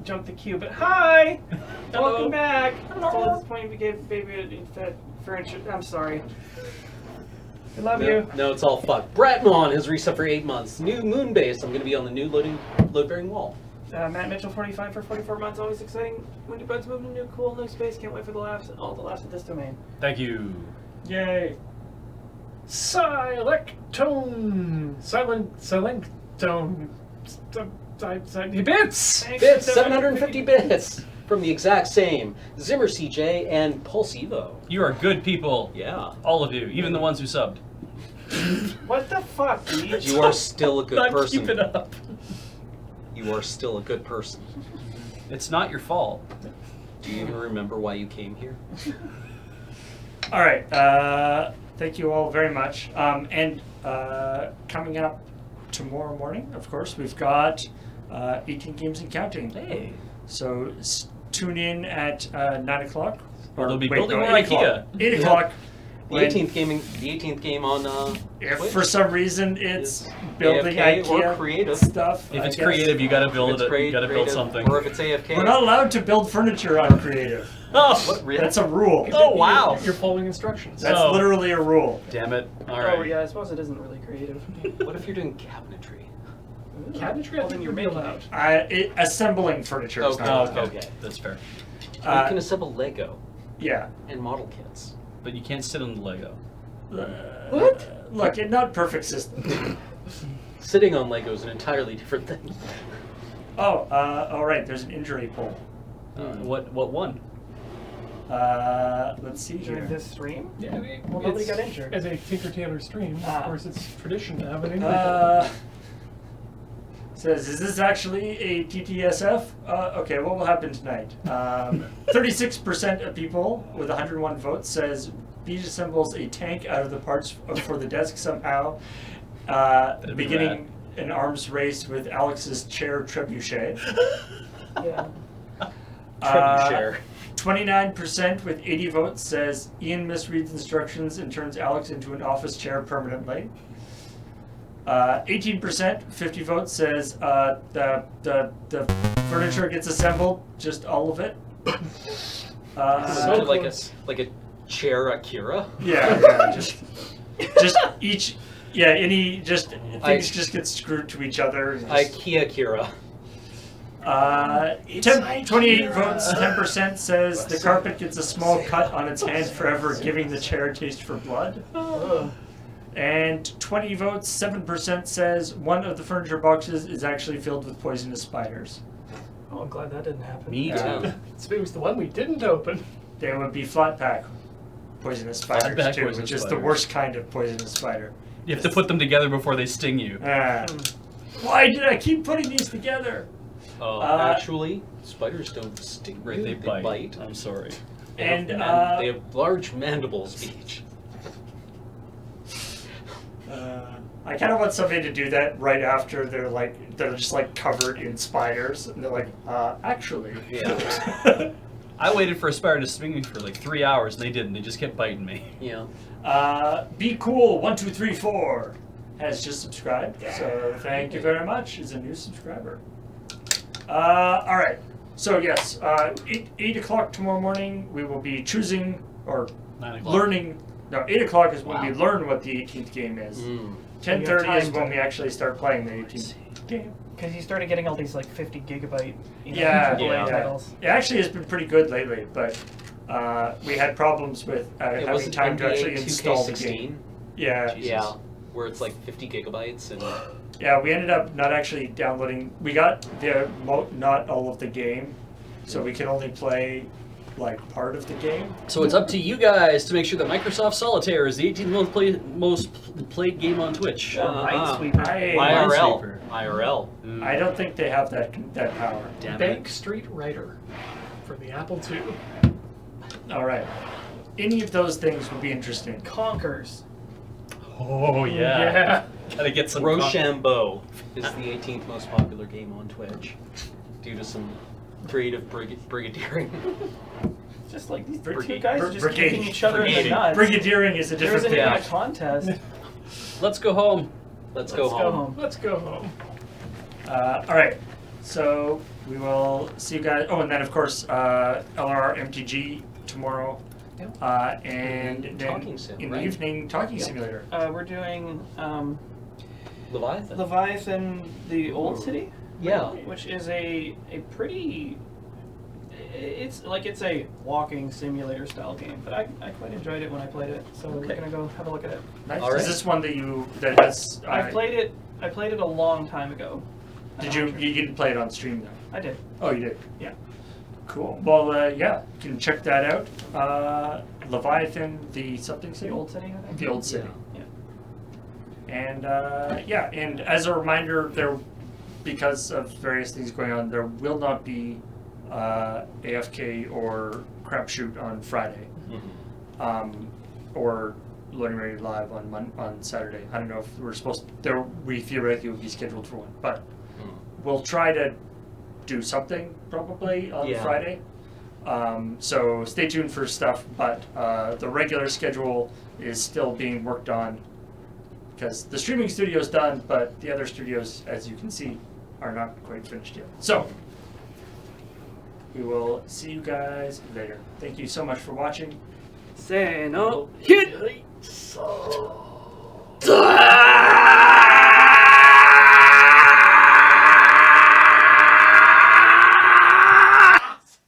jumped the queue, but hi! Hello. Welcome back! Hello. It's all disappointing we gave baby fed furniture. I'm sorry. I love you. No, it's all fucked. Bratmon has resub for 8 months. New moon base. I'm gonna be on the new load-bearing wall. Matt Mitchell 45 for 44 months. Always exciting when your buds move to new, cool, new space. Can't wait for the laughs and all the laughs at this domain. Thank you. Yay. Silectone. Silectone. Bits! Thanks Bits, for 750 bits from the exact same Zimmer CJ and Pulse Evo. You are good people. Yeah. All of you, even the ones who subbed. What the fuck, dude? You are still a good Not person. keep it up. You are still a good person. It's not your fault. Do you even remember why you came here? All right. Thank you all very much. And coming up tomorrow morning, of course, we've got 18 games and counting. Hey. So tune in at 9 o'clock. Or they'll be wait, building no, more 8 o'clock. IKEA. 8 o'clock. The when 18th game on if Twitch. for some reason it's Is building AFK or IKEA creative. stuff. If I it's guess. creative, you gotta If build it's it. You create- gotta build creative, something. Or if it's AFK. We're not allowed to build furniture on creative. Oh, What, really? That's a rule. Oh, wow. You're following instructions. That's Oh. literally a rule. damn it. All Oh, right. yeah, I suppose it isn't really creative. What if you're doing cabinetry? Cabinetry, I Well, think then you're you're allowed. Assembling furniture is Okay. not Oh, allowed. okay. That's fair. you Uh, can assemble Lego Yeah. and model kits. But you can't sit on the Lego. What? Look, it's not perfect system. Sitting on Lego is an entirely different thing. Oh, all right. There's an injury poll. What one? Let's see During here. this stream? Yeah, Well, nobody it's- got injured. As a Tinker Tailor stream, Ah. of course, it's tradition to have an injury. Says, is this actually a TTSF? Okay, what will happen tonight? 36% of people with 101 votes says Beach assembles a tank out of the parts for the desk somehow, be beginning an arms race with Alex's chair trebuchet. Yeah. Trebuchet. 29% with 80 votes says Ian misreads instructions and turns Alex into an office chair permanently. 18%, 50 votes says the furniture gets assembled, just all of it. So like a Chair Akira. Yeah, just each, things just get screwed to each other. And just, IKEA Akira. 28 votes, 10% says the carpet gets a small cut on its hand forever, giving the chair a taste for blood. And 20 votes, 7% says one of the furniture boxes is actually filled with poisonous spiders. Oh, I'm glad that didn't happen. Me too. It was the one we didn't open. There would be flat pack poisonous spiders pack too, poisonous which is the spiders. worst kind of poisonous spider. You have to put them together before they sting you. Why did I keep putting these together? Actually, spiders don't sting. Right, you, they bite. I'm sorry. They And have they have large mandibles each. I kind of want somebody to do that right after they're just like covered in spiders, and they're like, actually. Yeah. I waited for a spider to sting me for like 3 hours, and they didn't. They just kept biting me. Yeah. Be Cool 1234 has just subscribed, so thank you very much. Is a new subscriber. All right. So yes, 8 o'clock tomorrow morning we will be choosing or 9 o'clock. learning. No, 8 o'clock is when we learn what the 18th game is. 10:30 is when we actually start playing the 18th game. Because you started getting all these like 50 gigabyte Yeah, AAA titles. It actually has been pretty good lately, but we had problems with having time to actually install the game. Yeah. Yeah. Where it's like 50 gigabytes and. Yeah, we ended up not actually downloading. We got not all of the game, so we can only play like part of the game. So it's up to you guys to make sure that Microsoft Solitaire is the 18th most played game on Twitch. Minesweeper. IRL. IRL. I don't think they have that power. Damn Bank it. Street Writer for the Apple II. All right. Any of those things would be interesting. Conkers. Oh, yeah. Gotta get some... Rochambeau is the 18th most popular game on Twitch due to some creative brigadiering. It's just like these two Brigade- guys are just kicking each other in the brigading. nuts. Brigadiering is a There different isn't thing. even a contest. Let's go home. Let's go home. Let's go home. All right. So we will see you guys. Oh, and then of course LRR MTG tomorrow. Yep. And then Talking sim, in right? the evening, Talking Simulator. We're doing Leviathan. Leviathan, the Old City. Yeah. Which is a pretty. It's a walking simulator style game, but I quite enjoyed it when I played it. So we're gonna go have a look at it. Nice. All right. Is this one that has? I played it a long time ago. Did you didn't play it on stream though? I did. Oh, you did. Yeah. Cool. Well, yeah, you can check that out. Leviathan, the something The city. Old City, I think. The Old City. Yeah. And and as a reminder, because of various things going on, there will not be AFK or Crapshoot on Friday, or Loading Ready Live on Saturday. I don't know if we're supposed to, we theoretically would be scheduled for one, but we'll try to do something probably on Friday. So stay tuned for stuff, but the regular schedule is still being worked on because the streaming studio is done, but the other studios, as you can see, are not quite finished yet. So we will see you guys later. Thank you so much for watching. Say no. Die!